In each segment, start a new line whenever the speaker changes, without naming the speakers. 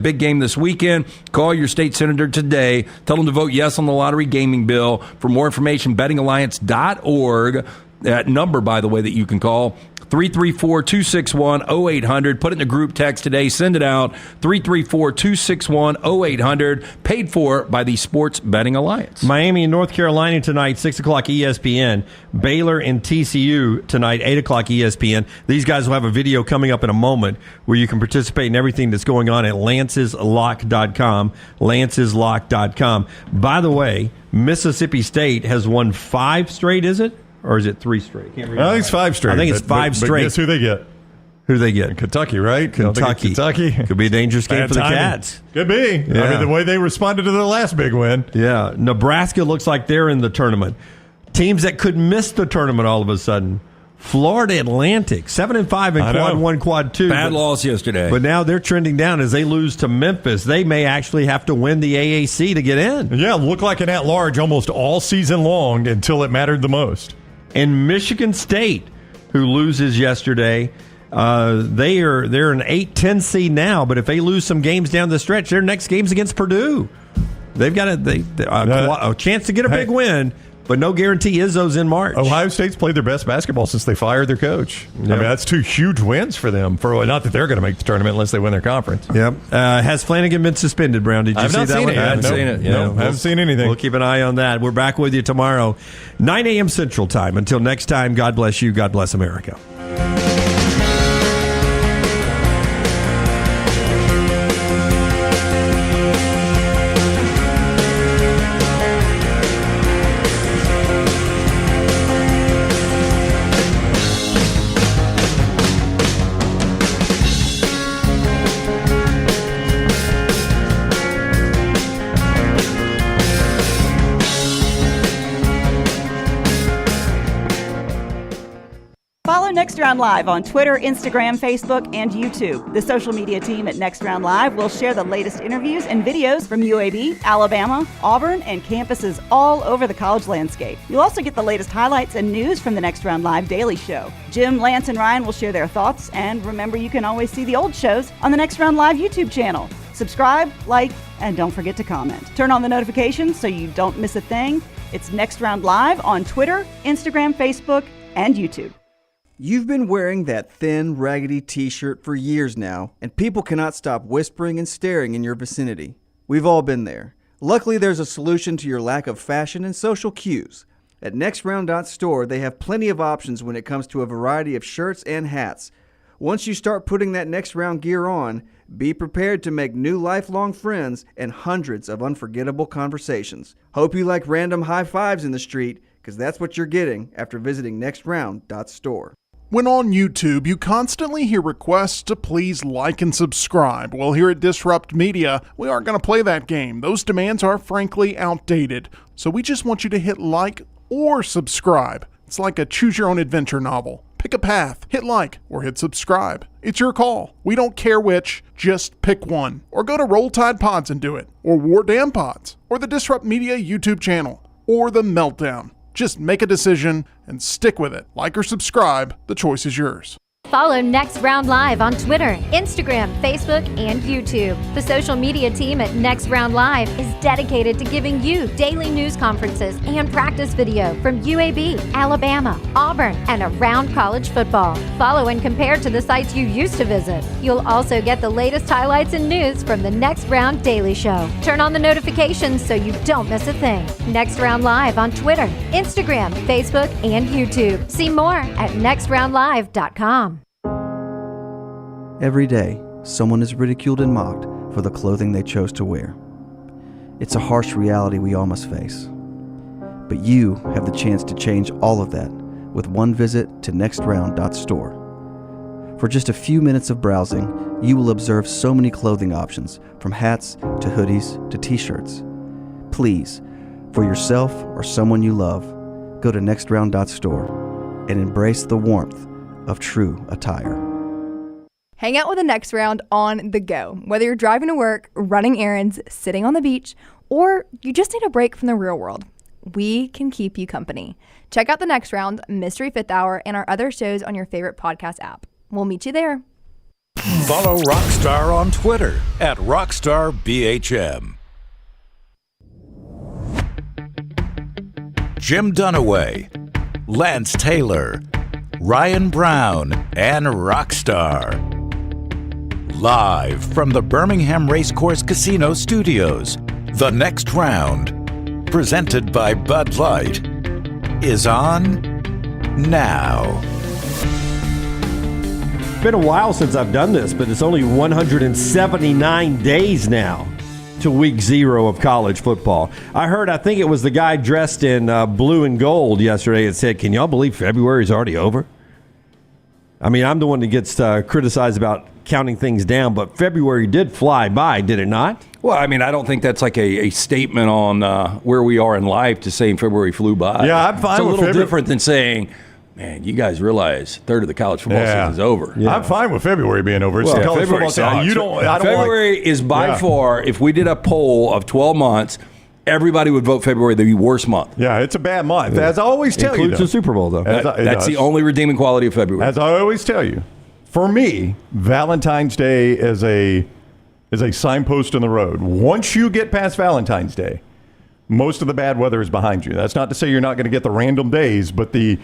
Big game this weekend. Call your state senator today. Tell them to vote yes on the lottery gaming bill. For more information, bettingalliance.org. That number, by the way, that you can call, 334-261-0800. Put it in the group text today. Send it out. 334-261-0800. Paid for by the Sports Betting Alliance.
Miami and North Carolina tonight, 6 o'clock ESPN. Baylor and TCU tonight, 8 o'clock ESPN. These guys will have a video coming up in a moment where you can participate in everything that's going on at lanceslock.com. Lanceslock.com. By the way, Mississippi State has won 5 straight, is it? Or is it 3 straight?
I think it's 5 straight.
I think it's 5 straight.
But guess who they get?
Who do they get?
Kentucky, right?
Kentucky. Could be a dangerous game for the Cats.
Could be.
Yeah.
I mean, the way they responded to their last big win.
Yeah. Nebraska looks like they're in the tournament. Teams that could miss the tournament all of a sudden. Florida Atlantic, 7-5 in quad 1, quad 2.
Bad loss yesterday.
But now they're trending down as they lose to Memphis. They may actually have to win the AAC to get in.
Yeah, look like an at-large almost all season long until it mattered the most.
And Michigan State, who loses yesterday, they're an 8-10 seed now. But if they lose some games down the stretch, their next game's against Purdue. They've got a chance to get a big win, but no guarantee Izzo's in March.
Ohio State's played their best basketball since they fired their coach.
Yep.
I mean, that's 2 huge wins for them. Not that they're going to make the tournament unless they win their conference.
Yep. Has Flanagan been suspended, Brown? Did you see that one?
I haven't seen it.
No, haven't seen anything.
We'll keep an eye on that. We're back with you tomorrow, 9 a.m. Central Time. Until next time, God bless you. God bless America.
Next Round Live on Twitter, Instagram, Facebook, and YouTube. The social media team at Next Round Live will share the latest interviews and videos from UAB, Alabama, Auburn, and campuses all over the college landscape. You'll also get the latest highlights and news from the Next Round Live Daily Show. Jim, Lance, and Ryan will share their thoughts, and remember, you can always see the old shows on the Next Round Live YouTube channel. Subscribe, like, and don't forget to comment. Turn on the notifications so you don't miss a thing. It's Next Round Live on Twitter, Instagram, Facebook, and YouTube.
You've been wearing that thin, raggedy t-shirt for years now, and people cannot stop whispering and staring in your vicinity. We've all been there. Luckily, there's a solution to your lack of fashion and social cues. At NextRound.store, they have plenty of options when it comes to a variety of shirts and hats. Once you start putting that Next Round gear on, be prepared to make new lifelong friends and hundreds of unforgettable conversations. Hope you like random high fives in the street, because that's what you're getting after visiting NextRound.store.
When on YouTube, you constantly hear requests to please like and subscribe. Well, here at Disrupt Media, we aren't going to play that game. Those demands are frankly outdated. So we just want you to hit like or subscribe. It's like a choose-your-own-adventure novel. Pick a path, hit like, or hit subscribe. It's your call. We don't care which, just pick one. Or go to Roll Tide Pods and do it. Or War Damn Pods. Or the Disrupt Media YouTube channel. Or The Meltdown. Just make a decision and stick with it. Like or subscribe, the choice is yours.
Follow Next Round Live on Twitter, Instagram, Facebook, and YouTube. The social media team at Next Round Live is dedicated to giving you daily news conferences and practice video from UAB, Alabama, Auburn, and around college football. Follow and compare to the sites you used to visit. You'll also get the latest highlights and news from the Next Round Daily Show. Turn on the notifications so you don't miss a thing. Next Round Live on Twitter, Instagram, Facebook, and YouTube. See more at nextroundlive.com.
Every day, someone is ridiculed and mocked for the clothing they chose to wear. It's a harsh reality we all must face. But you have the chance to change all of that with one visit to nextround.store. For just a few minutes of browsing, you will observe so many clothing options, from hats to hoodies to t-shirts. Please, for yourself or someone you love, go to nextround.store and embrace the warmth of true attire.
Hang out with the Next Round on the go. Whether you're driving to work, running errands, sitting on the beach, or you just need a break from the real world, we can keep you company. Check out the Next Round, Mystery Fifth Hour, and our other shows on your favorite podcast app. We'll meet you there.
Follow Rockstar on Twitter at RockstarBHM. Jim Dunaway, Lance Taylor, Ryan Brown, and Rockstar. Live from the Birmingham Racecourse Casino Studios, the next round, presented by Bud Light, is on now.
It's been a while since I've done this, but it's only 179 days now to week 0 of college football. I think it was the guy dressed in blue and gold yesterday that said, can y'all believe February's already over? I mean, I'm the one that gets criticized about counting things down, but February did fly by, did it not?
Well, I mean, I don't think that's like a statement on where we are in life to saying February flew by.
Yeah, I'm fine
It's a
with
little
February.
different than saying, man, you guys realize a third of the college football season's over.
Yeah. I'm fine with February being over. It's the college
February
football season.
sucks. February is by far, if we did a poll of 12 months, everybody would vote February the worst month.
Yeah, it's a bad month. As I always tell you,
Includes the Super Bowl, though.
That's the only redeeming quality of February.
As I always tell you, for me, Valentine's Day is a signpost in the road. Once you get past Valentine's Day, most of the bad weather is behind you. That's not to say you're not going to get the random days, but the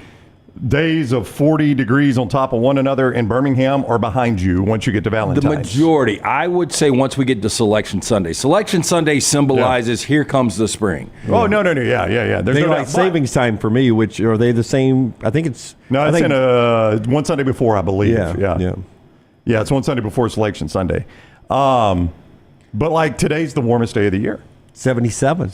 days of 40 degrees on top of one another in Birmingham are behind you once you get to Valentine's.
The majority, I would say, once we get to Selection Sunday. Selection Sunday symbolizes here comes the spring.
Oh, no. Yeah. There's
Daylight savings time for me, which are they the same? I think it's...
No, it's in one Sunday before, I believe.
Yeah.
Yeah, it's one Sunday before Selection Sunday. But like today's the warmest day of the year.
77.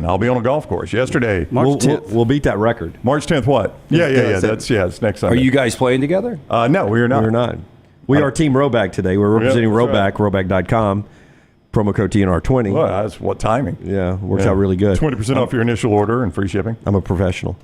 I'll be on a golf course. Yesterday.
March 10th. We'll beat that record.
March 10th what? Yeah. It's next Sunday.
Are you guys playing together?
No, we are not.
We're not. We are Team Roback today. We're representing Roback, Roback.com. Promo code TNR20.
Well, that's what timing.
Yeah, works out really good.
20% off your initial order and free shipping.
I'm a professional.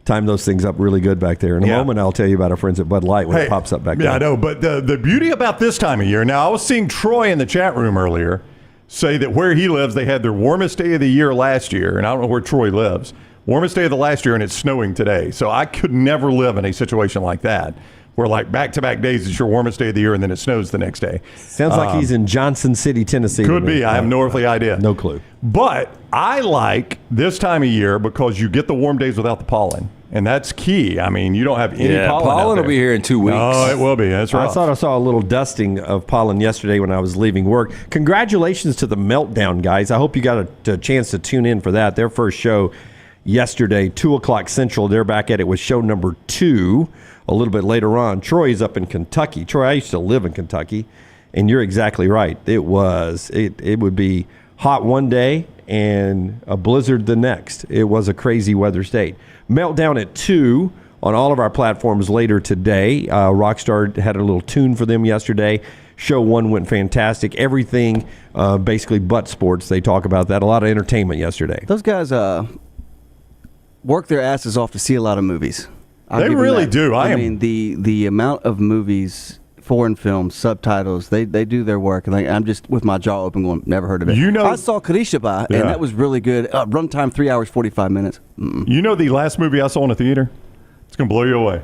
Time those things up really good back there. In a moment, I'll tell you about our friends at Bud Light when it pops up back there.
Yeah, I know. But the beauty about this time of year, now I was seeing Troy in the chat room earlier say that where he lives, they had their warmest day of the year last year, and I don't know where Troy lives. Warmest day of the last year, and it's snowing today. So I could never live in a situation like that, where like back-to-back days is your warmest day of the year, and then it snows the next day.
Sounds like he's in Johnson City, Tennessee.
Could be. I have no earthly idea.
No clue.
But I like this time of year because you get the warm days without the pollen. And that's key. I mean, you don't have any pollen.
Pollen will be here in 2 weeks.
Oh, it will be. That's right.
I thought I saw a little dusting of pollen yesterday when I was leaving work. Congratulations to the Meltdown guys. I hope you got a chance to tune in for that. Their first show yesterday, 2 o'clock Central. They're back at it with show number 2 a little bit later on. Troy's up in Kentucky. Troy, I used to live in Kentucky, and you're exactly right. It would be hot one day and a blizzard the next. It was a crazy weather state. Meltdown at 2 on all of our platforms later today. Rockstar had a little tune for them yesterday. Show 1 went fantastic. Everything basically but sports. They talk about that. A lot of entertainment yesterday.
Those guys work their asses off to see a lot of movies.
They really do.
I mean, the amount of movies, foreign films, subtitles, they do their work. And I'm just with my jaw open going, never heard of it. I saw Kadishaba, and that was really good. Runtime 3 hours, 45 minutes.
You know the last movie I saw in a theater? It's going to blow you away.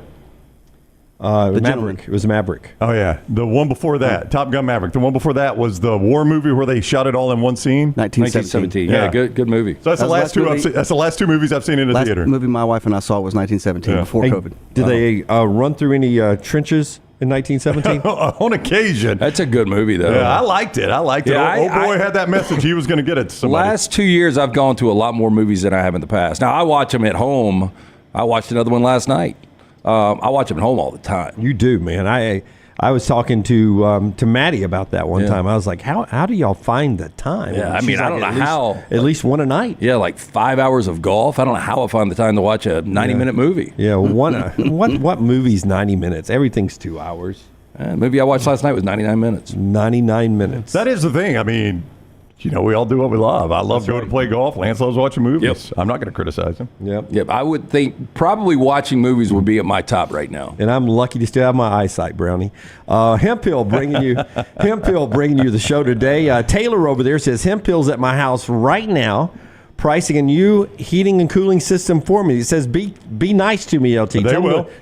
Maverick. It was Maverick.
Oh, yeah. The one before that, Top Gun Maverick. The one before that was the war movie where they shot it all in one scene.
1917. Yeah, good movie.
So that's the last two. That's the last 2 movies I've seen in a theater.
Last movie my wife and I saw was 1917 before COVID.
Did they run through any trenches in 1917?
On occasion.
That's a good movie, though.
Yeah, I liked it.
Yeah,
Old boy had that message. He was going to get it to somebody.
Last 2 years, I've gone to a lot more movies than I have in the past. Now, I watch them at home. I watched another one last night. I watch them at home all the time.
You do, man. I was talking to Maddie about that one time. I was like, how do y'all find the time?
Yeah, I mean, I don't know how.
At least one a night.
Yeah, like 5 hours of golf. I don't know how I find the time to watch a 90-minute movie.
Yeah, what movie's 90 minutes? Everything's 2 hours.
The movie I watched last night was 99 minutes.
99 minutes.
That is the thing. I mean, we all do what we love. I love going to play golf. Lance loves watching movies.
Yep.
I'm not going to criticize him.
Yep.
I would think probably watching movies would be at my top right now.
And I'm lucky to still have my eyesight, Brownie. Hemphill bringing you the show today. Taylor over there says Hemphill's at my house right now, pricing and you heating and cooling system for me. It says be nice to me, LT.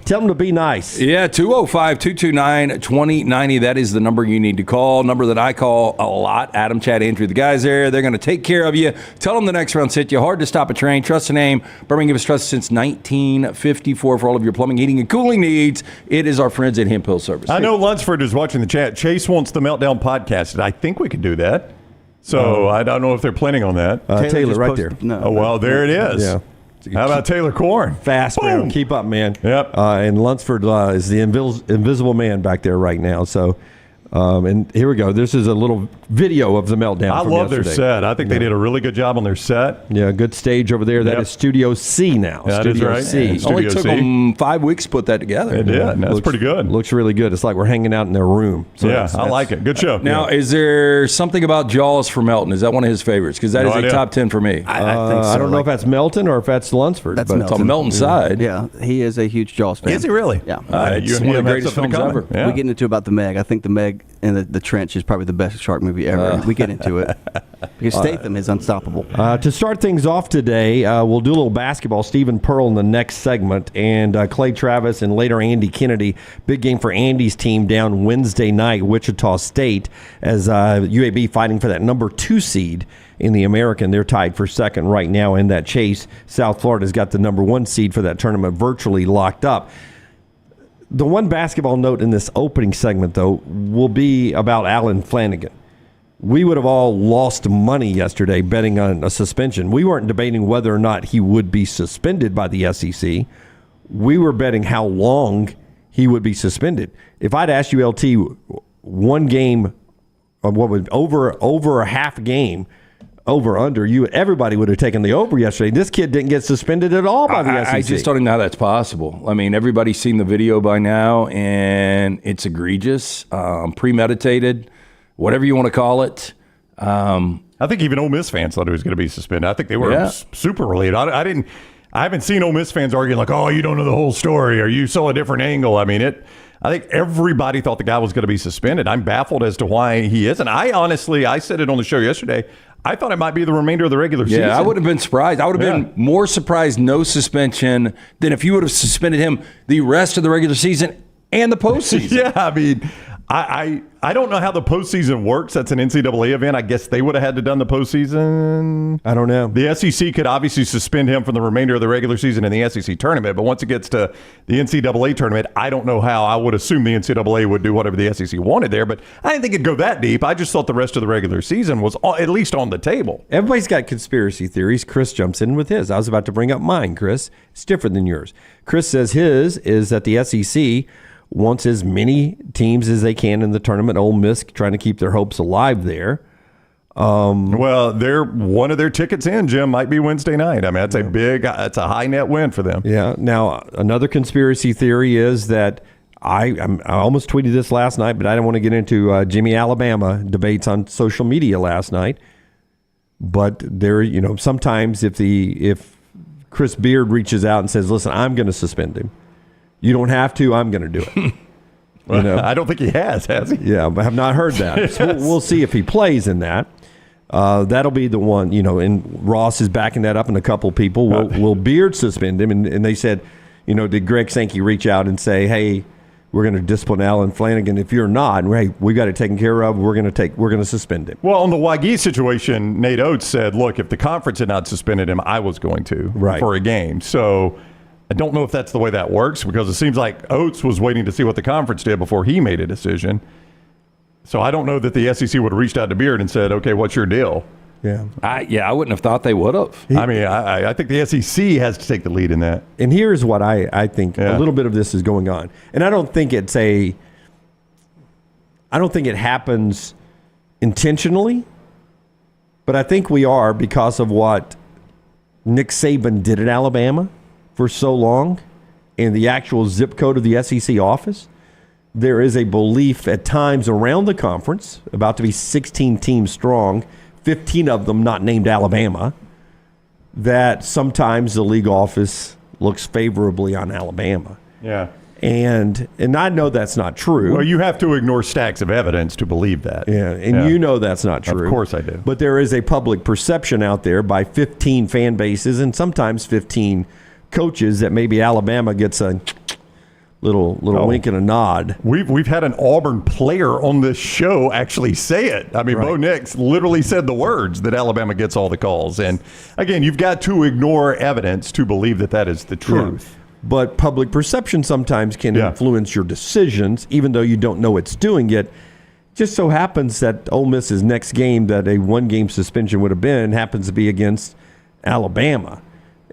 Tell them to be nice.
Yeah, 205-229-2090. That is the number you need to call. Number that I call a lot. Adam, Chad, Andrew, the guys there. They're going to take care of you. Tell them the next round hit you. Hard to stop a train. Trust the name. Birmingham has trusted since 1954 for all of your plumbing, heating, and cooling needs. It is our friends at Hemp Hill Service.
I know Lunsford is watching the chat. Chase wants the Meltdown podcast. I think we could do that. So I don't know if they're planning on that.
Taylor right there.
No, oh, well, there it is.
Yeah.
How about Taylor Corn?
Fast, man. Keep up, man.
Yep.
And Lunsford is the invisible man back there right now. So, and here we go. This is a little video of the Meltdown.
I love their set. I think they did a really good job on their set.
Yeah, good stage over there. That is Studio C now.
That
Studio
is right.
C.
Yeah,
Only took them 5 weeks to put that together.
It did. And that's pretty good.
Looks really good. It's like we're hanging out in their room. So
I like it. Good show.
Now, is there something about Jaws for Melton? Is that one of his favorites? Because that is a top 10 for me.
I think so.
I don't know if that's Melton or if that's Lunsford.
That's
It's on Melton's side.
Yeah, he is a huge Jaws fan.
Is he really?
Yeah.
It's one of the greatest films ever.
Yeah.
We get into about the Meg. I think the Meg and the Trench is probably the best shark movie ever. We get into it because Statham is unstoppable.
To start things off today, we'll do a little basketball. Stephen Pearl in the next segment, and Klay Travis and later Andy Kennedy. Big game for Andy's team down Wednesday night, Wichita State, as UAB fighting for that number 2 seed in the American. They're tied for second right now in that chase. South Florida's got the number 1 seed for that tournament virtually locked up. The one basketball note in this opening segment, though, will be about Alan Flanagan. We would have all lost money yesterday betting on a suspension. We weren't debating whether or not he would be suspended by the SEC. We were betting how long he would be suspended. If I'd asked you, LT, one game, over a half game, over under, everybody would have taken the over yesterday. This kid didn't get suspended at all by the SEC.
I just don't even know how that's possible. I mean, everybody's seen the video by now, and it's egregious, premeditated, whatever you want to call it.
I think even Ole Miss fans thought he was going to be suspended. I think they were super relieved. I haven't seen Ole Miss fans arguing like, "Oh, you don't know the whole story," or "You saw a different angle." I mean, I think everybody thought the guy was going to be suspended. I'm baffled as to why he isn't. I said it on the show yesterday. I thought it might be the remainder of the regular season.
Yeah, I would have been surprised. I would have been more surprised no suspension than if you would have suspended him the rest of the regular season and the postseason.
Yeah, I mean, I don't know how the postseason works. That's an NCAA event. I guess they would have had to done the postseason.
I don't know.
The SEC could obviously suspend him from the remainder of the regular season in the SEC tournament, but once it gets to the NCAA tournament, I don't know how. I would assume the NCAA would do whatever the SEC wanted there, but I didn't think it'd go that deep. I just thought the rest of the regular season was at least on the table.
Everybody's got conspiracy theories. Chris jumps in with his. I was about to bring up mine, Chris. It's different than yours. Chris says his is that the SEC wants as many teams as they can in the tournament. Ole Miss trying to keep their hopes alive there.
Well, one of their tickets in, Jim, might be Wednesday night. I mean, that's a high net win for them.
Yeah. Now, another conspiracy theory is that I almost tweeted this last night, but I didn't want to get into Jimmy Alabama debates on social media last night. But there, sometimes if Chris Beard reaches out and says, "Listen, I'm going to suspend him. You don't have to. I'm going to do it."
Well, I don't think he has he?
Yeah, but I have not heard that. Yes. So we'll see if he plays in that. That'll be the one, and Ross is backing that up, and a couple people. Will Beard suspend him? And they said, did Greg Sankey reach out and say, "Hey, we're going to discipline Alan Flanagan. If you're not, hey, we got it taken care of. We're going to suspend him."
Well, on the Waukee situation, Nate Oates said, "Look, if the conference had not suspended him, I was going to for a game." So I don't know if that's the way that works, because it seems like Oates was waiting to see what the conference did before he made a decision. So I don't know that the SEC would have reached out to Beard and said, "Okay, what's your deal?"
Yeah.
I wouldn't have thought they would have.
I mean, I think the SEC has to take the lead in that.
And here's what I think a little bit of this is going on. And I don't think it happens intentionally, but I think we are because of what Nick Saban did at Alabama for so long and the actual zip code of the SEC office. There is a belief at times around the conference, about to be 16 teams strong, 15 of them not named Alabama, that sometimes the league office looks favorably on Alabama.
Yeah.
And I know that's not true.
Well, you have to ignore stacks of evidence to believe that.
Yeah, and you know that's not true.
Of course I do.
But there is a public perception out there by 15 fan bases and sometimes 15 coaches that maybe Alabama gets a little wink and a nod.
We've had an Auburn player on this show actually say it. I mean, Bo Nix literally said the words that Alabama gets all the calls. And again, you've got to ignore evidence to believe that that is the truth.
Yeah. But public perception sometimes can influence your decisions, even though you don't know it's doing it. Just so happens that Ole Miss's next game that a one-game suspension would have been happens to be against Alabama.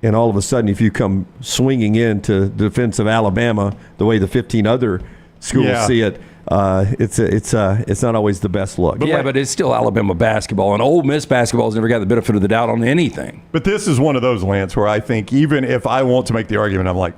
And all of a sudden, if you come swinging into the defense of Alabama the way the 15 other schools see it, it's not always the best look.
But it's still Alabama basketball, and Ole Miss basketball has never got the benefit of the doubt on anything.
But this is one of those, Lance, where I think even if I want to make the argument, I'm like,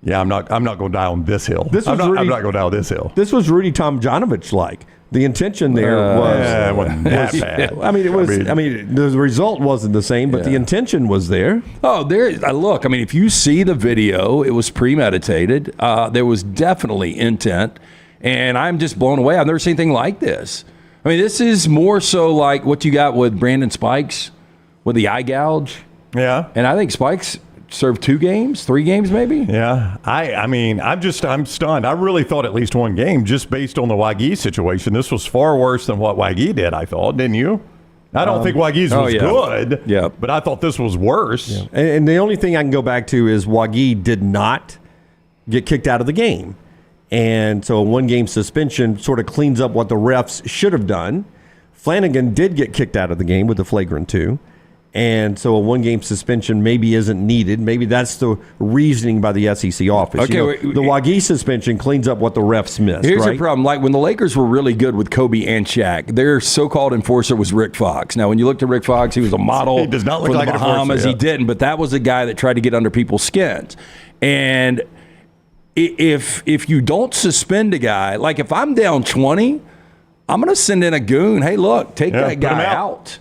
yeah, I'm not going to die on this hill. I'm not going to die on this hill.
This was Rudy Tomjanovich like. The intention there
it wasn't that bad.
I mean, it was. I mean, the result wasn't the same, but the intention was there.
Oh, look. I mean, if you see the video, it was premeditated. There was definitely intent, and I'm just blown away. I've never seen anything like this. I mean, this is more so like what you got with Brandon Spikes with the eye gouge.
Yeah,
and I think Spikes served 2 games, 3 games maybe.
Yeah, I mean, I'm stunned. I really thought at least 1 game just based on the Wague situation. This was far worse than what Wague did, I thought, didn't you? I don't think Wague's was good, but I thought this was worse.
Yeah. And the only thing I can go back to is Wague did not get kicked out of the game. And so a 1-game suspension sort of cleans up what the refs should have done. Flanagan did get kicked out of the game with the flagrant 2. And so a 1-game suspension maybe isn't needed. Maybe that's the reasoning by the SEC office.
Okay,
the Wague suspension cleans up what the refs missed.
Here's the problem. Like when the Lakers were really good with Kobe and Shaq, their so-called enforcer was Rick Fox. Now, when you looked at Rick Fox, he was a model.
He does not look
for
like
the Bahamas.
an enforcer.
He didn't, but that was a guy that tried to get under people's skins. And if you don't suspend a guy, like if I'm down 20, I'm going to send in a goon. Hey, look, take that guy out.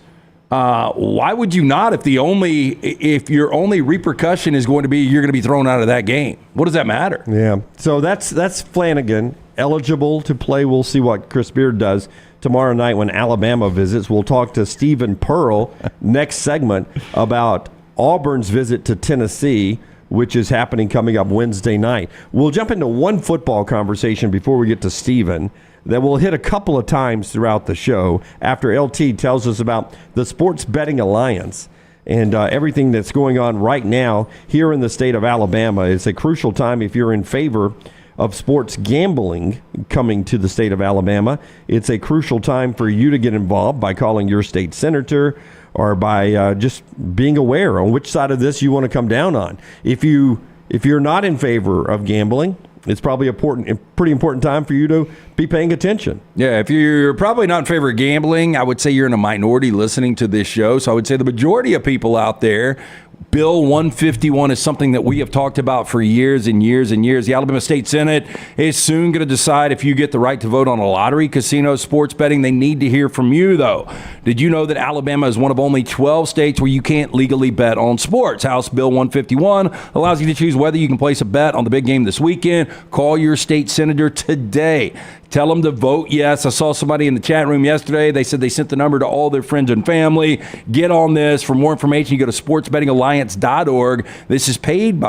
Why would you not if your only repercussion is going to be you're going to be thrown out of that game? What does that matter?
Yeah. So that's Flanagan eligible to play. We'll see what Chris Beard does tomorrow night when Alabama visits. We'll talk to Stephen Pearl next segment about Auburn's visit to Tennessee, which is happening coming up Wednesday night. We'll jump into one football conversation before we get to Stephen that we'll hit a couple of times throughout the show after LT tells us about the Sports Betting Alliance and everything that's going on right now here in the state of Alabama. It's a crucial time if you're in favor of sports gambling coming to the state of Alabama. It's a crucial time for you to get involved by calling your state senator or by just being aware on which side of this you want to come down on. If you're not in favor of gambling, it's probably a pretty important time for you to be paying attention.
Yeah, if you're probably not in favor of gambling, I would say you're in a minority listening to this show. So I would say the majority of people out there, Bill 151 is something that we have talked about for years and years and years. The Alabama State Senate is soon going to decide if you get the right to vote on a lottery, casino, sports betting. They need to hear from you, though. Did you know that Alabama is one of only 12 states where you can't legally bet on sports? House Bill 151 allows you to choose whether you can place a bet on the big game this weekend. Call your state senator today. Tell them to vote yes. I saw somebody in the chat room yesterday. They said they sent the number to all their friends and family. Get on this. For more information, you go to sportsbettingalliance.org. This is paid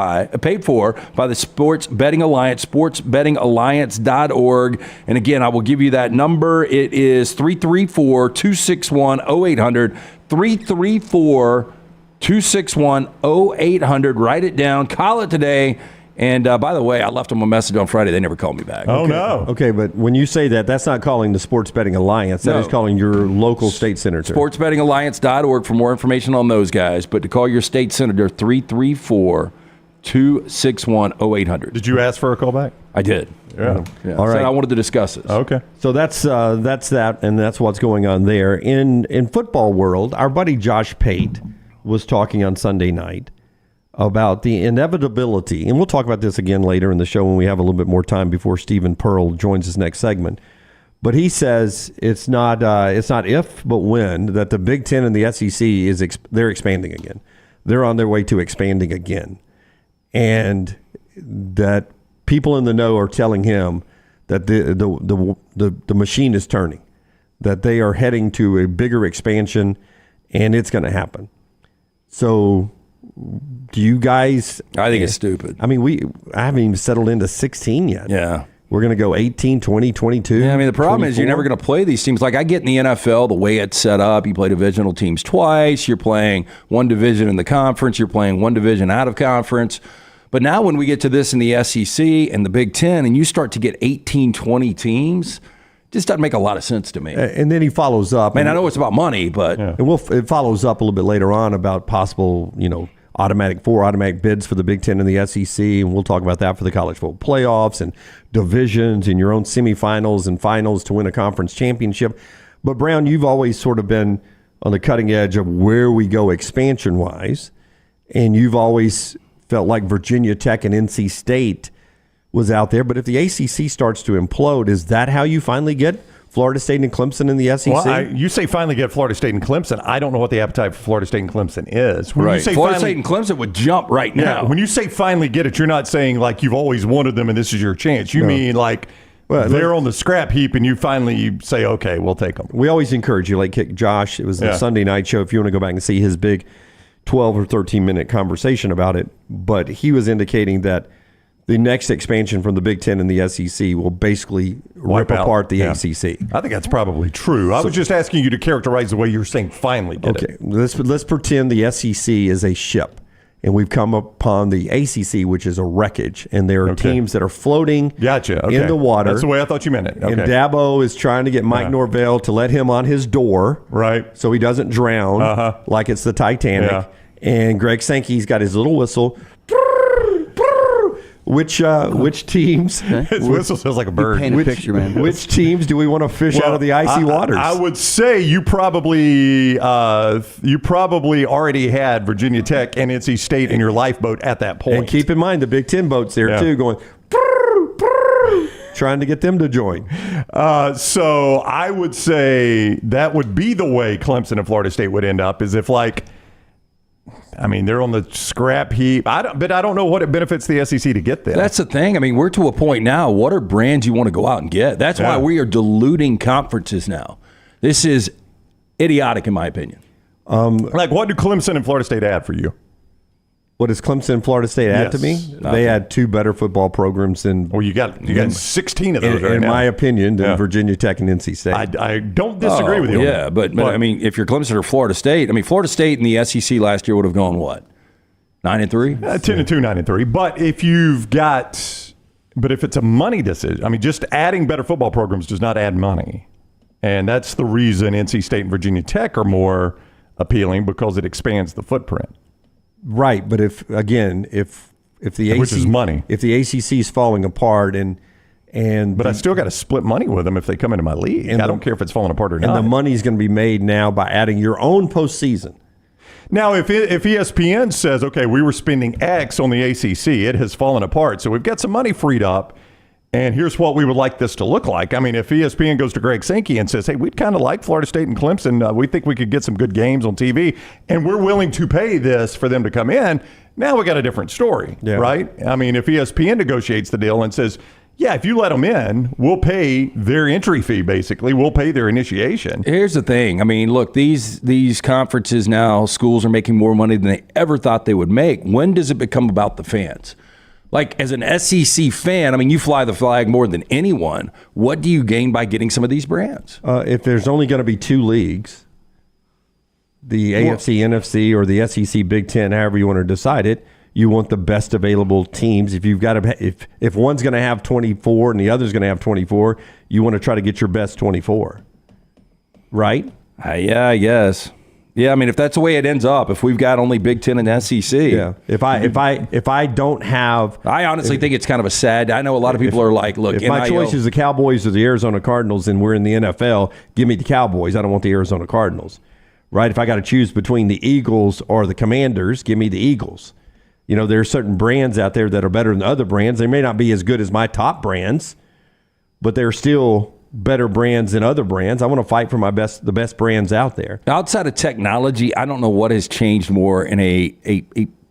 for by the Sports Betting Alliance, sportsbettingalliance.org. And again, I will give you that number. It is 334-261-0800, 334-261-0800. Write it down. Call it today. And by the way, I left them a message on Friday. They never called me back.
Oh, no.
Okay, but when you say that, that's not calling the Sports Betting Alliance. That is calling your local state senator.
Sportsbettingalliance.org for more information on those guys. But to call your state senator, 334-261-0800.
Did you ask for a call back?
I did.
Yeah.
All right.
Said I wanted to discuss this.
Okay.
So that's that, and that's what's going on there. In football world, our buddy Josh Pate was talking on Sunday night about the inevitability, and we'll talk about this again later in the show when we have a little bit more time before Stephen Pearl joins us next segment. But he says it's not if, but when, that the Big Ten and the SEC they're expanding again. They're on their way to expanding again, and that people in the know are telling him that the machine is turning, that they are heading to a bigger expansion, and it's going to happen. So, do you guys?
I think it's stupid.
I mean, I haven't even settled into 16 yet.
Yeah.
We're going to go 18, 20, 22.
Yeah, I mean, the problem
24.
is you're never going to play these teams. Like I get in the NFL, the way it's set up, you play divisional teams twice. You're playing one division in the conference. You're playing one division out of conference. But now when we get to this in the SEC and the Big Ten and you start to get 18, 20 teams, it just doesn't make a lot of sense to me.
And then he follows up.
Man, I know it's about money, but...
And it follows up a little bit later on about possible, automatic bids for the Big Ten and the SEC, and we'll talk about that for the college football playoffs and divisions and your own semifinals and finals to win a conference championship. But Brown, you've always sort of been on the cutting edge of where we go expansion-wise, and you've always felt like Virginia Tech and NC State was out there. But if the ACC starts to implode, is that how you finally get Florida State and Clemson in the SEC?
Well, you say finally get Florida State and Clemson. I don't know what the appetite for Florida State and Clemson is. When you say
Florida State and Clemson would jump right now.
When you say finally get it, you're not saying like you've always wanted them and this is your chance. You mean like they're on the scrap heap and you finally say, okay, we'll take them.
We always encourage you, like kick Josh. It was the Sunday night show. If you want to go back and see his big 12 or 13-minute conversation about it. But he was indicating that the next expansion from the Big Ten and the SEC will basically rip apart the ACC.
I think that's probably true. I was just asking you to characterize the way you're saying finally get it.
Let's pretend the SEC is a ship, and we've come upon the ACC, which is a wreckage, and there are teams that are floating in the water.
That's the way I thought you meant it. Okay.
And Dabo is trying to get Mike Norvell to let him on his door, so he doesn't drown like it's the Titanic. And Greg Sankey's got his little whistle. Which teams?
His whistle sounds like a bird.
Paint a picture, man.
Which teams do we want to fish out of the icy waters?
I would say you probably already had Virginia Tech and NC State in your lifeboat at that point.
And keep in mind the Big Ten boats there too, going trying to get them to join.
So I would say that would be the way Clemson and Florida State would end up, is if they're on the scrap heap. But I don't know what it benefits the SEC to get there.
That's the thing. I mean, we're to a point now. What are brands you want to go out and get? That's why we are diluting conferences now. This is idiotic, in my opinion.
What do Clemson and Florida State add for you?
What does Clemson and Florida State add to me? They had two better football programs than.
Well, you got 16 of those
in my opinion, than Virginia Tech and NC State.
I don't disagree with you.
Yeah, but I mean, if you're Clemson or Florida State, Florida State in the SEC last year would have gone what, 9-3,
10-2, 9-3. But if it's a money decision, just adding better football programs does not add money, and that's the reason NC State and Virginia Tech are more appealing, because it expands the footprint.
Right, but if the
which is money,
if the ACC is falling apart but
I still got to split money with them if they come into my league. And I don't care if it's falling apart or not.
And the money is going to be made now by adding your own postseason.
Now, if ESPN says, okay, we were spending X on the ACC, it has fallen apart, so we've got some money freed up, and here's what we would like this to look like. If ESPN goes to Greg Sankey and says, hey, we'd kind of like Florida State and Clemson. We think we could get some good games on TV, and we're willing to pay this for them to come in. Now we got a different story, right? If ESPN negotiates the deal and says, yeah, if you let them in, we'll pay their entry fee, basically. We'll pay their initiation.
Here's the thing. Look, these conferences now, schools are making more money than they ever thought they would make. When does it become about the fans? Like, as an SEC fan, you fly the flag more than anyone. What do you gain by getting some of these brands?
If there's only going to be two leagues, the AFC, NFC, or the SEC, Big Ten, however you want to decide it, you want the best available teams. If you've got if one's going to have 24 and the other's going to have 24, you want to try to get your best 24, right?
Yeah, I guess. Yeah, if that's the way it ends up, if we've got only Big Ten and SEC.
Yeah. If I don't have,
I honestly think it's kind of a sad. I know a lot of people are like, look,
if my choice is the Cowboys or the Arizona Cardinals, and we're in the NFL, give me the Cowboys. I don't want the Arizona Cardinals, right? If I got to choose between the Eagles or the Commanders, give me the Eagles. There are certain brands out there that are better than other brands. They may not be as good as my top brands, but they're still better brands than other brands. I want to fight for the best brands out there.
Outside of technology, I don't know what has changed more in a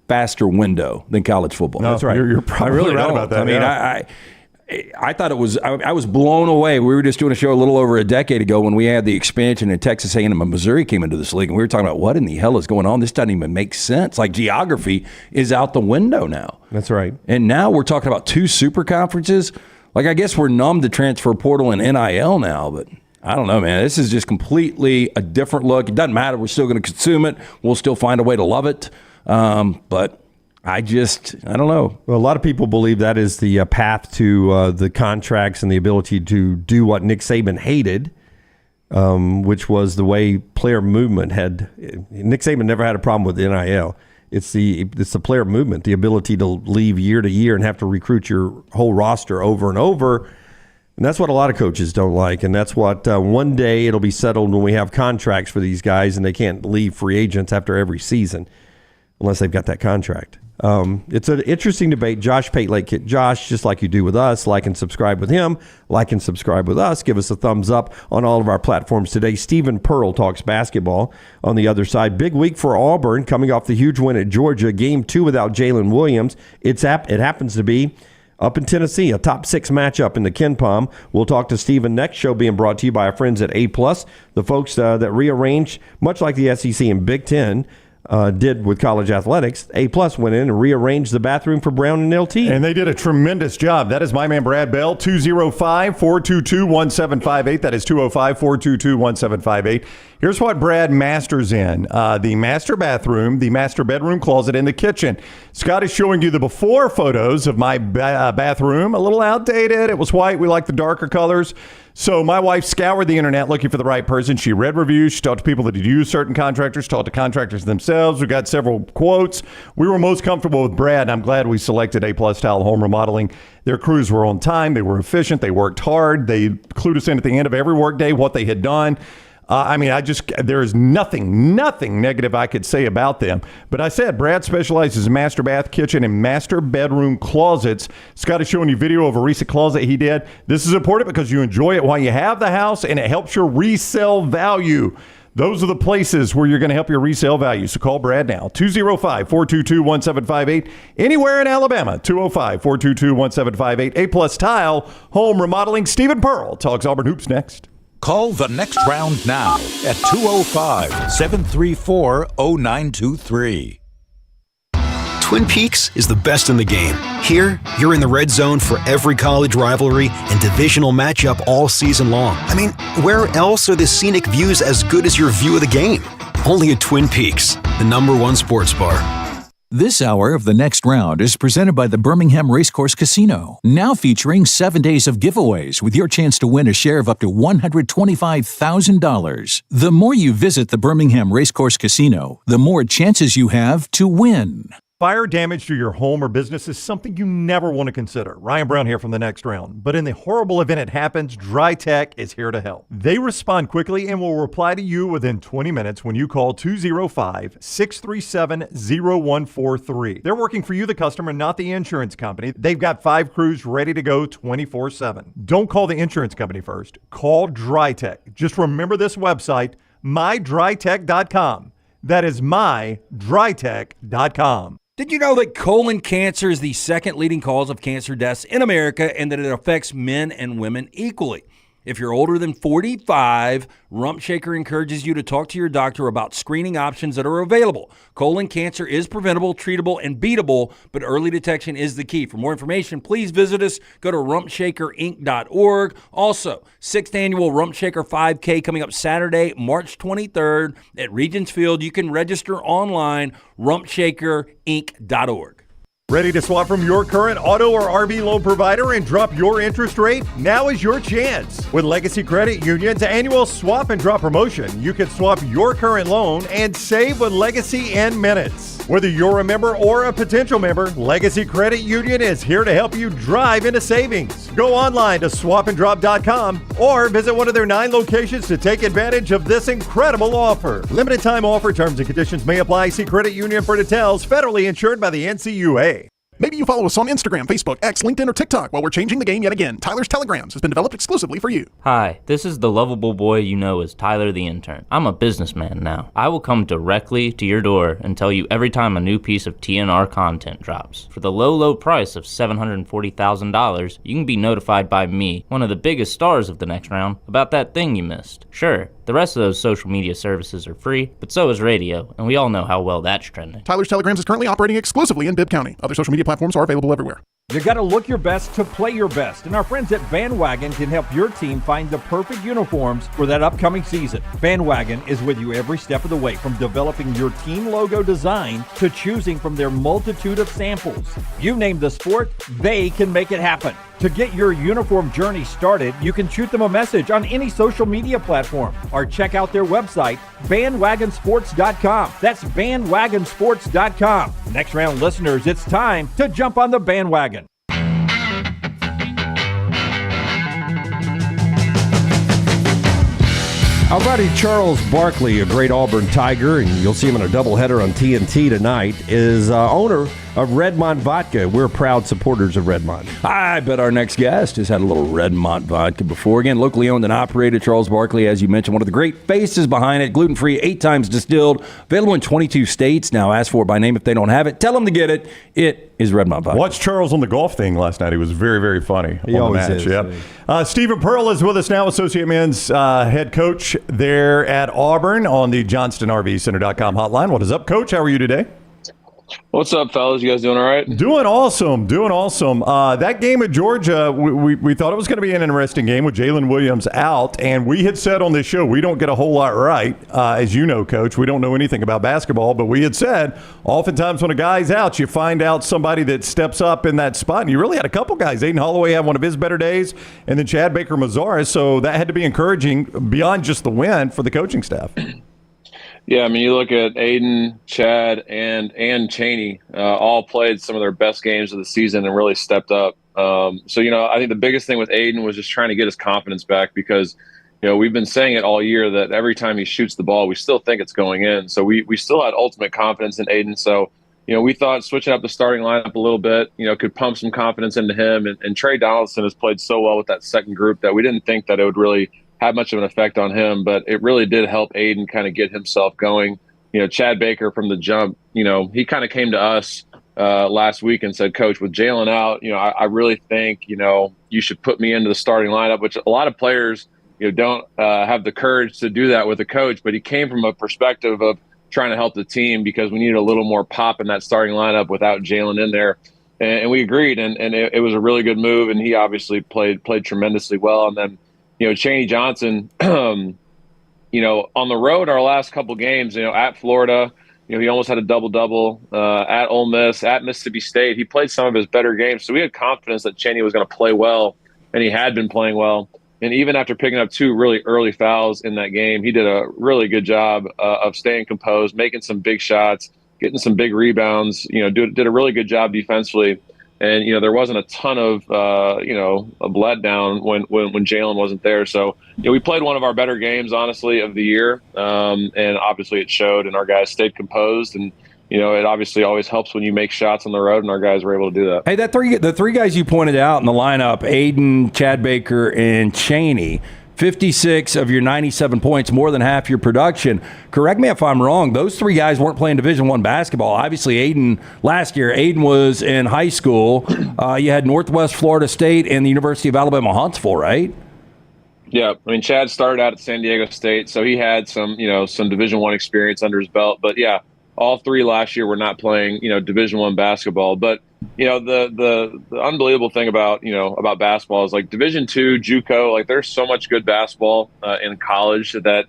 faster window than college football.
No, that's right. You're probably
I really
right
don't.
about that.
I mean,
yeah.
I thought it was. I was blown away. We were just doing a show a little over a decade ago when we had the expansion in Texas A&M and Missouri came into this league, and we were talking about what in the hell is going on. This doesn't even make sense. Like geography is out the window now.
That's right.
And now we're talking about 2 super conferences. Like I guess we're numb to transfer portal and NIL now, but I don't know, man. This is just completely a different look. It doesn't matter. We're still going to consume it. We'll still find a way to love it. But I don't know.
Well, a lot of people believe that is the path to the contracts and the ability to do what Nick Saban hated, which was the way player movement had. Nick Saban never had a problem with NIL. It's the player movement, the ability to leave year to year and have to recruit your whole roster over and over. And that's what a lot of coaches don't like. And that's what one day it'll be settled when we have contracts for these guys and they can't leave free agents after every season unless they've got that contract. It's an interesting debate. Josh Pate, Josh, just like you do with us, like and subscribe with him, like and subscribe with us. Give us a thumbs up on all of our platforms today. Stephen Pearl talks basketball on the other side. Big week for Auburn coming off the huge win at Georgia. Game 2 without Jalen Williams. It happens to be up in Tennessee, a top 6 matchup in the Ken Palm. We'll talk to Stephen next. Show being brought to you by our friends at A+, the folks that rearranged, much like the SEC and Big Ten, did with college athletics. A+ went in and rearranged the bathroom for Brown and LT.
And they did a tremendous job. That is my man Brad Bell, 205-422-1758. That is 205-422-1758. Here's what Brad masters in. The master bathroom, the master bedroom closet, and the kitchen. Scott is showing you the before photos of my bathroom. A little outdated. It was white. We like the darker colors. So my wife scoured the internet looking for the right person. She read reviews. She talked to people that had used certain contractors, talked to contractors themselves. We got several quotes. We were most comfortable with Brad, and I'm glad we selected A+ Tile Home Remodeling. Their crews were on time. They were efficient. They worked hard. They clued us in at the end of every workday what they had done. There is nothing negative I could say about them. But I said, Brad specializes in master bath, kitchen, and master bedroom closets. Scott is showing you video of a recent closet he did. This is important because you enjoy it while you have the house, and it helps your resale value. Those are the places where you're going to help your resale value. So call Brad now, 205-422-1758. Anywhere in Alabama, 205-422-1758. A+ Tile Home Remodeling. Stephen Pearl talks Auburn Hoops next.
Call the next round now at 205-734-0923.
Twin Peaks is the best in the game. Here, you're in the red zone for every college rivalry and divisional matchup all season long. I mean, where else are the scenic views as good as your view of the game? Only at Twin Peaks, the #1 sports bar.
This hour of The Next Round is presented by the Birmingham Racecourse Casino, now featuring 7 days of giveaways with your chance to win a share of up to $125,000. The more you visit the Birmingham Racecourse Casino, the more chances you have to win.
Fire damage to your home or business is something you never want to consider. Ryan Brown here from The Next Round. But in the horrible event it happens, Dry Tech is here to help. They respond quickly and will reply to you within 20 minutes when you call 205-637-0143. They're working for you, the customer, not the insurance company. They've got 5 crews ready to go 24/7. Don't call the insurance company first. Call Dry Tech. Just remember this website, mydrytech.com. That is mydrytech.com.
Did you know that colon cancer is the second leading cause of cancer deaths in America and that it affects men and women equally? If you're older than 45, Rump Shaker encourages you to talk to your doctor about screening options that are available. Colon cancer is preventable, treatable, and beatable, but early detection is the key. For more information, please visit us. Go to rumpshakerinc.org. Also, 6th annual Rump Shaker 5K coming up Saturday, March 23rd at Regents Field. You can register online, rumpshakerinc.org.
Ready to swap from your current auto or RV loan provider and drop your interest rate? Now is your chance. With Legacy Credit Union's annual swap and drop promotion, you can swap your current loan and save with Legacy in minutes. Whether you're a member or a potential member, Legacy Credit Union is here to help you drive into savings. Go online to swapanddrop.com or visit one of their 9 locations to take advantage of this incredible offer. Limited time offer, terms and conditions may apply. See Credit Union for details. Federally insured by the NCUA.
Maybe you follow us on Instagram, Facebook, X, LinkedIn, or TikTok. Well, we're changing the game yet again. Tyler's Telegrams has been developed exclusively for you.
Hi, this is the lovable boy you know as Tyler the Intern. I'm a businessman now. I will come directly to your door and tell you every time a new piece of TNR content drops. For the low, low price of $740,000, you can be notified by me, one of the biggest stars of the next round, about that thing you missed. Sure, the rest of those social media services are free, but so is radio, and we all know how well that's trending.
Tyler's Telegrams is currently operating exclusively in Bibb County. Other social media platforms are available everywhere.
You got to look your best to play your best, and our friends at Bandwagon can help your team find the perfect uniforms for that upcoming season. Bandwagon is with you every step of the way, from developing your team logo design to choosing from their multitude of samples. You name the sport, they can make it happen. To get your uniform journey started, you can shoot them a message on any social media platform or check out their website, bandwagonsports.com. That's bandwagonsports.com. Next round listeners, it's time to jump on the bandwagon.
Our buddy Charles Barkley, a great Auburn Tiger, and you'll see him in a doubleheader on TNT tonight, is owner of Redmont Vodka. We're proud supporters of Redmont.
I bet our next guest has had a little Redmont vodka before. Again, locally owned and operated. Charles Barkley, as you mentioned, one of the great faces behind it. Gluten-free, 8 times distilled. Available in 22 states. Now ask for it by name if they don't have it. Tell them to get it. It is Redmont vodka.
Watched Charles on the golf thing last night. He was very, very funny.
He
on the
always
match.
is.
Yep. Stephen Pearl is with us now, Associate Men's head coach there at Auburn on the JohnstonRVCenter.com hotline. What is up, Coach? How are you today?
What's up, fellas? You guys doing all right?
Doing awesome. That game at Georgia, we thought it was going to be an interesting game with Jalen Williams out, and we had said on this show we don't get a whole lot right. As you know, Coach, we don't know anything about basketball, but we had said oftentimes when a guy's out, you find out somebody that steps up in that spot, and you really had a couple guys. Aiden Holloway had one of his better days, and then Chad Baker-Mazara, so that had to be encouraging beyond just the win for the coaching staff.
Yeah, I mean, you look at Aiden, Chad, and Chaney all played some of their best games of the season and really stepped up. I think the biggest thing with Aiden was just trying to get his confidence back because, we've been saying it all year that every time he shoots the ball, we still think it's going in. So we still had ultimate confidence in Aiden. So, we thought switching up the starting lineup a little bit, could pump some confidence into him. And Trey Donaldson has played so well with that second group that we didn't think that it would really have much of an effect on him, but it really did help Aiden kind of get himself going. Chad Baker from the jump, he kind of came to us last week and said, Coach, with Jalen out, I really think, you should put me into the starting lineup, which a lot of players, don't have the courage to do that with a coach, but he came from a perspective of trying to help the team because we needed a little more pop in that starting lineup without Jalen in there. And we agreed, and it was a really good move, and he obviously played tremendously well. And then, Chaney Johnson, on the road our last couple games, at Florida, he almost had a double-double, at Ole Miss, at Mississippi State. He played some of his better games. So we had confidence that Chaney was going to play well, and he had been playing well. And even after picking up 2 really early fouls in that game, he did a really good job of staying composed, making some big shots, getting some big rebounds, did a really good job defensively. And, there wasn't a ton of, of letdown when Jalen wasn't there. So, we played one of our better games, honestly, of the year. And obviously it showed, and our guys stayed composed. And, it obviously always helps when you make shots on the road, and our guys were able to do that.
Hey, the three guys you pointed out in the lineup, Aiden, Chad Baker, and Chaney, 56 of your 97 points, more than half your production. Correct me if I'm wrong. Those 3 guys weren't playing Division I basketball. Obviously, last year, Aiden was in high school. You had Northwest Florida State and the University of Alabama Huntsville, right?
Yeah, I mean, Chad started out at San Diego State, so he had some Division I experience under his belt. But yeah, all 3 last year were not playing, Division I basketball. But the unbelievable thing about basketball is like Division II, JUCO, like there's so much good basketball in college that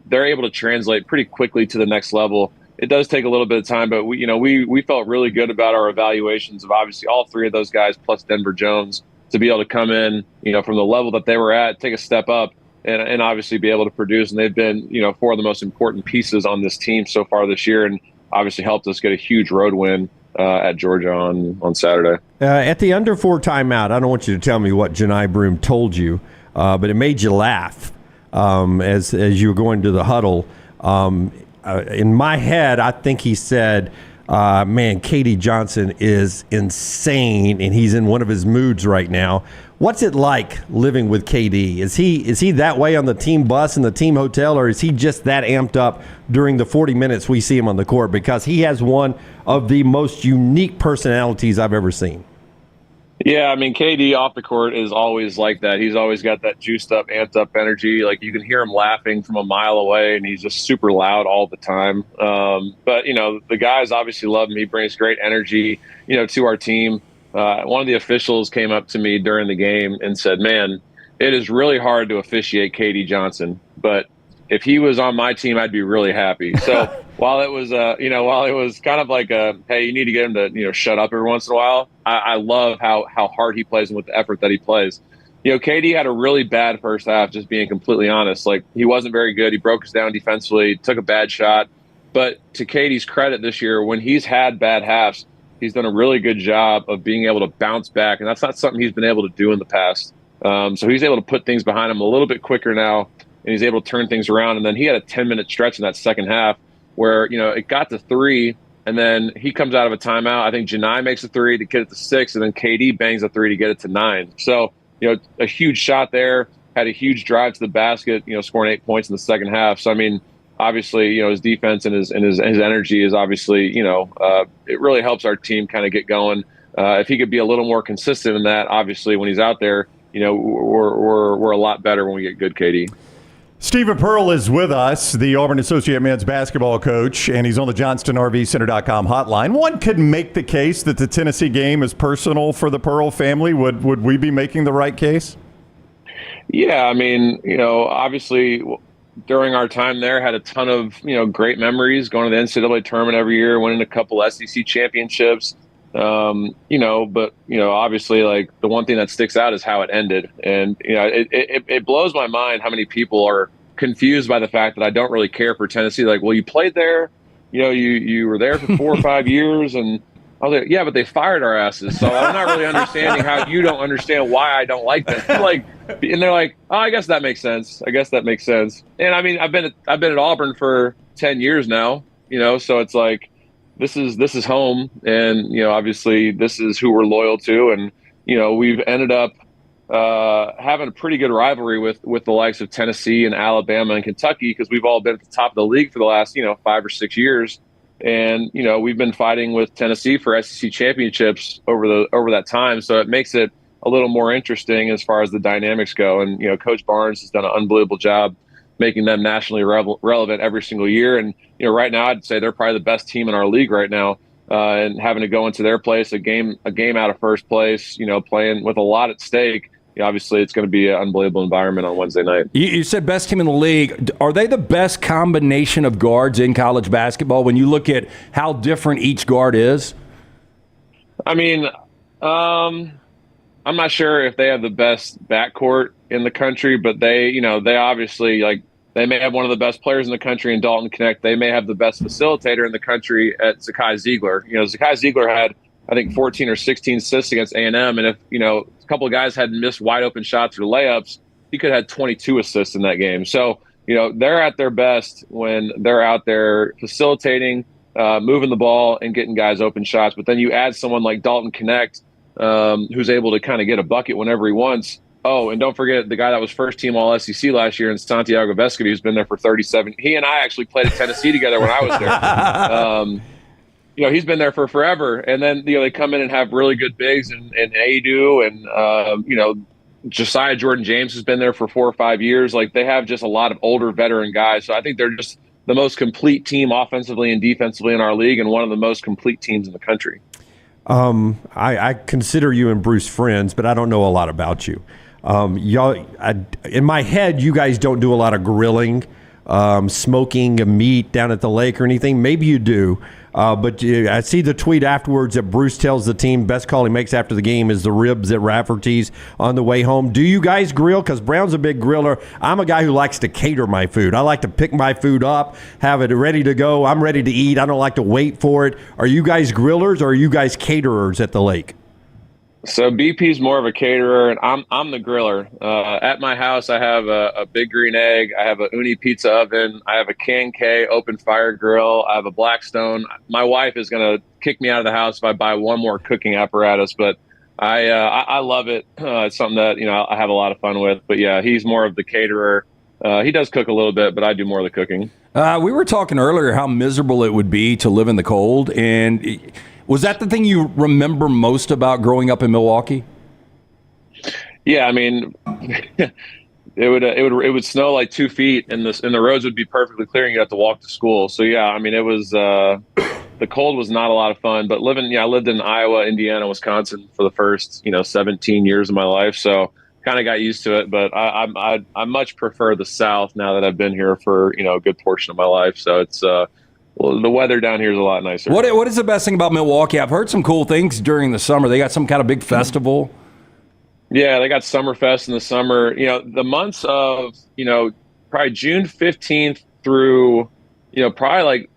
they're able to translate pretty quickly to the next level. It does take a little bit of time, but we felt really good about our evaluations of obviously all 3 of those guys plus Denver Jones to be able to come in, from the level that they were at, take a step up and obviously be able to produce. And they've been, 4 of the most important pieces on this team so far this year, and obviously helped us get a huge road win at Georgia on Saturday.
At the under 4 timeout, I don't want you to tell me what Janai Broom told you, but it made you laugh as you were going to the huddle. In my head, I think he said, Man, KD Johnson is insane, and he's in one of his moods right now. What's it like living with KD? Is he that way on the team bus and the team hotel, or is he just that amped up during the 40 minutes we see him on the court? Because he has one of the most unique personalities I've ever seen.
Yeah, I mean, KD off the court is always like that. He's always got that juiced up, amped up energy. Like, you can hear him laughing from a mile away, and he's just super loud all the time. But, the guys obviously love him. He brings great energy, to our team. One of the officials came up to me during the game and said, "Man, it is really hard to officiate KD Johnson, but if he was on my team, I'd be really happy." So while it was kind of like hey, you need to get him to, shut up every once in a while, I love how hard he plays and with the effort that he plays. KD had a really bad first half, just being completely honest. Like, he wasn't very good. He broke us down defensively, took a bad shot. But to KD's credit this year, when he's had bad halves, he's done a really good job of being able to bounce back. And that's not something he's been able to do in the past. So he's able to put things behind him a little bit quicker now, and he's able to turn things around. And then he had a 10-minute stretch in that second half where, it got to 3, and then he comes out of a timeout. I think Janai makes a 3 to get it to 6, and then KD bangs a 3 to get it to 9. So, a huge shot there, had a huge drive to the basket, scoring 8 points in the second half. So, I mean, obviously, his defense and his energy is obviously, it really helps our team kind of get going. If he could be a little more consistent in that, obviously, when he's out there, we're a lot better when we get good KD.
Stephen Pearl is with us, the Auburn Associate men's basketball coach, and he's on the JohnstonRVCenter.com hotline. One could make the case that the Tennessee game is personal for the Pearl family. Would we be making the right case?
Yeah, I mean, obviously during our time there, had a ton of, great memories, going to the NCAA tournament every year, winning a couple SEC championships. But obviously, like, the one thing that sticks out is how it ended. And, it blows my mind how many people are confused by the fact that I don't really care for Tennessee. Like, well, you played there, you were there for 4 or 5 years, and I was like, yeah, but they fired our asses. So I'm not really understanding how you don't understand why I don't like them. And they're like, oh, I guess that makes sense. And I mean, I've been at Auburn for 10 years now, so it's like, this is home, and obviously this is who we're loyal to, and we've ended up having a pretty good rivalry with the likes of Tennessee and Alabama and Kentucky, because we've all been at the top of the league for the last 5 or 6 years, and we've been fighting with Tennessee for SEC championships over that time, so it makes it a little more interesting as far as the dynamics go. And Coach Barnes has done an unbelievable job making them nationally relevant every single year. And, right now I'd say they're probably the best team in our league right now. And having to go into their place, a game out of first place, playing with a lot at stake. Obviously, it's going to be an unbelievable environment on Wednesday night.
You said best team in the league. Are they the best combination of guards in college basketball when you look at how different each guard is?
I mean, I'm not sure if they have the best backcourt in the country, but they obviously, like, they may have one of the best players in the country in Dalton Connect. They may have the best facilitator in the country at Zakai Ziegler. Zakai Ziegler had, I think, 14 or 16 assists against A&M. And if, a couple of guys had missed wide open shots or layups, he could have had 22 assists in that game. So, they're at their best when they're out there facilitating, moving the ball and getting guys open shots. But then you add someone like Dalton Connect, who's able to kind of get a bucket whenever he wants. Oh, and don't forget the guy that was first team All SEC last year in Santiago Vescovi, who's been there for 37. He and I actually played at Tennessee together when I was there. He's been there for forever. And then, they come in and have really good bigs and Adu and, Josiah Jordan-James has been there for 4 or 5 years. Like, they have just a lot of older veteran guys. So I think they're just the most complete team offensively and defensively in our league, and one of the most complete teams in the country.
I consider you and Bruce friends, but I don't know a lot about you. In my head, you guys don't do a lot of grilling, smoking meat down at the lake or anything. Maybe you do. But I see the tweet afterwards that Bruce tells the team best call he makes after the game is the ribs at Rafferty's on the way home. Do you guys grill? Because Brown's a big griller. I'm a guy who likes to cater my food. I like to pick my food up, have it ready to go. I'm ready to eat. I don't like to wait for it. Are you guys grillers or are you guys caterers at the lake?
So BP's more of a caterer, and I'm the griller. At my house, I have a Big Green Egg. I have a Uni pizza oven. I have a Can K open fire grill. I have a Blackstone. My wife is going to kick me out of the house if I buy one more cooking apparatus, but I love it. It's something that I have a lot of fun with. But yeah, he's more of the caterer. He does cook a little bit, but I do more of the cooking.
We were talking earlier how miserable it would be to live in the cold, and was that the thing you remember most about growing up in Milwaukee?
Yeah, I mean, it would snow like 2 feet, and the roads would be perfectly clear, and you'd have to walk to school. So yeah, I mean, it was the cold was not a lot of fun. But I lived in Iowa, Indiana, Wisconsin for the first 17 years of my life, so kind of got used to it. But I much prefer the South now that I've been here for a good portion of my life. So it's the weather down here is a lot nicer.
What is the best thing about Milwaukee? I've heard some cool things during the summer. They got some kind of big festival.
Yeah, they got Summerfest in the summer. The months of probably June 15th through probably like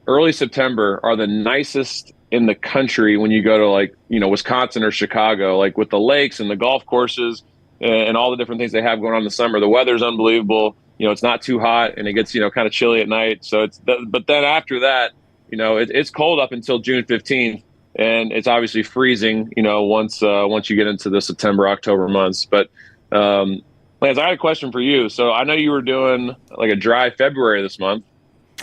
early September are the nicest in the country when you go to like Wisconsin or Chicago, like with the lakes and the golf courses and all the different things they have going on in the summer. The weather's unbelievable. It's not too hot, and it gets kind of chilly at night. So but then after that, it's cold up until June 15th, and it's obviously freezing. Once you get into the September, October months. But Lance, I had a question for you. So I know you were doing like a dry February this month,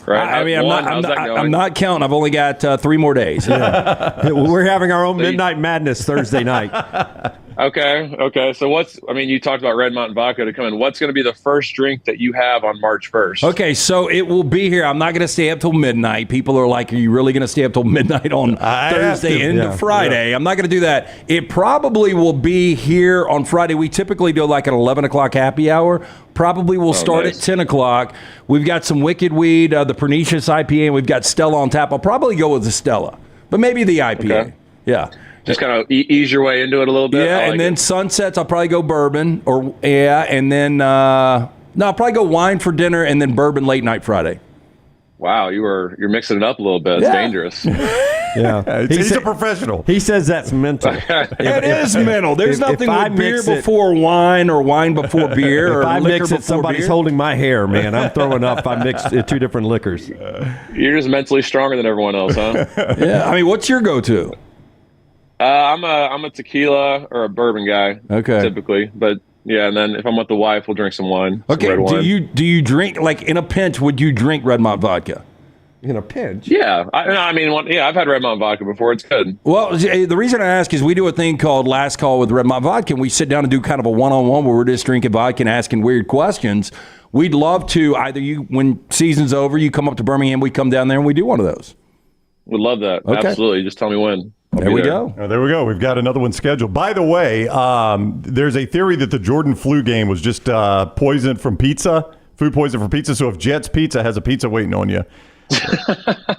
right?
I mean, I'm not counting. I've only got 3 more days.
Yeah. We're having our own Midnight Madness Thursday night.
Okay. So you talked about Red Mountain Vodka to come in. What's going to be the first drink that you have on March 1st?
Okay, so it will be here. I'm not going to stay up till midnight. People are like, are you really going to stay up till midnight on Thursday into Friday? Yeah. I'm not going to do that. It probably will be here on Friday. We typically do like an 11 o'clock happy hour. Probably will start at 10 o'clock. We've got some Wicked Weed, the Pernicious IPA, and we've got Stella on tap. I'll probably go with the Stella, but maybe the IPA.
Okay.
Yeah.
Just kind of ease your way into it a little bit.
Yeah, and then sunsets, I'll probably go bourbon, and then I'll probably go wine for dinner, and then bourbon late night Friday.
Wow, you're mixing it up a little bit. It's dangerous.
Yeah,
he's a professional.
He says that's mental.
It is mental. There's nothing with beer before wine or wine before beer.
If
or
I mix
liquor
it, somebody's
beer.
holding my hair, man. I'm throwing up if I mix 2 different liquors.
You're just mentally stronger than everyone else, huh?
Yeah. I mean, what's your go-to?
I'm a tequila or a bourbon guy.
Okay.
Typically, but yeah, and then if I'm with the wife, we'll drink some wine.
Okay.
Some red wine.
Do you drink like in a pinch? Would you drink Red Mountain vodka?
In a pinch?
Yeah. I've had Red Mountain vodka before. It's good.
Well, the reason I ask is we do a thing called Last Call with Red Mountain Vodka, and we sit down and do kind of a one-on-one where we're just drinking vodka and asking weird questions. We'd love to when season's over, you come up to Birmingham, we come down there and we do one of those.
Would love that.
Okay.
Absolutely. Just tell me when.
There we go.
Oh, there we go. We've got another one scheduled. By the way, there's a theory that the Jordan flu game was just poison from pizza, food poison from pizza. So if Jet's Pizza has a pizza waiting on you,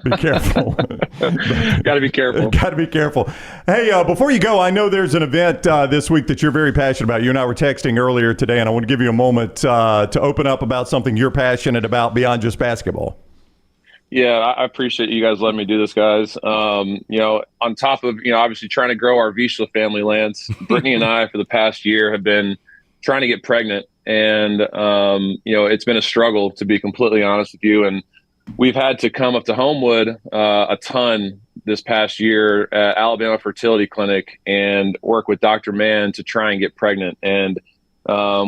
be careful.
Got to be careful.
Got to be careful. Hey, before you go, I know there's an event this week that you're very passionate about. You and I were texting earlier today, and I want to give you a moment to open up about something you're passionate about beyond just basketball.
Yeah, I appreciate you guys letting me do this, guys. On top of, obviously trying to grow our Vizsla family, Lance, Brittany and I for the past year have been trying to get pregnant. And, it's been a struggle, to be completely honest with you. And we've had to come up to Homewood a ton this past year at Alabama Fertility Clinic and work with Dr. Mann to try and get pregnant. And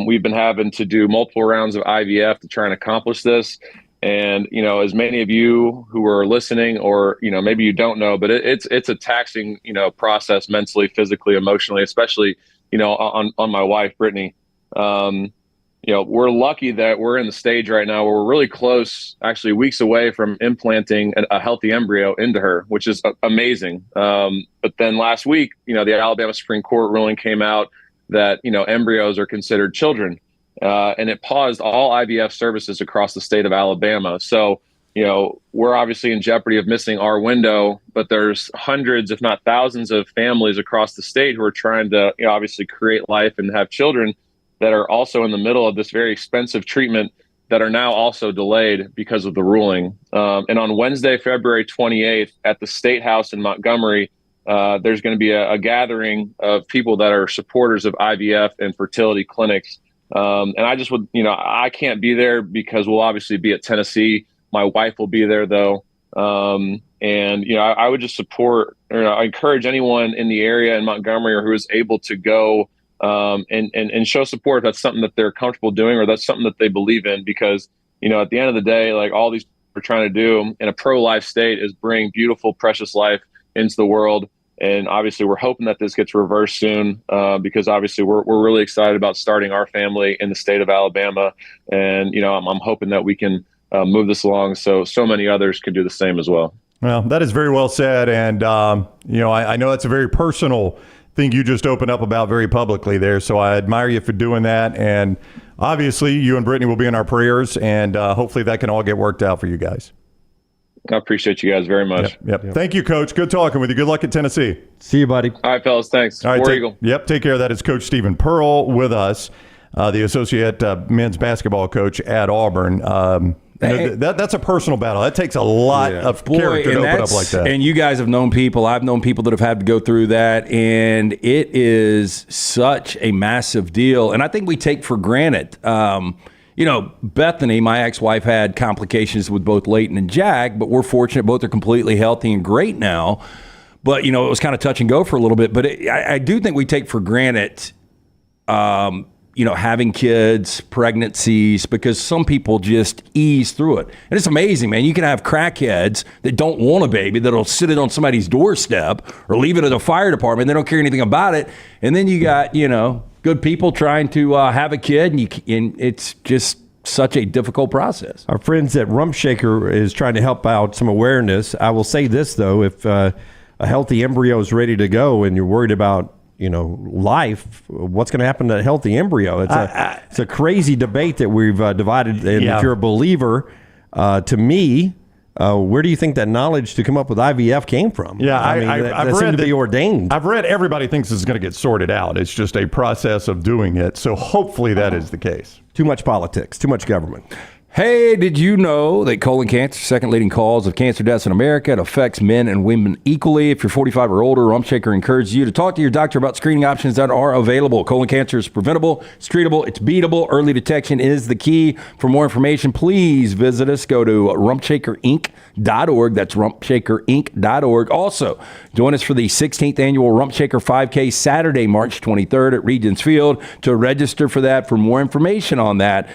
we've been having to do multiple rounds of IVF to try and accomplish this. And, as many of you who are listening or, maybe you don't know, but it's a taxing, process mentally, physically, emotionally, especially, on my wife, Brittany. We're lucky that we're in the stage right now where we're really close, actually weeks away from implanting a healthy embryo into her, which is amazing. But then last week, the Alabama Supreme Court ruling came out that, embryos are considered children. And it paused all IVF services across the state of Alabama. So, we're obviously in jeopardy of missing our window, but there's hundreds, if not thousands of families across the state who are trying to obviously create life and have children that are also in the middle of this very expensive treatment that are now also delayed because of the ruling. And on Wednesday, February 28th at the State House in Montgomery, there's going to be a gathering of people that are supporters of IVF and fertility clinics. And I just would, I can't be there because we'll obviously be at Tennessee. My wife will be there though. I would just support, or I encourage anyone in the area in Montgomery or who is able to go and show support if that's something that they're comfortable doing or that's something that they believe in. Because, at the end of the day, like all these people are trying to do in a pro-life state is bring beautiful, precious life into the world. And obviously we're hoping that this gets reversed soon because obviously we're really excited about starting our family in the state of Alabama. And, I'm hoping that we can move this along so many others can do the same as well.
Well, that is very well said. And, I know that's a very personal thing you just opened up about very publicly there. So I admire you for doing that. And obviously you and Brittany will be in our prayers, and hopefully that can all get worked out for you guys.
I appreciate you guys very much.
Yep. Thank you, Coach. Good talking with you. Good luck at Tennessee.
See you, buddy.
All right, fellas. Thanks.
All right,
War Eagle.
Yep. Take care of that. It's Coach Stephen Pearl with us, the associate men's basketball coach at Auburn. That's a personal battle. That takes a lot of character to open up like that.
And you guys have known people. I've known people that have had to go through that, and it is such a massive deal. And I think we take for granted. Bethany, my ex-wife, had complications with both Leighton and Jack, but we're fortunate both are completely healthy and great now. But, it was kind of touch and go for a little bit. But I do think we take for granted, having kids, pregnancies, because some people just ease through it. And it's amazing, man. You can have crackheads that don't want a baby, that'll sit it on somebody's doorstep or leave it at a fire department. They don't care anything about it. And then you got, good people trying to have a kid, and it's just such a difficult process.
Our friends at Rump Shaker is trying to help out some awareness. I will say this, though, if a healthy embryo is ready to go and you're worried about life, what's going to happen to a healthy embryo? It's a crazy debate that we've divided. And if you're a believer, to me, where do you think that knowledge to come up with IVF came from?
Yeah,
I've read to be ordained.
I've read everybody thinks it's going to get sorted out. It's just a process of doing it. So hopefully that is the case.
Too much politics, too much government.
Hey, did you know that colon cancer, second leading cause of cancer deaths in America, it affects men and women equally? If you're 45 or older, Rump Shaker encourages you to talk to your doctor about screening options that are available. Colon cancer is preventable, it's treatable, it's beatable. Early detection is the key. For more information, please visit us. Go to rumpshakerinc.org. That's rumpshakerinc.org. Also, join us for the 16th annual Rump Shaker 5K Saturday, March 23rd at Regents Field. To register for that, for more information on that,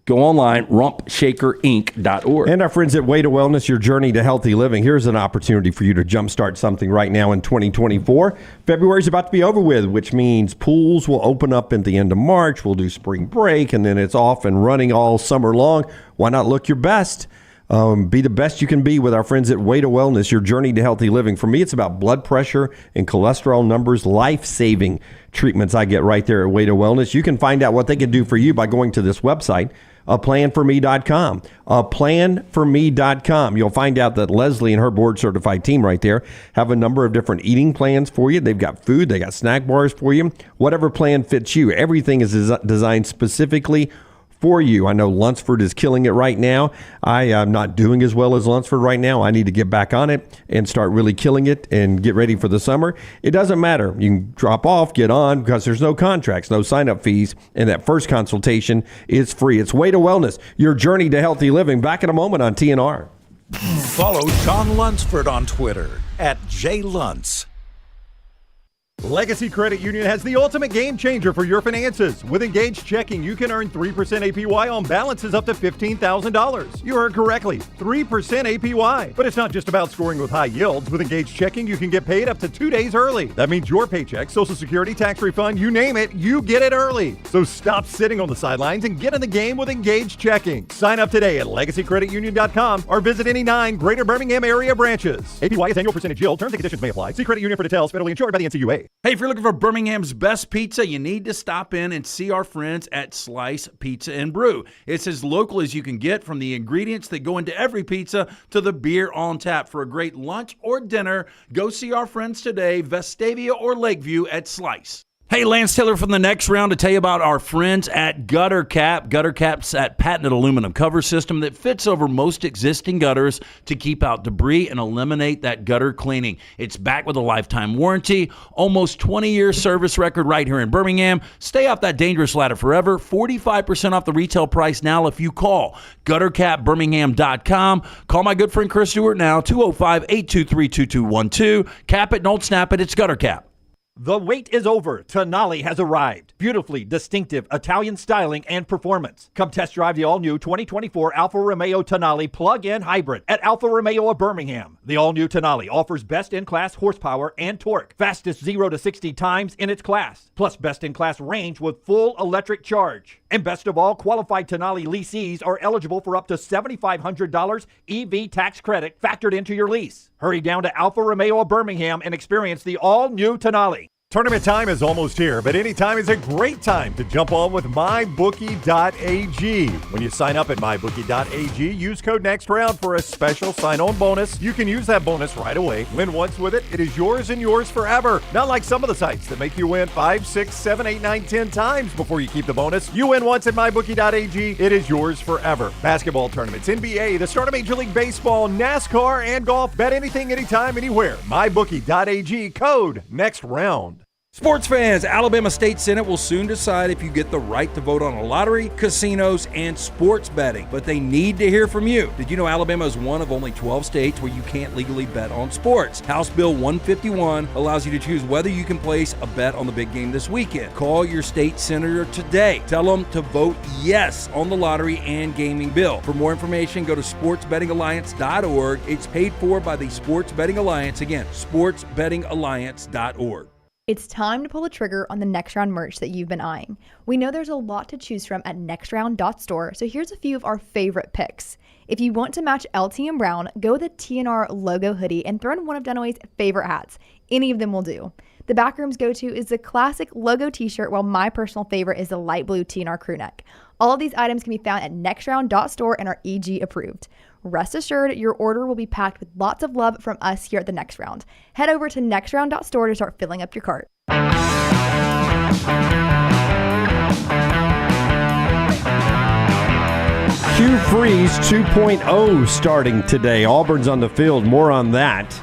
go online, rumpshakerinc.org.
And our friends at Way to Wellness, your journey to healthy living. Here's an opportunity for you to jumpstart something right now in 2024. February's about to be over with, which means pools will open up at the end of March. We'll do spring break, and then it's off and running all summer long. Why not look your best? Be the best you can be with our friends at Way to Wellness, your journey to healthy living. For me, it's about blood pressure and cholesterol numbers, life-saving treatments I get right there at Way to Wellness. You can find out what they can do for you by going to this website, aplanforme.com. Aplanforme.com. You'll find out that Leslie and her board-certified team right there have a number of different eating plans for you. They've got food. They got snack bars for you. Whatever plan fits you. Everything is designed specifically for you. I know Lunsford is killing it right now. I am not doing as well as Lunsford right now. I need to get back on it and start really killing it and get ready for the summer. It doesn't matter. You can drop off, get on, because there's no contracts, no sign-up fees, and that first consultation is free. It's Way to Wellness, your journey to healthy living. Back in a moment on TNR.
Follow John Lunsford on Twitter @JLuntz.
Legacy Credit Union has the ultimate game changer for your finances. With Engaged Checking, you can earn 3% APY on balances up to $15,000. You heard correctly, 3% APY. But it's not just about scoring with high yields. With Engaged Checking, you can get paid up to 2 days early. That means your paycheck, Social Security, tax refund, you name it, you get it early. So stop sitting on the sidelines and get in the game with Engaged Checking. Sign up today at legacycreditunion.com or visit any 9 Greater Birmingham area branches. APY is annual percentage yield. Terms and conditions may apply. See credit union for details. Federally insured by the NCUA.
Hey, if you're looking for Birmingham's best pizza, you need to stop in and see our friends at Slice Pizza and Brew. It's as local as you can get, from the ingredients that go into every pizza to the beer on tap. For a great lunch or dinner, go see our friends today, Vestavia or Lakeview at Slice. Hey, Lance Taylor from the Next Round to tell you about our friends at Gutter Cap. Gutter Cap's that patented aluminum cover system that fits over most existing gutters to keep out debris and eliminate that gutter cleaning. It's backed with a lifetime warranty, almost 20-year service record right here in Birmingham. Stay off that dangerous ladder forever. 45% off the retail price now if you call guttercapbirmingham.com. Call my good friend Chris Stewart now, 205-823-2212. Cap it, don't snap it. It's Gutter Cap.
The wait is over. Tonali has arrived. Beautifully distinctive Italian styling and performance. Come test drive the all-new 2024 Alfa Romeo Tonali plug-in hybrid at Alfa Romeo of Birmingham. The all-new Tonali offers best-in-class horsepower and torque, fastest 0 to 60 times in its class, plus best-in-class range with full electric charge. And best of all, qualified Tonali leasees are eligible for up to $7,500 EV tax credit factored into your lease. Hurry down to Alfa Romeo of Birmingham and experience the all-new Tonali.
Tournament time is almost here, but any time is a great time to jump on with MyBookie.ag. When you sign up at MyBookie.ag, use code NEXTROUND for a special sign-on bonus. You can use that bonus right away. Win once with it, it is yours and yours forever. Not like some of the sites that make you win 5, 6, 7, 8, 9, 10 times before you keep the bonus. You win once at MyBookie.ag, it is yours forever. Basketball tournaments, NBA, the start of Major League Baseball, NASCAR, and golf. Bet anything, anytime, anywhere. MyBookie.ag, code NEXTROUND.
Sports fans, Alabama State Senate will soon decide if you get the right to vote on a lottery, casinos, and sports betting. But they need to hear from you. Did you know Alabama is one of only 12 states where you can't legally bet on sports? House Bill 151 allows you to choose whether you can place a bet on the big game this weekend. Call your state senator today. Tell them to vote yes on the lottery and gaming bill. For more information, go to sportsbettingalliance.org. It's paid for by the Sports Betting Alliance. Again, sportsbettingalliance.org.
It's time to pull the trigger on the Next Round merch that you've been eyeing. We know there's a lot to choose from at nextround.store, so here's a few of our favorite picks. If you want to match LT and Brown, go with the TNR logo hoodie and throw in one of Dunaway's favorite hats. Any of them will do. The Backroom's go-to is the classic logo t-shirt, while my personal favorite is the light blue TNR crew neck. All of these items can be found at nextround.store and are EG approved. Rest assured, your order will be packed with lots of love from us here at the Next Round. Head over to nextround.store to start filling up your cart.
Hugh Freeze 2.0 starting today. Auburn's on the field. More on that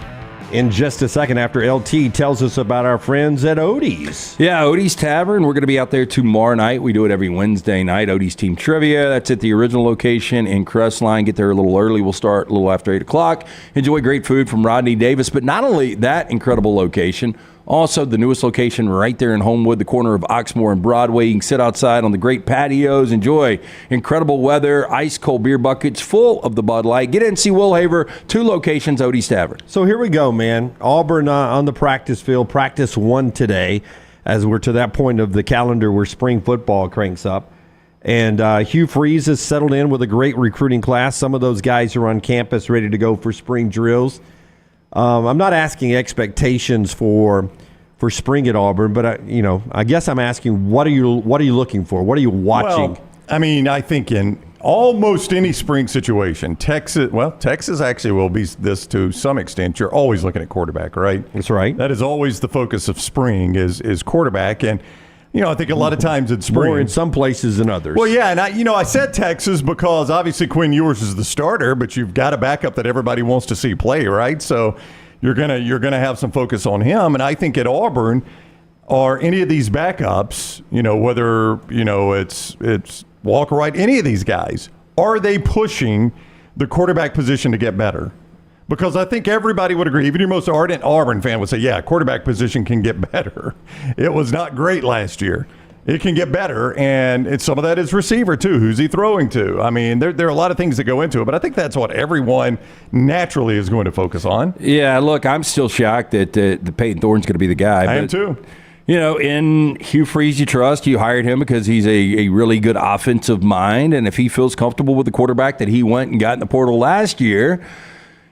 in just a second after LT tells us about our friends at Odie's.
Yeah, Odie's Tavern. We're going to be out there tomorrow night. We do it every Wednesday night. Odie's Team Trivia. That's at the original location in Crestline. Get there a little early. We'll start a little after 8 o'clock. Enjoy great food from Rodney Davis. But not only that incredible location, also the newest location right there in Homewood, the corner of Oxmoor and Broadway. You can sit outside on the great patios, enjoy incredible weather, ice-cold beer buckets full of the Bud Light. Get in and see Will Haver, 2 locations, Odie's Tavern.
So here we go, man. Auburn on the practice field. Practice 1 today, as we're to that point of the calendar where spring football cranks up. And Hugh Freeze has settled in with a great recruiting class. Some of those guys are on campus ready to go for spring drills. I'm not asking expectations for spring at Auburn, but I guess I'm asking what are you looking for? What are you watching?
Well, I mean, I think in almost any spring situation, Texas actually will be this to some extent. You're always looking at quarterback, right?
That's right.
That is always the focus of spring is quarterback, and I think a lot of times in spring,
more in some places than others.
Well, yeah, and I said Texas because obviously Quinn Ewers is the starter, but you've got a backup that everybody wants to see play, right? So you're gonna have some focus on him, and I think at Auburn, are any of these backups, whether it's Walker Wright, any of these guys, are they pushing the quarterback position to get better? Because I think everybody would agree, even your most ardent Auburn fan would say, yeah, quarterback position can get better. It was not great last year. It can get better, and some of that is receiver, too. Who's he throwing to? I mean, there are a lot of things that go into it, but I think that's what everyone naturally is going to focus on.
Yeah, look, I'm still shocked that the Peyton Thorne's going to be the guy.
I am, too.
In Hugh Freeze you trust. You hired him because he's a really good offensive mind, and if he feels comfortable with the quarterback that he went and got in the portal last year –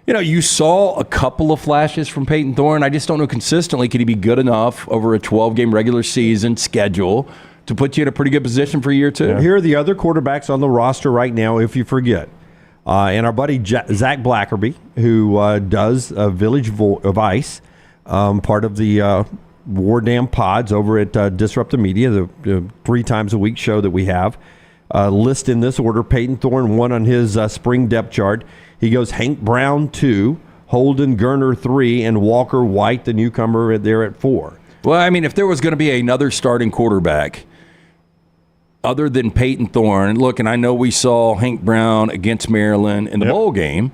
you saw a couple of flashes from Peyton Thorne. I just don't know consistently could he be good enough over a 12-game regular season schedule to put you in a pretty good position for year 2.
Yeah. Here are the other quarterbacks on the roster right now, if you forget. And our buddy Zach Blackerby, who does Village of Ice, part of the War Damn Pods over at Disruptive Media, the 3 times a week show that we have. List in this order: Peyton Thorne 1 on his spring depth chart. He goes Hank Brown 2, Holden Geriner 3, and Walker White, the newcomer, there at 4.
Well, I mean, if there was going to be another starting quarterback other than Peyton Thorne, look, and I know we saw Hank Brown against Maryland in the bowl game.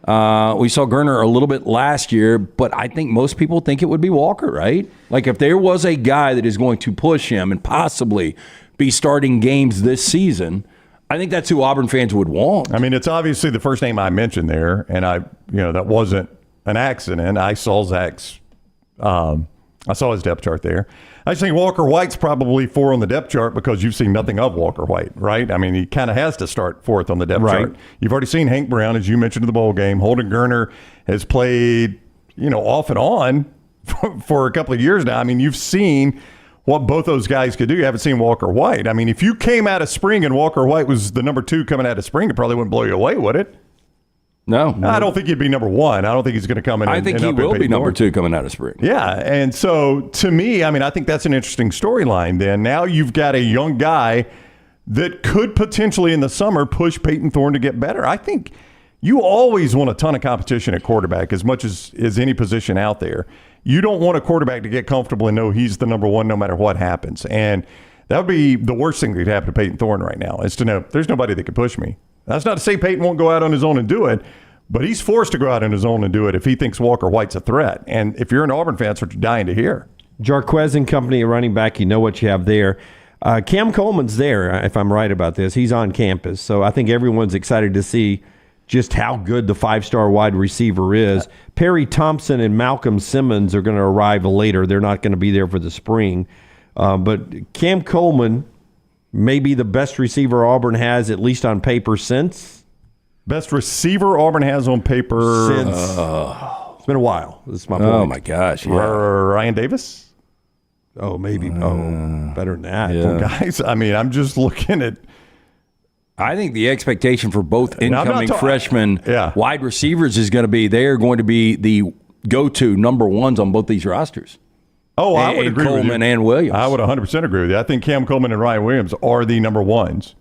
We saw Geriner a little bit last year, but I think most people think it would be Walker, right? Like if there was a guy that is going to push him and possibly be starting games this season, I think that's who Auburn fans would want.
I mean, it's obviously the first name I mentioned there, and that wasn't an accident. I saw Zach's, I saw his depth chart there. I just think Walker White's probably 4 on the depth chart because you've seen nothing of Walker White, right? I mean, he kind of has to start 4th on the depth chart. You've already seen Hank Brown, as you mentioned in the bowl game. Holden Geriner has played, off and on for a couple of years now. I mean, you've seen what both those guys could do. You haven't seen Walker White. I mean, if you came out of spring and Walker White was the number 2 coming out of spring, it probably wouldn't blow you away, would it?
No.
I don't think he'd be number 1. I don't think he's going to come in.
I think he will be number 2 coming out of spring.
Yeah. And so to me, I mean, I think that's an interesting storyline then. Now you've got a young guy that could potentially in the summer push Peyton Thorne to get better. I think you always want a ton of competition at quarterback as much as any position out there. You don't want a quarterback to get comfortable and know he's the number 1 no matter what happens. And that would be the worst thing that could happen to Peyton Thorne right now, is to know there's nobody that can push me. That's not to say Peyton won't go out on his own and do it, but he's forced to go out on his own and do it if he thinks Walker White's a threat. And if you're an Auburn fan, that's what you're dying to hear.
Jarquez and company, a running back, you know what you have there. Cam Coleman's there, if I'm right about this. He's on campus. So I think everyone's excited to see just how good the 5-star wide receiver is. Perry Thompson and Malcolm Simmons are going to arrive later. They're not going to be there for the spring. But Cam Coleman may be the best receiver Auburn has, at least on paper, since.
Best receiver Auburn has on paper
since. It's been a while. This is my point.
Oh, my gosh. Yeah.
Ryan Davis?
Oh, maybe. Better than that.
Yeah.
Well, guys, I mean, I'm just looking at.
I think the expectation for both incoming freshmen wide receivers is going to be they're going to be the go-to number 1s on both these rosters.
Oh, I would agree with you.
Coleman and Williams.
I would 100% agree with you. I think Cam Coleman and Ryan Williams are the number 1s.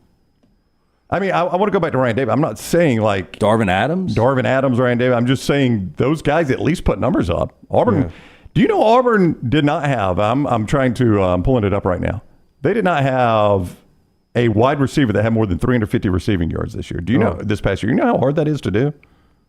I mean, I want to go back to Ryan Davis. I'm not saying like
Darvin Adams,
Ryan Davis. I'm just saying those guys at least put numbers up. Auburn. Yeah. Do you know Auburn did not have? I'm trying to. I'm pulling it up right now. They did not have a wide receiver that had more than 350 receiving yards this year. Do you know this past year? You know how hard that is to do?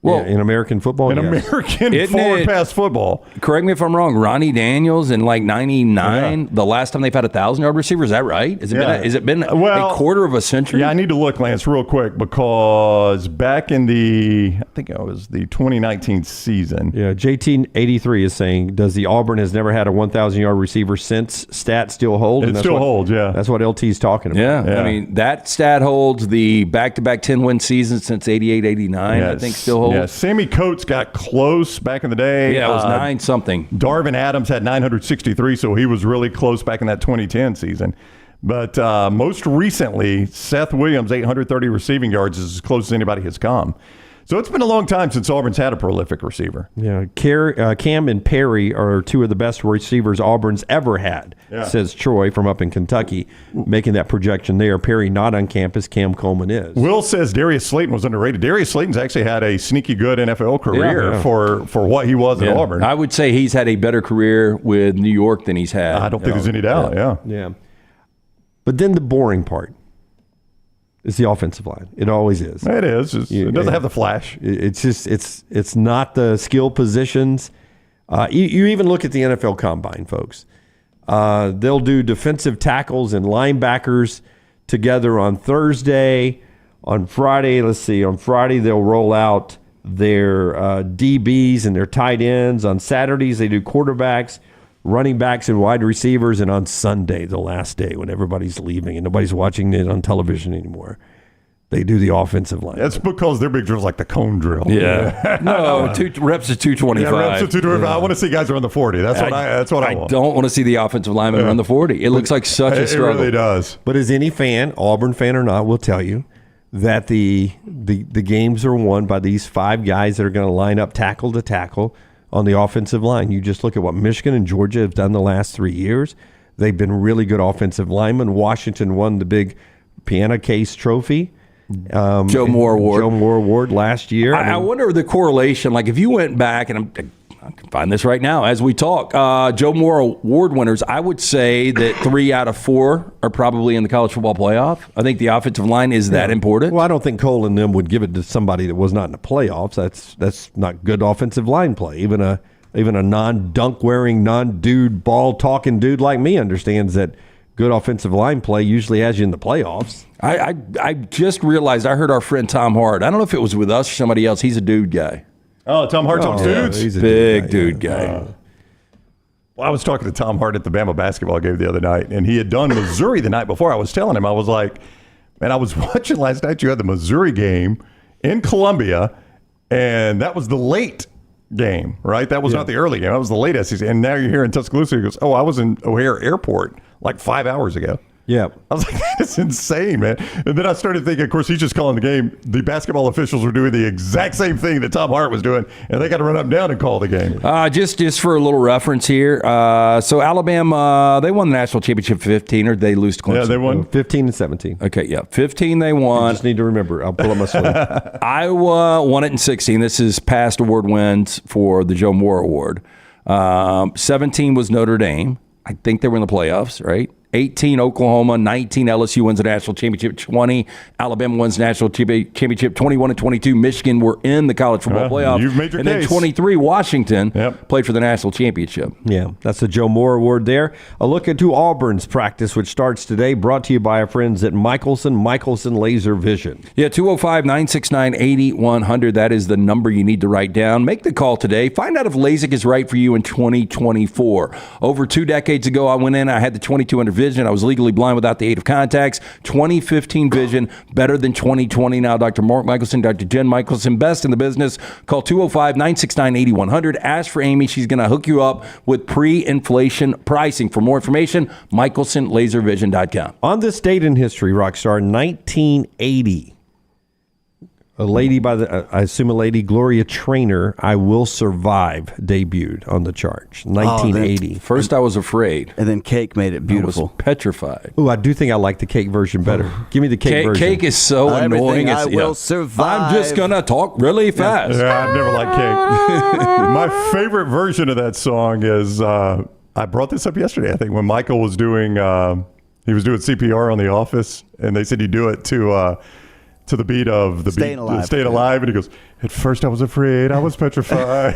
Well, in American football,
American forward pass football.
Correct me if I'm wrong. Ronnie Daniels in like '99, the last time they've had a 1,000-yard receiver. Is that right? Has it been a quarter of a century?
Yeah, I need to look, Lance, real quick, because back in I think it was the 2019 season.
Yeah, JT83 is saying, does the Auburn has never had a 1,000-yard receiver since? Stat still holds?
It still holds, yeah.
That's what LT's talking about.
Yeah, I mean, that stat holds. The back-to-back 10-win season since 88-89, I think, still holds.
Yeah, Sammy Coates got close back in the day.
Yeah, it was 9-something.
Darvin Adams had 963, so he was really close back in that 2010 season. But most recently, Seth Williams, 830 receiving yards, is as close as anybody has come. So it's been a long time since Auburn's had a prolific receiver.
Yeah, Cam and Perry are 2 of the best receivers Auburn's ever had, says Troy from up in Kentucky, making that projection there. Perry not on campus, Cam Coleman is.
Will says Darius Slayton was underrated. Darius Slayton's actually had a sneaky good NFL career for what he was at Auburn.
I would say he's had a better career with New York than he's had.
I don't think there's any doubt,
yeah. But then the boring part. It's the offensive line. It always is.
It is. It doesn't have the flash.
It's just it's not the skill positions. You even look at the NFL Combine, folks. They'll do defensive tackles and linebackers together on Thursday. On Friday, on Friday they'll roll out their DBs and their tight ends. On Saturdays they do quarterbacks, running backs, and wide receivers. And on Sunday, the last day when everybody's leaving and nobody's watching it on television anymore, they do the offensive line.
That's because their big drill's like the cone drill.
Yeah. No, 2 reps is 225.
Yeah, reps is 225. I want to see guys run the 40. That's what I want.
I don't want to see the offensive lineman run the 40. It looks like such a struggle.
It really does.
But as any fan, Auburn fan or not, will tell you that the games are won by these 5 guys that are going to line up tackle to tackle on the offensive line. You just look at what Michigan and Georgia have done the last 3 years. They've been really good offensive linemen. Washington won the big Piana Case Trophy.
Joe Moore
Award last year.
I wonder the correlation. Like if you went back, and I can find this right now as we talk, Joe Moore Award winners, I would say that 3 out of 4 are probably in the college football playoff. I think the offensive line is that important.
Well, I don't think Cole and them would give it to somebody that was not in the playoffs. That's not good offensive line play. Even a non-dunk wearing, non-dude, ball talking dude like me understands that good offensive line play usually has you in the playoffs.
I just realized I heard our friend Tom Hart. I don't know if it was with us or somebody else. He's a dude guy.
Oh, Tom Hart talks dudes?
He's a big dude guy.
Well, I was talking to Tom Hart at the Bama basketball game the other night, and he had done Missouri the night before. I was telling him, I was like, man, I was watching last night. You had the Missouri game in Columbia, and that was the late game, right? That was not the early game. That was the late SEC. And now you're here in Tuscaloosa. He goes, oh, I was in O'Hare Airport like 5 hours ago.
Yeah.
I was like, that's insane, man. And then I started thinking, of course, he's just calling the game. The basketball officials were doing the exact same thing that Tom Hart was doing, and they got to run up and down and call the game.
Just for a little reference here. So Alabama, they won the national championship 15, or they lose to Clemson?
Yeah, they won
15 and 17.
Okay, yeah. 15 they won.
I just need to remember. I'll pull up my sleeve.
Iowa won it in 16. This is past award wins for the Joe Moore Award. 17 was Notre Dame. I think they were in the playoffs, right? 18 Oklahoma, 19 LSU wins the national championship, 20 Alabama wins the national championship, 21 and 22 Michigan were in the college football playoff.
You've made your
and
case.
Then 23 Washington played for the national championship.
Yeah, that's the Joe Moore Award there. A look into Auburn's practice, which starts today, brought to you by our friends at Michelson Laser Vision.
Yeah, 205-969-8100. That is the number you need to write down. Make the call today. Find out if LASIK is right for you in 2024. Over 2 decades ago, I went in, I had the 2200 vision. I was legally blind without the aid of contacts. 2015 vision, better than 2020 now. Dr. Mark Michelson, Dr. Jen Michelson, best in the business. Call 205-969-8100. Ask for Amy. She's going to hook you up with pre-inflation pricing. For more information, michelsonlaservision.com.
On this date in history, Rockstar, 1980. A lady I assume a lady, Gloria Traynor, I Will Survive, debuted on the charts. 1980.
First I was afraid.
And then Cake made it beautiful.
I was petrified.
Ooh, I do think I like the Cake version better. Give me the Cake version.
Cake is so annoying.
I will survive.
I'm just going to talk really fast.
Yeah, I've never liked Cake. My favorite version of that song is, I brought this up yesterday, I think, when Michael was doing, he was doing CPR on The Office, and they said he'd do it to the beat of the
Staying Alive.
Staying Alive, and he goes, at first I was afraid, I was petrified.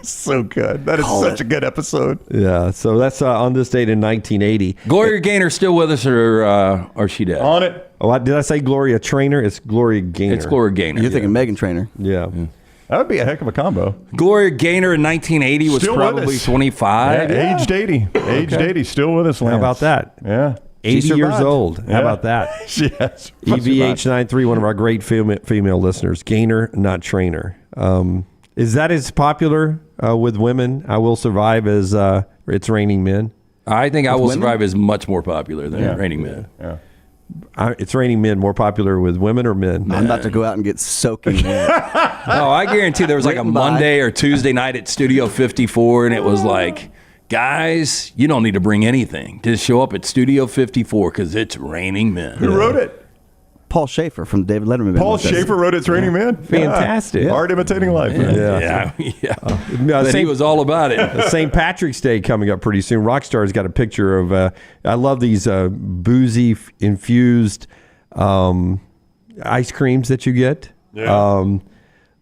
So good. That is such a good episode.
Yeah, so that's on this date in 1980.
Gloria Gaynor still with us, or she dead?
On it.
Oh, did I say Gloria Traynor? It's Gloria Gaynor.
It's Gloria Gaynor.
You're thinking Megan Trainor.
Yeah.
That would be a heck of a combo.
Gloria Gaynor in 1980 was
Still
probably 25.
Yeah, aged 80. Aged 80, still with us, Lance.
How about that?
Yeah.
80 years
survived.
old. How
Yeah.
about that?
Yes.
EVH93, one of our great female listeners. Gaynor, not Trainer. Is that as popular with women, I Will Survive, as It's Raining Men?
I think I Will Survive is much more popular than Raining Men.
Yeah.
It's Raining Men more popular with women or men?
I'm about to go out and get soaking wet.
Oh, I guarantee there was like a Monday or Tuesday night at Studio 54, and it was like, guys, you don't need to bring anything. Just show up at Studio 54 because it's Raining Men.
Who wrote it?
Paul Schaefer from David Letterman.
Paul Schaefer wrote It's Raining Men?
Fantastic.
Yeah. Art imitating life.
Yeah. But he was all about it.
St. Patrick's Day coming up pretty soon. Rockstar's got a picture of, I love these boozy infused ice creams that you get.
Yeah.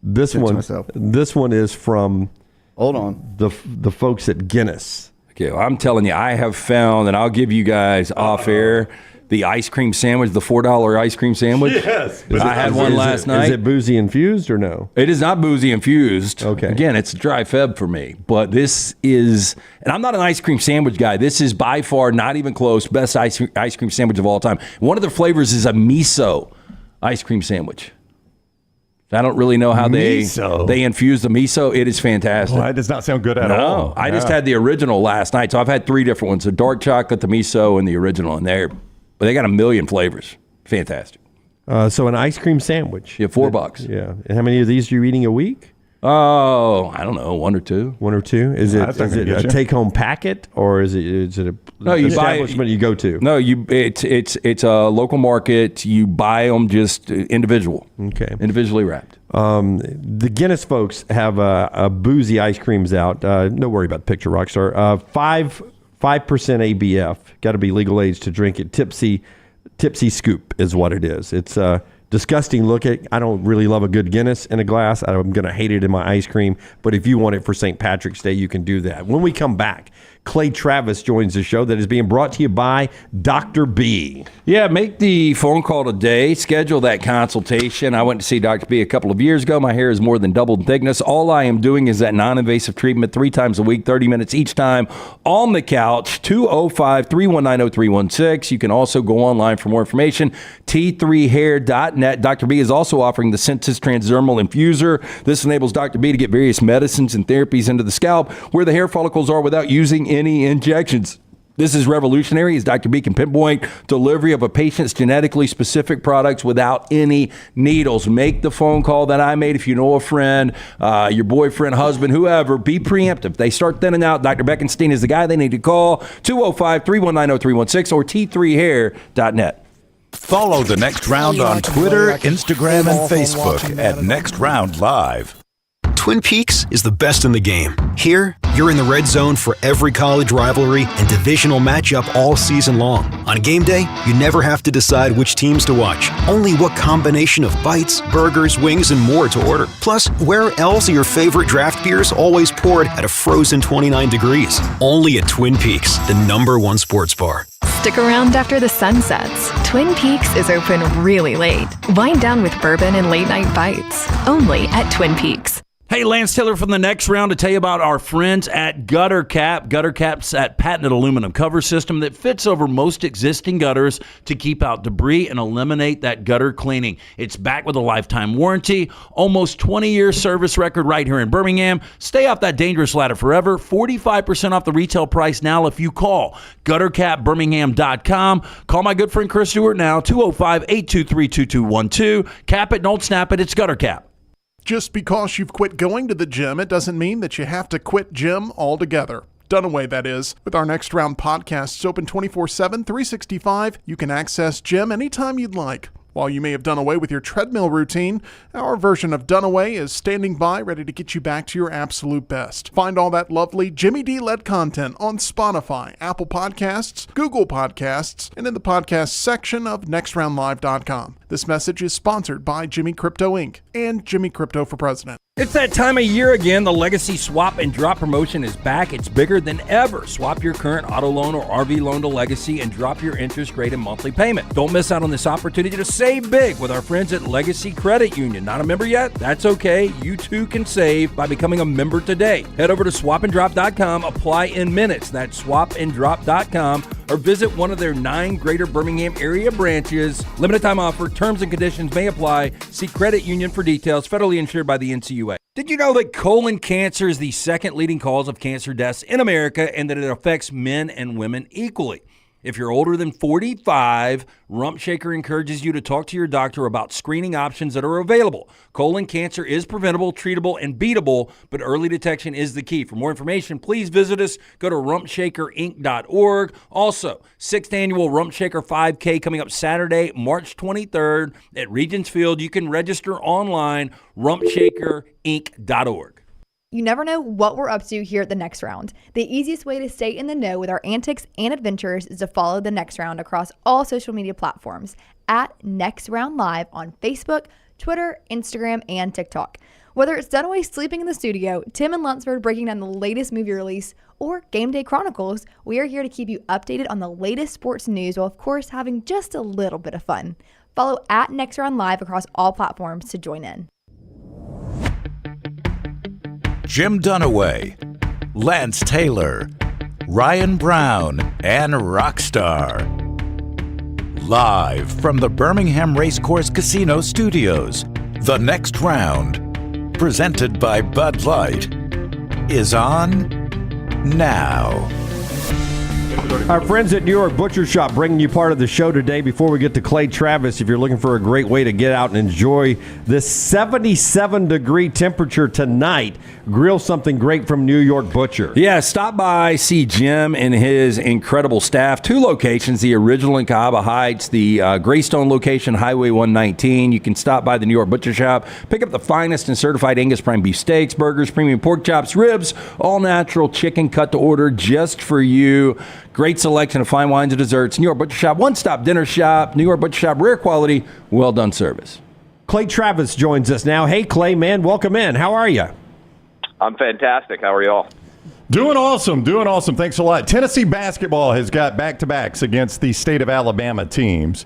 This one is from
Hold on.
the folks at Guinness.
Okay, well, I'm telling you, I have found, and I'll give you guys off air, the ice cream sandwich, the $4 ice cream sandwich.
Yes.
I had one last night.
Is it boozy infused or no?
It is not boozy infused.
Okay.
Again, it's a dry Feb for me. But this is, and I'm not an ice cream sandwich guy. This is by far, not even close, best ice cream sandwich of all time. One of the flavors is a miso ice cream sandwich. I don't really know how they infuse the miso. It is fantastic.
Well, that does not sound good at all.
I just had the original last night. So I've had 3 different ones. The dark chocolate, the miso, and the original. And they got a million flavors. Fantastic.
So an ice cream sandwich.
Yeah, $4.
Yeah. And how many of these are you eating a week?
Oh, I don't know, one or two.
One or two? Is it a take-home packet, or is it a establishment you go to?
No, it's a local market. You buy them just individual.
Okay,
individually wrapped.
The Guinness folks have a boozy ice creams out. No worry about the picture, Rockstar. 5% ABF. Got to be legal age to drink it. Tipsy Scoop is what it is. It's disgusting looking. I don't really love a good Guinness in a glass. I'm going to hate it in my ice cream. But if you want it for St. Patrick's Day, you can do that. When we come back, Klay Travis joins the show that is being brought to you by Dr. B.
Yeah, make the phone call today. Schedule that consultation. I went to see Dr. B a couple of years ago. My hair is more than doubled in thickness. All I am doing is that non-invasive treatment 3 times a week, 30 minutes each time on the couch. 205-319-0316. You can also go online for more information. T3hair.net. Dr. B is also offering the Sensus Transdermal Infuser. This enables Dr. B to get various medicines and therapies into the scalp where the hair follicles are without using any injections. This is revolutionary as Dr. B can pinpoint delivery of a patient's genetically specific products without any needles. Make the phone call that I made. If you know a friend, your boyfriend, husband, whoever, be preemptive. They start thinning out. Dr. Beckenstein is the guy they need to call. 205-319-0316 or T3hair.net.
Follow The Next Round on Twitter, Instagram, and Facebook at Next Round Live.
Twin Peaks is the best in the game. Here, you're in the red zone for every college rivalry and divisional matchup all season long. On game day, you never have to decide which teams to watch, only what combination of bites, burgers, wings, and more to order. Plus, where else are your favorite draft beers always poured at a frozen 29 degrees? Only at Twin Peaks, the #1 sports bar.
Stick around after the sun sets. Twin Peaks is open really late. Wind down with bourbon and late night bites. Only at Twin Peaks.
Hey, Lance Taylor from The Next Round to tell you about our friends at Gutter Cap. Gutter Cap's that patented aluminum cover system that fits over most existing gutters to keep out debris and eliminate that gutter cleaning. It's backed with a lifetime warranty, almost 20-year service record right here in Birmingham. Stay off that dangerous ladder forever. 45% off the retail price now if you call guttercapbirmingham.com. Call my good friend Chris Stewart now, 205-823-2212. Cap it, don't snap it. It's Gutter Cap.
Just because you've quit going to the gym, it doesn't mean that you have to quit gym altogether. Dunaway, that is. With our Next Round podcasts open 24/7, 365, you can access gym anytime you'd like. While you may have done away with your treadmill routine, our version of Dunaway is standing by ready to get you back to your absolute best. Find all that lovely Jimmy D-led content on Spotify, Apple Podcasts, Google Podcasts, and in the podcast section of nextroundlive.com. This message is sponsored by Jimmy Crypto Inc. and Jimmy Crypto for President.
It's that time of year again. The Legacy Swap and Drop promotion is back. It's bigger than ever. Swap your current auto loan or RV loan to Legacy and drop your interest rate and monthly payment. Don't miss out on this opportunity to save big with our friends at Legacy Credit Union. Not a member yet? That's okay. You too can save by becoming a member today. Head over to swapanddrop.com. Apply in minutes. That's swapanddrop.com or visit one of their 9 greater Birmingham area branches. Limited time offer. Terms and conditions may apply. See Credit Union for details. Federally insured by the NCUA. Did you know that colon cancer is the second leading cause of cancer deaths in America and that it affects men and women equally? If you're older than 45, Rump Shaker encourages you to talk to your doctor about screening options that are available. Colon cancer is preventable, treatable, and beatable, but early detection is the key. For more information, please visit us. Go to rumpshakerinc.org. Also, 6th annual Rump Shaker 5K coming up Saturday, March 23rd at Regents Field. You can register online, rumpshakerinc.org.
You never know what we're up to here at The Next Round. The easiest way to stay in the know with our antics and adventures is to follow The Next Round across all social media platforms at Next Round Live on Facebook, Twitter, Instagram, and TikTok. Whether it's Dunaway sleeping in the studio, Tim and Lunsford breaking down the latest movie release, or Game Day Chronicles, we are here to keep you updated on the latest sports news while, of course, having just a little bit of fun. Follow at Next Round Live across all platforms to join in.
Jim Dunaway, Lance Taylor, Ryan Brown, and Rockstar. Live from the Birmingham Racecourse Casino Studios, The Next Round, presented by Bud Light, is on now.
Our friends at New York Butcher Shop bringing you part of the show today. Before we get to Klay Travis, if you're looking for a great way to get out and enjoy this 77-degree temperature tonight, grill something great from New York Butcher.
Yeah, stop by, see Jim and his incredible staff. 2 locations, the original in Cahaba Heights, the Greystone location, Highway 119. You can stop by the New York Butcher Shop, pick up the finest and certified Angus prime beef steaks, burgers, premium pork chops, ribs, all natural chicken cut to order just for you. Great selection of fine wines and desserts. New York Butcher Shop, one-stop dinner shop. New York Butcher Shop, rare quality, well-done service.
Klay Travis joins us now. Hey, Klay, man, welcome in. How are you?
I'm fantastic. How are y'all?
Doing awesome. Thanks a lot. Tennessee basketball has got back-to-backs against the state of Alabama teams.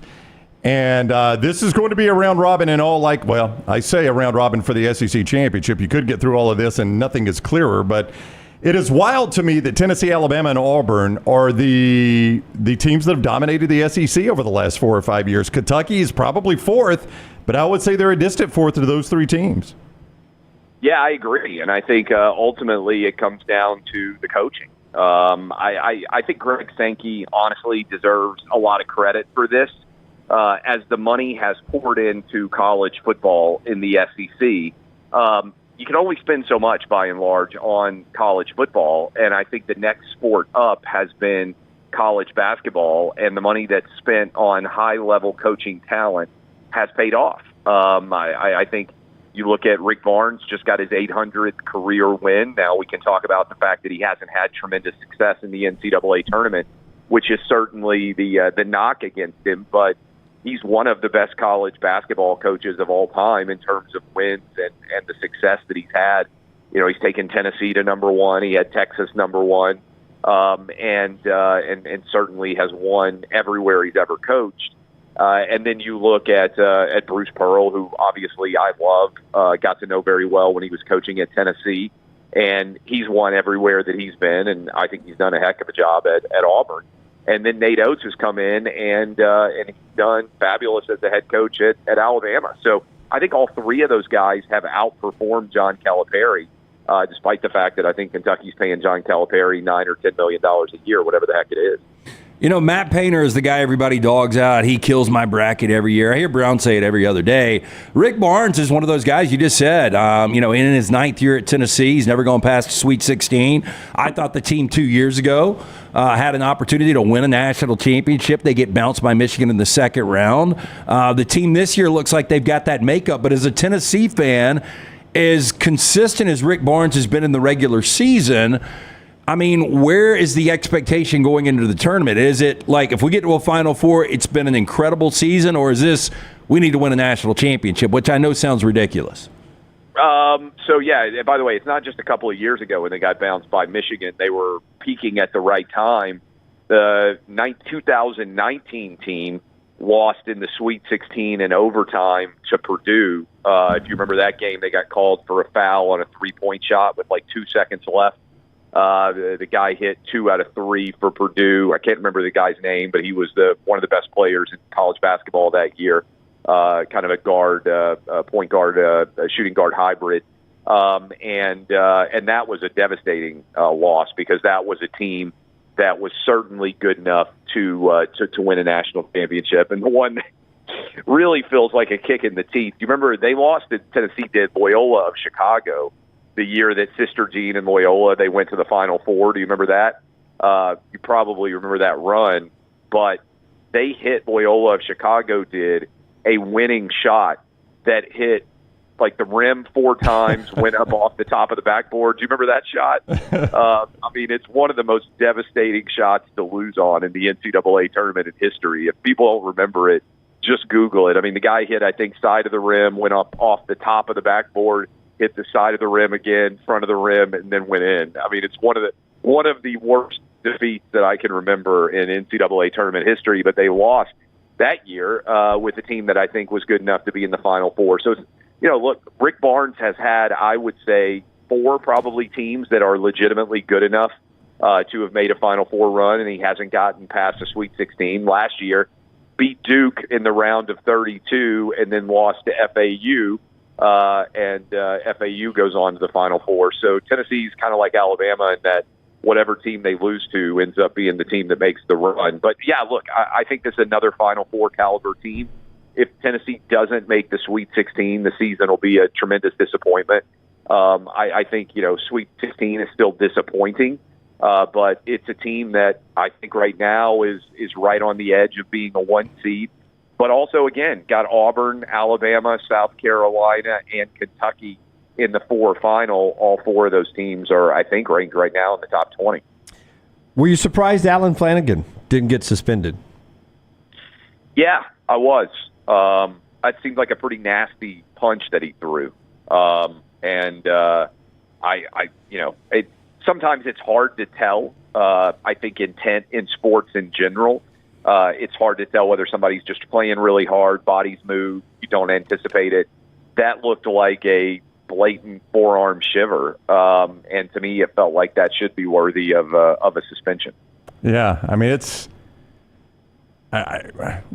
And this is going to be a round robin in all I say a round robin for the SEC championship. You could get through all of this and nothing is clearer, but it is wild to me that Tennessee, Alabama, and Auburn are the teams that have dominated the SEC over the last 4 or 5 years. Kentucky is probably 4th, but I would say they're a distant 4th to those 3 teams.
Yeah, I agree, and I think ultimately it comes down to the coaching. I think Greg Sankey honestly deserves a lot of credit for this, as the money has poured into college football in the SEC. You can only spend so much, by and large, on college football, and I think the next sport up has been college basketball, and the money that's spent on high-level coaching talent has paid off. I think you look at Rick Barnes, just got his 800th career win. Now we can talk about the fact that he hasn't had tremendous success in the NCAA tournament, which is certainly the knock against him, but he's one of the best college basketball coaches of all time in terms of wins and the success that he's had. You know, he's taken Tennessee to number 1. He had Texas number 1, and certainly has won everywhere he's ever coached. And then you look at Bruce Pearl, who obviously I love, got to know very well when he was coaching at Tennessee, and he's won everywhere that he's been, and I think he's done a heck of a job at Auburn. And then Nate Oates has come in and he's done fabulous as the head coach at Alabama. So I think all 3 of those guys have outperformed John Calipari, despite the fact that I think Kentucky's paying John Calipari $9 or $10 million a year, whatever the heck it is.
You know, Matt Painter is the guy everybody dogs out. He kills my bracket every year. I hear Brown say it every other day. Rick Barnes is one of those guys you just said. In his 9th year at Tennessee, he's never gone past Sweet 16. I thought the team 2 years ago had an opportunity to win a national championship. They get bounced by Michigan in the 2nd round. The team this year looks like they've got that makeup. But as a Tennessee fan, as consistent as Rick Barnes has been in the regular season, I mean, where is the expectation going into the tournament? Is it like if we get to a Final Four, it's been an incredible season, or is this we need to win a national championship, which I know sounds ridiculous?
By the way, it's not just a couple of years ago when they got bounced by Michigan. They were peaking at the right time. The 2019 team lost in the Sweet 16 in overtime to Purdue. If you remember that game, they got called for a foul on a 3-point shot with like 2 seconds left. The guy hit 2 out of 3 for Purdue. I can't remember the guy's name, but he was one of the best players in college basketball that year. Kind of a guard, point guard, shooting guard hybrid. And that was a devastating loss because that was a team that was certainly good enough to win a national championship. And the one that really feels like a kick in the teeth. You remember they lost to Tennessee did Loyola of Chicago the year that Sister Jean and Loyola, they went to the Final Four. Do you remember that? You probably remember that run. But they hit Loyola of Chicago did a winning shot that hit like the rim 4 times, went up off the top of the backboard. Do you remember that shot? It's one of the most devastating shots to lose on in the NCAA tournament in history. If people don't remember it, just Google it. I mean, the guy hit, I think, side of the rim, went up off the top of the backboard, hit the side of the rim again, front of the rim, and then went in. I mean, it's one of the worst defeats that I can remember in NCAA tournament history, but they lost that year with a team that I think was good enough to be in the Final Four. So, look, Rick Barnes has had, I would say, 4 probably teams that are legitimately good enough to have made a Final Four run, and he hasn't gotten past the Sweet 16. Last year, beat Duke in the round of 32 and then lost to FAU. And FAU goes on to the Final Four. So Tennessee's kind of like Alabama in that whatever team they lose to ends up being the team that makes the run. But, yeah, look, I think this is another Final Four caliber team. If Tennessee doesn't make the Sweet 16, the season will be a tremendous disappointment. I think, Sweet 16 is still disappointing, but it's a team that I think right now is right on the edge of being a 1 seed. But also, again, got Auburn, Alabama, South Carolina, and Kentucky in the 4 final. All 4 of those teams are, I think, ranked right now in the top 20.
Were you surprised Alan Flanagan didn't get suspended?
Yeah, I was. That seemed like a pretty nasty punch that he threw. Sometimes it's hard to tell. I think intent in sports in general. It's hard to tell whether somebody's just playing really hard, bodies move, you don't anticipate it. That looked like a blatant forearm shiver, and to me, it felt like that should be worthy of a suspension.
Yeah, I mean,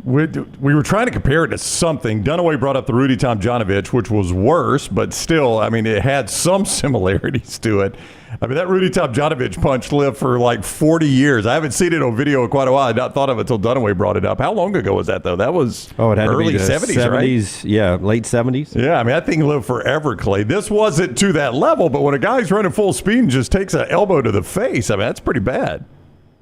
we were trying to compare it to something. Dunaway brought up the Rudy Tomjanovich, which was worse, but still, I mean, it had some similarities to it. I mean, that Rudy Tomjanovich punch lived for like 40 years. I haven't seen it on video in quite a while. I not thought of it until Dunaway brought it up. How long ago was that, though? That was
it had
early
to be the
70s, right?
Yeah, late 70s.
Yeah, I mean, that thing lived forever, Clay. This wasn't to that level, but when a guy's running full speed and just takes an elbow to the face, I mean, that's pretty bad.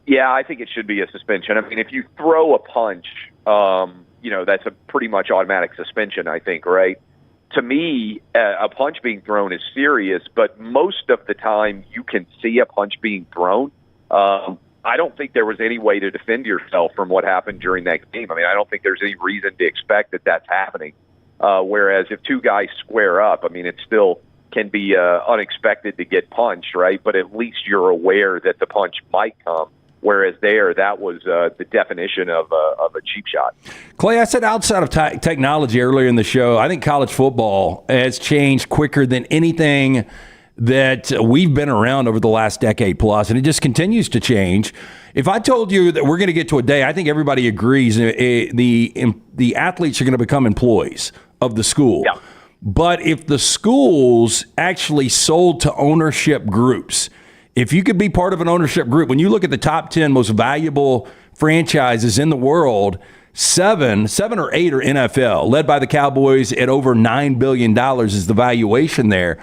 Yeah, I think it should be a suspension. I mean, if you throw a punch, that's a pretty much automatic suspension, I think, right? To me, a punch being thrown is serious, but most of the time you can see a punch being thrown. I don't think there was any way to defend yourself from what happened during that game. I mean, I don't think there's any reason to expect that that's happening. Whereas if 2 guys square up, I mean, it still can be unexpected to get punched, right? But at least you're aware that the punch might come. Whereas that was the definition of a cheap shot.
Clay, I said outside of technology earlier in the show, I think college football has changed quicker than anything that we've been around over the last decade plus, and it just continues to change. If I told you that we're going to get to a day, I think everybody agrees the athletes are going to become employees of the school.
Yeah.
But if the schools actually sold to ownership groups, if you could be part of an ownership group, when you look at the top 10 most valuable franchises in the world, seven or eight are NFL, led by the Cowboys at over $9 billion is the valuation there.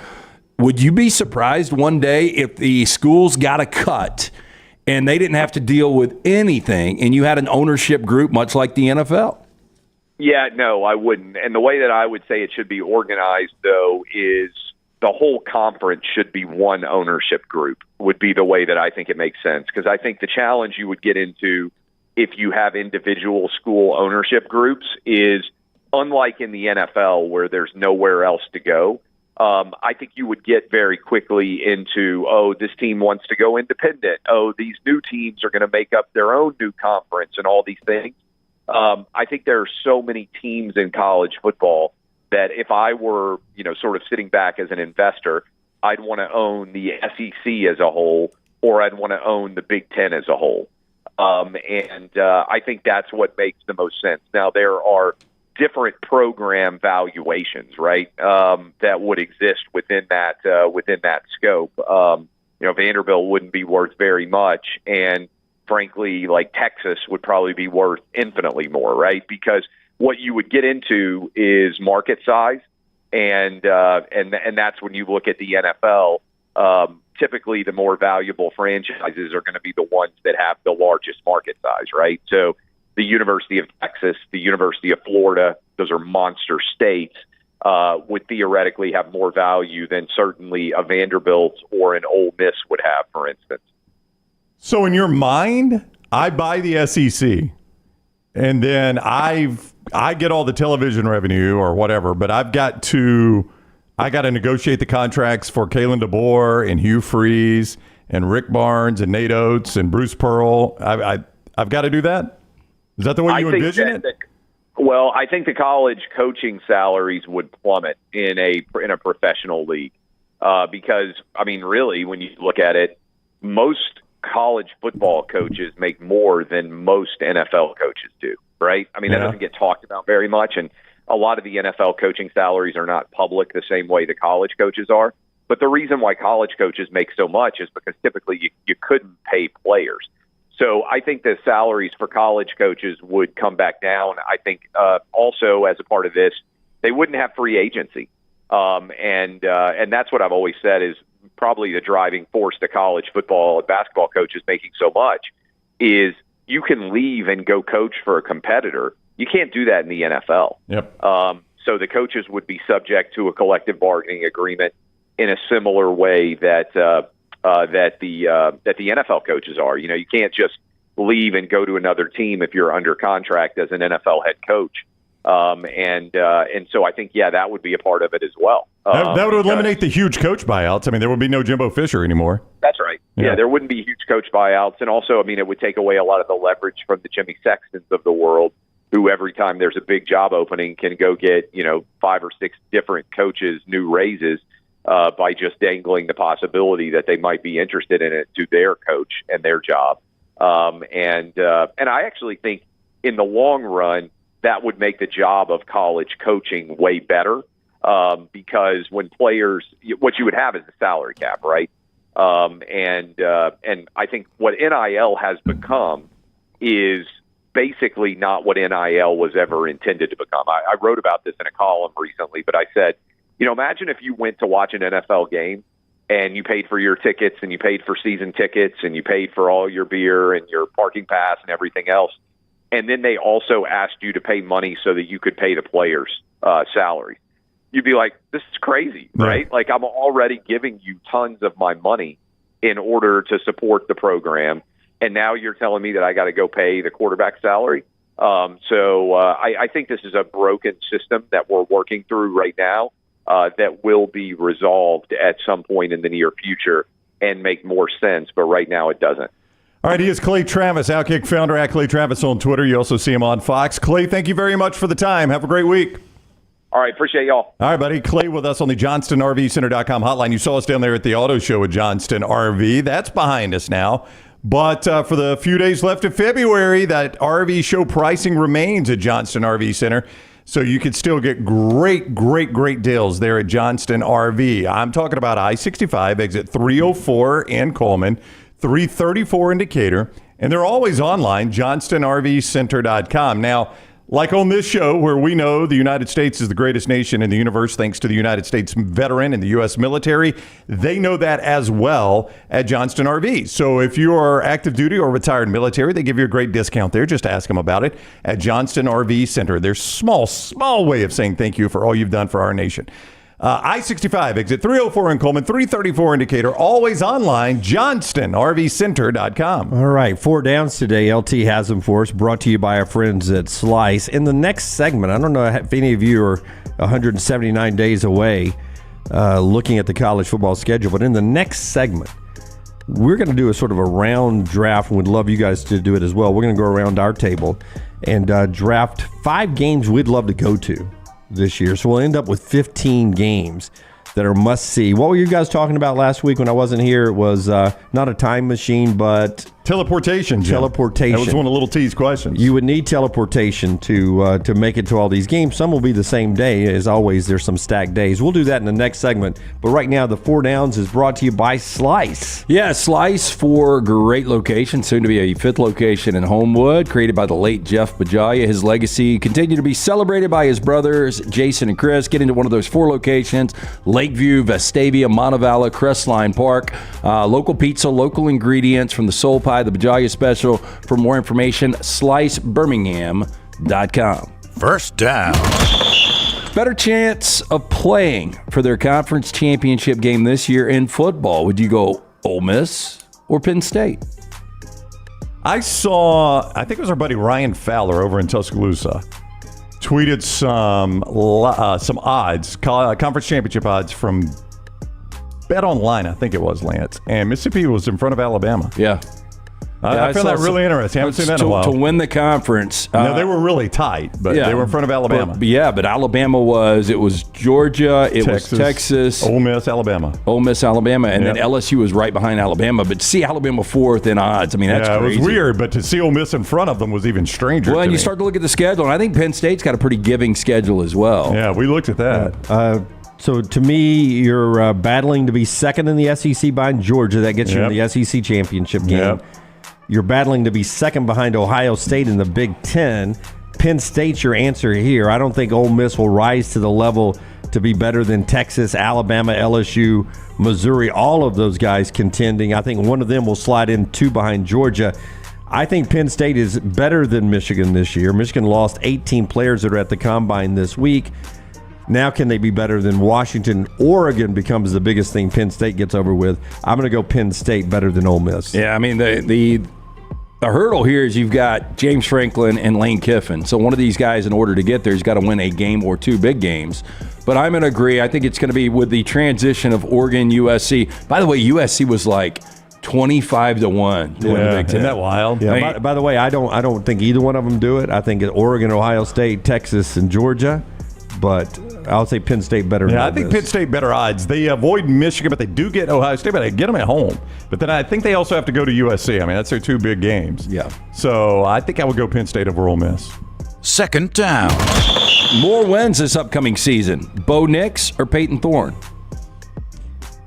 Would you be surprised one day if the schools got a cut and they didn't have to deal with anything and you had an ownership group much like the NFL?
Yeah, no, I wouldn't. And the way that I would say it should be organized, though, is the whole conference should be one ownership group, would be the way that I think it makes sense. Because I think the challenge you would get into if you have individual school ownership groups is, unlike in the NFL where there's nowhere else to go, I think you would get very quickly into, this team wants to go independent. These new teams are going to make up their own new conference and all these things. I think there are so many teams in college football that if I were, sort of sitting back as an investor, I'd want to own the SEC as a whole, or I'd want to own the Big Ten as a whole. I think that's what makes the most sense. Now, there are different program valuations, right, that would exist within that scope. Vanderbilt wouldn't be worth very much, and frankly, like Texas would probably be worth infinitely more, right? Because what you would get into is market size, and that's when you look at the NFL. Typically, the more valuable franchises are going to be the ones that have the largest market size, right? So the University of Texas, the University of Florida, those are monster states, would theoretically have more value than certainly a Vanderbilt or an Ole Miss would have, for instance.
So in your mind, I buy the SEC, and then I get all the television revenue or whatever, but I got to negotiate the contracts for Kalen DeBoer and Hugh Freeze and Rick Barnes and Nate Oates and Bruce Pearl. I've got to do that? Is that the way you envision it?
Well, I think the college coaching salaries would plummet in a professional league because, I mean, really, when you look at it, most college football coaches make more than most NFL coaches do, right? I mean, that doesn't get talked about very much, and a lot of the NFL coaching salaries are not public the same way the college coaches are. But the reason why college coaches make so much is because typically you couldn't pay players. So I think the salaries for college coaches would come back down. I think also as a part of this, they wouldn't have free agency. And that's what I've always said is probably the driving force to college football and basketball coaches making so much is you can leave and go coach for a competitor. You can't do that in the NFL.
Yep.
So the coaches would be subject to a collective bargaining agreement in a similar way that the NFL coaches are. You know, you can't just leave and go to another team if you're under contract as an NFL head coach. And so I think, that would be a part of it as well.
That would eliminate the huge coach buyouts. I mean, there would be no Jimbo Fisher anymore.
That's right. Yeah, there wouldn't be huge coach buyouts. And also, I mean, it would take away a lot of the leverage from the Jimmy Sextons of the world, who every time there's a big job opening can go get, 5 or 6 different coaches new raises by just dangling the possibility that they might be interested in it to their coach and their job. And I actually think in the long run, that would make the job of college coaching way better because when players, what you would have is a salary cap, right? And I think what NIL has become is basically not what NIL was ever intended to become. I wrote about this in a column recently, but I said, imagine if you went to watch an NFL game and you paid for your tickets and you paid for season tickets and you paid for all your beer and your parking pass and everything else. And then they also asked you to pay money so that you could pay the players' salaries. You'd be like, this is crazy, right? Like, I'm already giving you tons of my money in order to support the program. And now you're telling me that I got to go pay the quarterback salary. So I think this is a broken system that we're working through right now that will be resolved at some point in the near future and make more sense. But right now it doesn't.
All right, he is Klay Travis, Outkick founder at Klay Travis on Twitter. You also see him on Fox. Klay, thank you very much for the time. Have a great week.
All right, appreciate y'all.
All right, buddy. Klay with us on the JohnstonRVCenter.com hotline. You saw us down there at the auto show at Johnston RV. That's behind us now. But for the few days left of February, that RV show pricing remains at Johnston RV Center. So you could still get great deals there at Johnston RV. I'm talking about I-65, exit 304 in Coleman, 334 in Decatur, and they're always online, JohnstonRVCenter.com. Now, like on this show, where we know the United States is the greatest nation in the universe thanks to the United States veteran and the U.S. military, they know that as well at Johnston RV. So if you are active duty or retired military, they give you a great discount there. Just ask them about it at Johnston RV Center. Their small way of saying thank you for all you've done for our nation. I-65, exit 304 in Coleman, 334 in Decatur, always online, JohnstonRVCenter.com.
All right, 4 downs today. LT has them for us, brought to you by our friends at Slice. In the next segment, I don't know if any of you are 179 days away looking at the college football schedule, but in the next segment, we're going to do a sort of a round draft, and we'd love you guys to do it as well. We're going to go around our table and draft 5 games we'd love to go to this year. So we'll end up with 15 games that are must-see. What were you guys talking about last week when I wasn't here? It was not a time machine, but
teleportation, Jim.
Teleportation.
That was one of Little T's questions.
You would need teleportation to make it to all these games. Some will be the same day. As always, there's some stacked days. We'll do that in the next segment. But right now, the 4 downs is brought to you by Slice.
Yeah, Slice for great location, soon to be a 5th location in Homewood, created by the late Jeff Bajalia. His legacy continued to be celebrated by his brothers, Jason and Chris. Get into one of those 4 locations, Lakeview, Vestavia, Montevallo, Crestline Park. Local pizza, local ingredients from the Soul Pie, the Bajalia Special. For more information, slicebirmingham.com.
First down.
Better chance of playing for their conference championship game this year in football. Would you go Ole Miss or Penn State?
I think it was our buddy Ryan Fowler over in Tuscaloosa, tweeted some odds, conference championship odds from Bet Online, I think it was, Lance. And Mississippi was in front of Alabama.
Yeah.
I found that really interesting. I haven't seen that in a while.
To win the conference.
No, they were really tight, but they were in front of Alabama.
But Alabama was Georgia, was Texas.
Ole Miss, Alabama.
And then LSU was right behind Alabama. But to see Alabama 4th in odds, I mean, that's crazy.
It was weird, but to see Ole Miss in front of them was even stranger.
Well, and you start to look at the schedule, and I think Penn State's got a pretty giving schedule as well.
Yeah, we looked at that.
So to me, you're battling to be second in the SEC behind Georgia. That gets you in the SEC championship game.
Yep.
You're battling to be second behind Ohio State in the Big Ten. Penn State's your answer here. I don't think Ole Miss will rise to the level to be better than Texas, Alabama, LSU, Missouri, all of those guys contending. I think one of them will slide in 2 behind Georgia. I think Penn State is better than Michigan this year. Michigan lost 18 players that are at the Combine this week. Now can they be better than Washington? Oregon becomes the biggest thing Penn State gets over with. I'm going to go Penn State better than Ole Miss.
Yeah, I mean, the hurdle here is you've got James Franklin and Lane Kiffin. So one of these guys, in order to get there, he's got to win a game or 2 big games. But I'm going to agree. I think it's going to be with the transition of Oregon, USC. By the way, USC was like 25-1 to win the Big Ten.
Isn't that wild?
Yeah.
I mean,
By the way, I don't think either one of them do it. I think Oregon, Ohio State, Texas, and Georgia. But I'll say Penn State better.
Yeah, I think Penn State better odds. They avoid Michigan, but they do get Ohio State, but they get them at home. But then I think they also have to go to USC. I mean, that's their 2 big games.
Yeah.
So I think I would go Penn State over Ole Miss.
Second down.
More wins this upcoming season. Bo Nix or Peyton Thorne?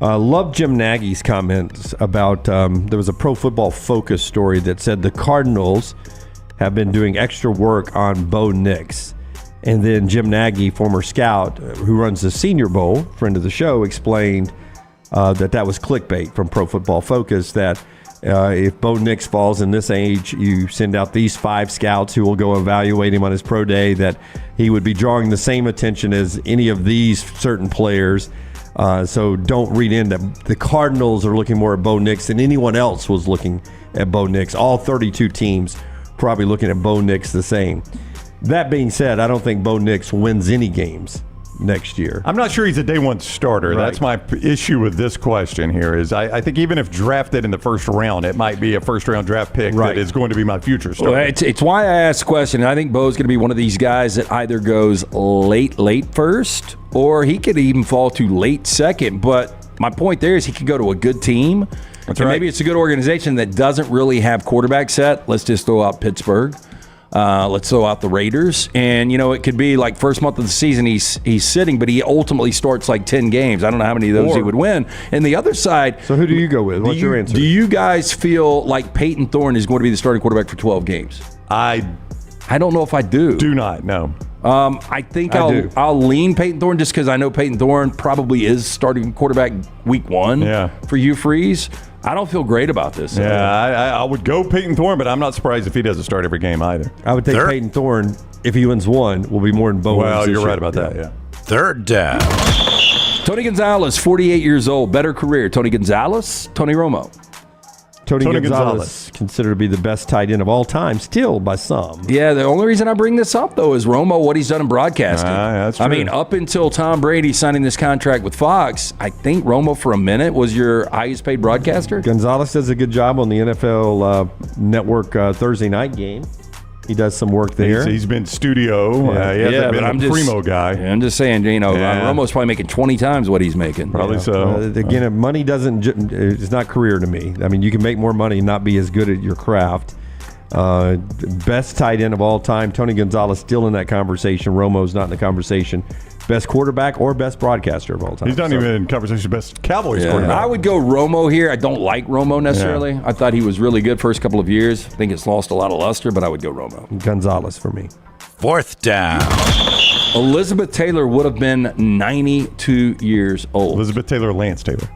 Love Jim Nagy's comments about there was a Pro Football Focus story that said the Cardinals have been doing extra work on Bo Nix. And then Jim Nagy, former scout who runs the Senior Bowl, friend of the show, explained that was clickbait from Pro Football Focus, that if Bo Nix falls in this age, you send out these 5 scouts who will go evaluate him on his pro day, that he would be drawing the same attention as any of these certain players. So don't read in that the Cardinals are looking more at Bo Nix than anyone else was looking at Bo Nix. All 32 teams probably looking at Bo Nix the same. That being said, I don't think Bo Nix wins any games next year.
I'm not sure he's a day 1 starter.
Right.
That's my issue with this question here is I think even if drafted in the first round, it might be a first-round draft pick that is going to be my future starter.
Well, it's why I asked the question. I think Bo's going to be one of these guys that either goes late first, or he could even fall to late second. But my point there is he could go to a good team.
That's
and
right.
Maybe it's a good organization that doesn't really have quarterback set. Let's just throw out Pittsburgh. Let's throw out the Raiders. And, it could be like first month of the season he's sitting, but he ultimately starts like 10 games. I don't know how many of those he would win. And the other side.
So who do you go with? What's your answer?
Do you guys feel like Peyton Thorne is going to be the starting quarterback for 12 games?
I
don't know if I do.
Do not, no.
I think I'll lean Peyton Thorne just because I know Peyton Thorne probably is starting quarterback week 1 for Hugh Freeze. I don't feel great about this.
Yeah, I would go Peyton Thorne, but I'm not surprised if he doesn't start every game either.
I would think Peyton Thorne, if he wins 1, will be more than Bo wins.
Well, you're
this
right
year.
about that, yeah.
Third down.
Tony Gonzalez, 48 years old, better career. Tony Gonzalez, Tony Romo.
Tony Gonzalez, considered to be the best tight end of all time, still by some.
Yeah, the only reason I bring this up, though, is Romo, what he's done in broadcasting.
That's true.
I mean, up until Tom Brady signing this contract with Fox, I think Romo for a minute was your highest paid broadcaster.
Gonzalez does a good job on the NFL Network Thursday night game. He does some work there.
He's been studio. He hasn't been a primo guy.
I'm just saying, Romo's probably making 20 times what he's making.
Probably so.
Again, money it's not career to me. I mean, you can make more money and not be as good at your craft. Best tight end of all time. Tony Gonzalez still in that conversation. Romo's not in the conversation. Best quarterback or best broadcaster of all time.
He's not even in conversation best Cowboys quarterback.
I would go Romo here. I don't like Romo necessarily. Yeah. I thought he was really good first couple of years. I think it's lost a lot of luster, but I would go Romo.
Gonzalez for me.
Fourth down.
Elizabeth Taylor would have been 92 years old.
Elizabeth Taylor, Lance Taylor.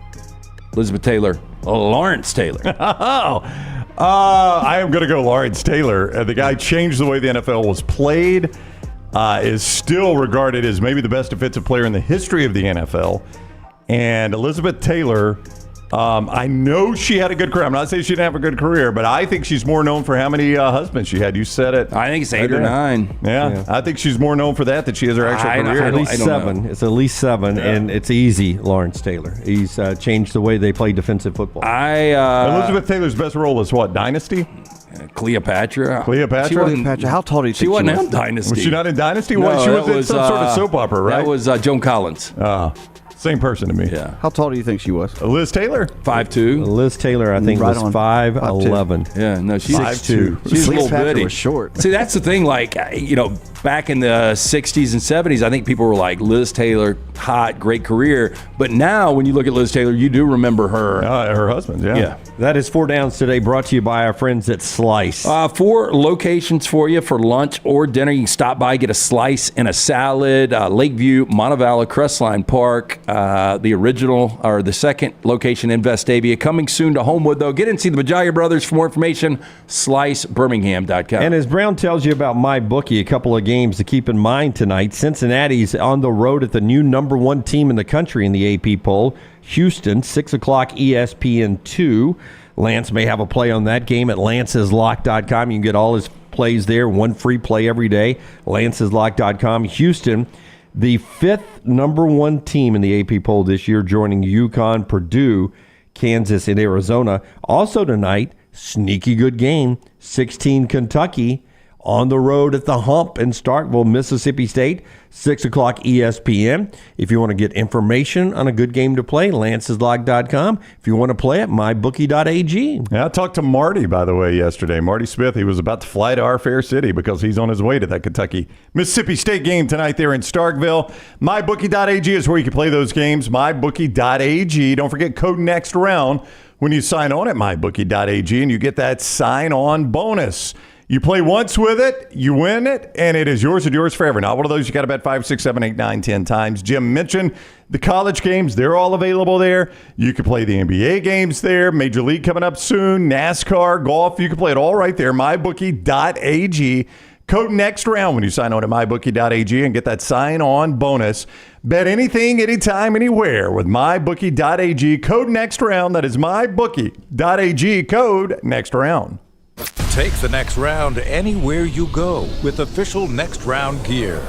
Elizabeth Taylor, Lawrence Taylor.
I am going to go Lawrence Taylor. The guy changed the way the NFL was played. Is still regarded as maybe the best defensive player in the history of the NFL. And Elizabeth Taylor, I know she had a good career. I'm not saying she didn't have a good career, but I think she's more known for how many husbands she had. You said it.
I think it's 8 or 9.
Yeah, I think she's more known for that than she is her actual career.
At least 7. It's at least 7, and it's easy, Lawrence Taylor. He's changed the way they play defensive football.
Elizabeth Taylor's best role is what, Dynasty?
Cleopatra.
How tall do you think
she wasn't in Dynasty?
Was she not in Dynasty?
No,
she was in some sort of soap opera, right?
That was Joan Collins.
Same person to me.
Yeah.
How tall do you think she was?
Liz Taylor?
5'2".
Liz Taylor, I think,
Right
was
on.
5'11".
Yeah, no, she's
6'2".
She's a little
Cleopatra
bitty.
was short.
See, that's the thing. Like, back in the 60s and 70s, I think people were like, Liz Taylor, hot, great career. But now, when you look at Liz Taylor, you do remember her.
Her husband, yeah.
Yeah.
That is 4 Downs today, brought to you by our friends at Slice.
4 locations for you for lunch or dinner. You can stop by, get a slice and a salad. Lakeview, Montevallo, Crestline Park, the original or the second location in Vestavia. Coming soon to Homewood, though. Get in and see the Majaya Brothers. For more information, slicebirmingham.com.
And as Brown tells you about MyBookie, a couple of games to keep in mind tonight. Cincinnati's on the road at the new number 1 team in the country in the AP poll. Houston, 6 o'clock ESPN2. Lance may have a play on that game at lanceslock.com. You can get all his plays there, 1 free play every day, lanceslock.com. Houston, the 5th number 1 team in the AP poll this year, joining UConn, Purdue, Kansas, and Arizona. Also tonight, sneaky good game, 16 Kentucky on the road at the Hump in Starkville, Mississippi State, 6 o'clock ESPN. If you want to get information on a good game to play, lanceslock.com. If you want to play it, mybookie.ag.
Yeah, I talked to Marty, by the way, yesterday. Marty Smith, he was about to fly to our fair city because he's on his way to that Kentucky-Mississippi State game tonight there in Starkville. Mybookie.ag is where you can play those games. Mybookie.ag. Don't forget code next round when you sign on at mybookie.ag, and you get that sign-on bonus. You play once with it, you win it, and it is yours and yours forever. Not one of those you got to bet 5, 6, 7, 8, 9, 10 times. Jim mentioned the college games. They're all available there. You can play the NBA games there. Major League coming up soon. NASCAR, golf. You can play it all right there. MyBookie.ag. Code next round when you sign on to MyBookie.ag and get that sign-on bonus. Bet anything, anytime, anywhere with MyBookie.ag. Code next round. That is MyBookie.ag. Code next round.
Take the next round anywhere you go with official Next Round gear.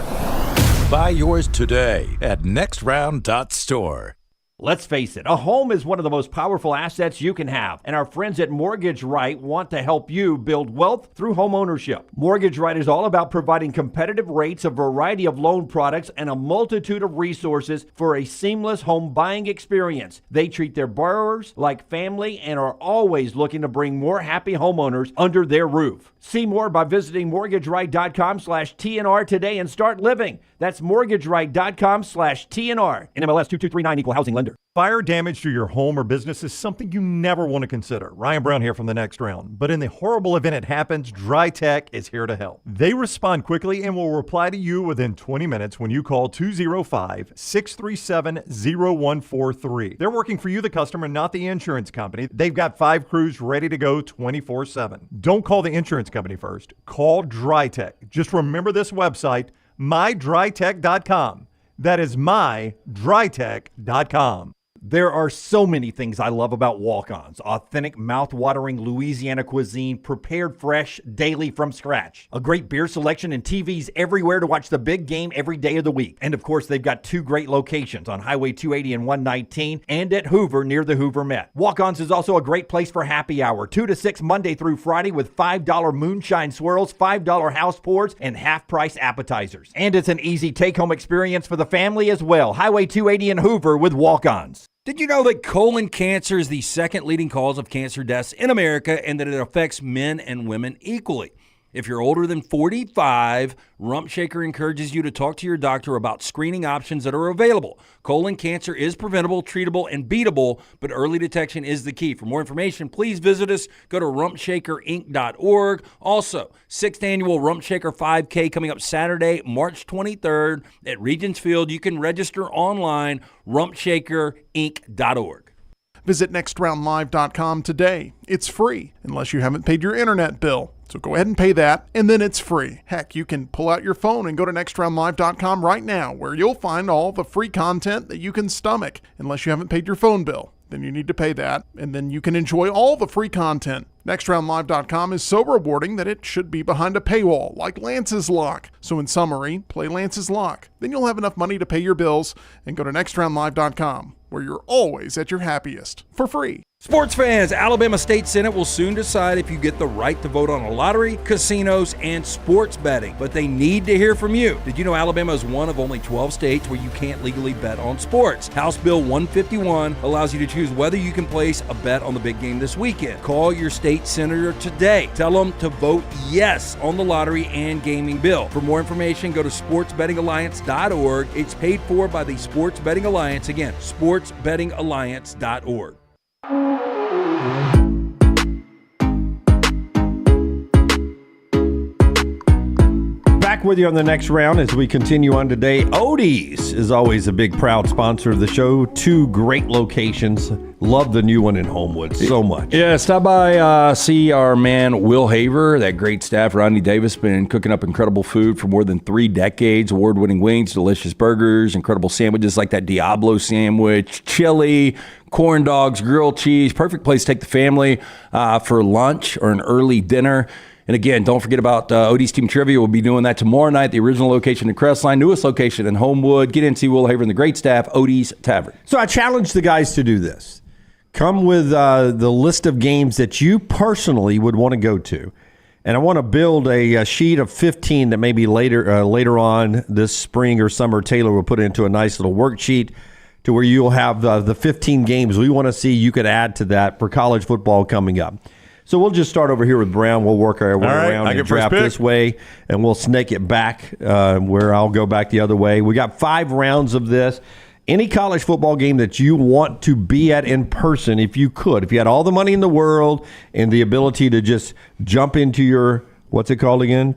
Buy yours today at nextround.store.
Let's face it, a home is one of the most powerful assets you can have, and our friends at Mortgage Right want to help you build wealth through home ownership. Mortgage Right is all about providing competitive rates, a variety of loan products, and a multitude of resources for a seamless home buying experience. They treat their borrowers like family and are always looking to bring more happy homeowners under their roof. See more by visiting mortgageright.com/TNR today and start living. That's mortgageright.com/TNR. NMLS 2239, equal housing lender.
Fire damage to your home or business is something you never want to consider. Ryan Brown here from the Next Round. But in the horrible event it happens, Dry Tech is here to help. They respond quickly and will reply to you within 20 minutes when you call 205-637-0143. They're working for you, the customer, not the insurance company. They've got 5 crews ready to go 24/7. Don't call the insurance company first. Call Dry Tech. Just remember this website, mydrytech.com. That is mydrytech.com.
There are so many things I love about walk-ons. Authentic, mouth-watering Louisiana cuisine, prepared fresh, daily from scratch. A great beer selection and TVs everywhere to watch the big game every day of the week. And of course, they've got 2 great locations on Highway 280 and 119 and at Hoover near the Hoover Met. Walk-ons is also a great place for happy hour, 2 to 6 Monday through Friday with $5 moonshine swirls, $5 house pours, and half-price appetizers. And it's an easy take-home experience for the family as well. Highway 280 and Hoover with walk-ons.
Did you know that colon cancer is the second leading cause of cancer deaths in America and that it affects men and women equally? If you're older than 45, Rump Shaker encourages you to talk to your doctor about screening options that are available. Colon cancer is preventable, treatable, and beatable, but early detection is the key. For more information, please visit us. Go to rumpshakerinc.org. Also, 6th Annual Rump Shaker 5K coming up Saturday, March 23rd at Regents Field. You can register online, rumpshakerinc.org.
Visit nextroundlive.com today. It's free, unless you haven't paid your internet bill. So go ahead and pay that, and then it's free. Heck, you can pull out your phone and go to nextroundlive.com right now, where you'll find all the free content that you can stomach, unless you haven't paid your phone bill. Then you need to pay that, and then you can enjoy all the free content NextRoundLive.com is so rewarding that it should be behind a paywall, like Lance's Lock. So in summary, play Lance's Lock. Then you'll have enough money to pay your bills and go to NextRoundLive.com, where you're always at your happiest, for free.
Sports fans, Alabama State Senate will soon decide if you get the right to vote on a lottery, casinos, and sports betting. But they need to hear from you. Did you know Alabama is one of only 12 states where you can't legally bet on sports? House Bill 151 allows you to choose whether you can place a bet on the big game this weekend. Call your state senator today. Tell them to vote yes on the lottery and gaming bill. For more information, go to sportsbettingalliance.org. It's paid for by the Sports Betting Alliance. Again, sportsbettingalliance.org.
Back with you on the next round as we continue on today. Odie's is always a big proud sponsor of the show. 2 great locations. Love the new one in Homewood so much.
Yeah, stop by, see our man Will Haver, that great staff. Rodney Davis been cooking up incredible food for more than 3 decades. Award-winning wings, delicious burgers, incredible sandwiches like that Diablo sandwich, chili, corn dogs, grilled cheese. Perfect place to take the family for lunch or an early dinner. And again, don't forget about Odie's Team Trivia. We'll be doing that tomorrow night. The original location in Crestline, newest location in Homewood. Get in, see Will Haver and the great staff, Odie's Tavern.
So I challenge the guys to do this. Come with the list of games that you personally would want to go to. And I want to build a sheet of 15 that maybe later on this spring or summer, Taylor will put into a nice little worksheet to where you'll have the 15 games we want to see you could add to that for college football coming up. So we'll just start over here with Brown. We'll work our way around and draft this way, and we'll snake it back where I'll go back the other way. We got 5 rounds of this. Any college football game that you want to be at in person, if you could, if you had all the money in the world and the ability to just jump into your, what's it called again?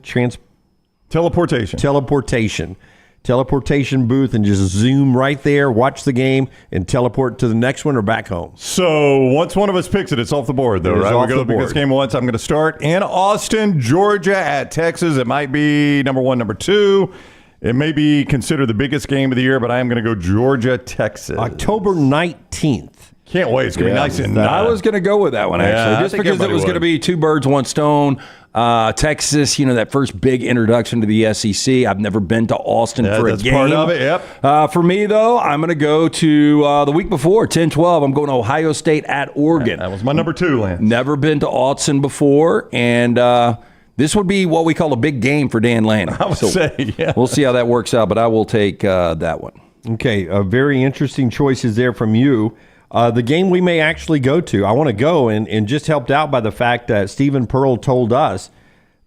Teleportation booth and just zoom right there, watch the game, and teleport to the next one or back home.
So once one of us picks it, it's off the board, though, right? We go to the biggest game once. I'm going to start in Austin, Georgia at Texas. It might be number 1, number 2. It may be considered the biggest game of the year, but I am going to go Georgia, Texas.
October 19th.
Can't wait. It's going to be nice and
I was going to go with that one, actually, just because it was going to be 2 birds, 1 stone. Texas, that first big introduction to the SEC. I've never been to Austin for a game.
That's part of it, yep.
For me, though, I'm going to go to the week before, 10-12. I'm going to Ohio State at Oregon.
That was my number 2, Lance.
Never been to Austin before, and this would be what we call a big game for Dan Lanning.
I would say, yeah.
We'll see how that works out, but I will take that one.
Okay, very interesting choices there from you. The game we may actually go to, I want to go and just helped out by the fact that Stephen Pearl told us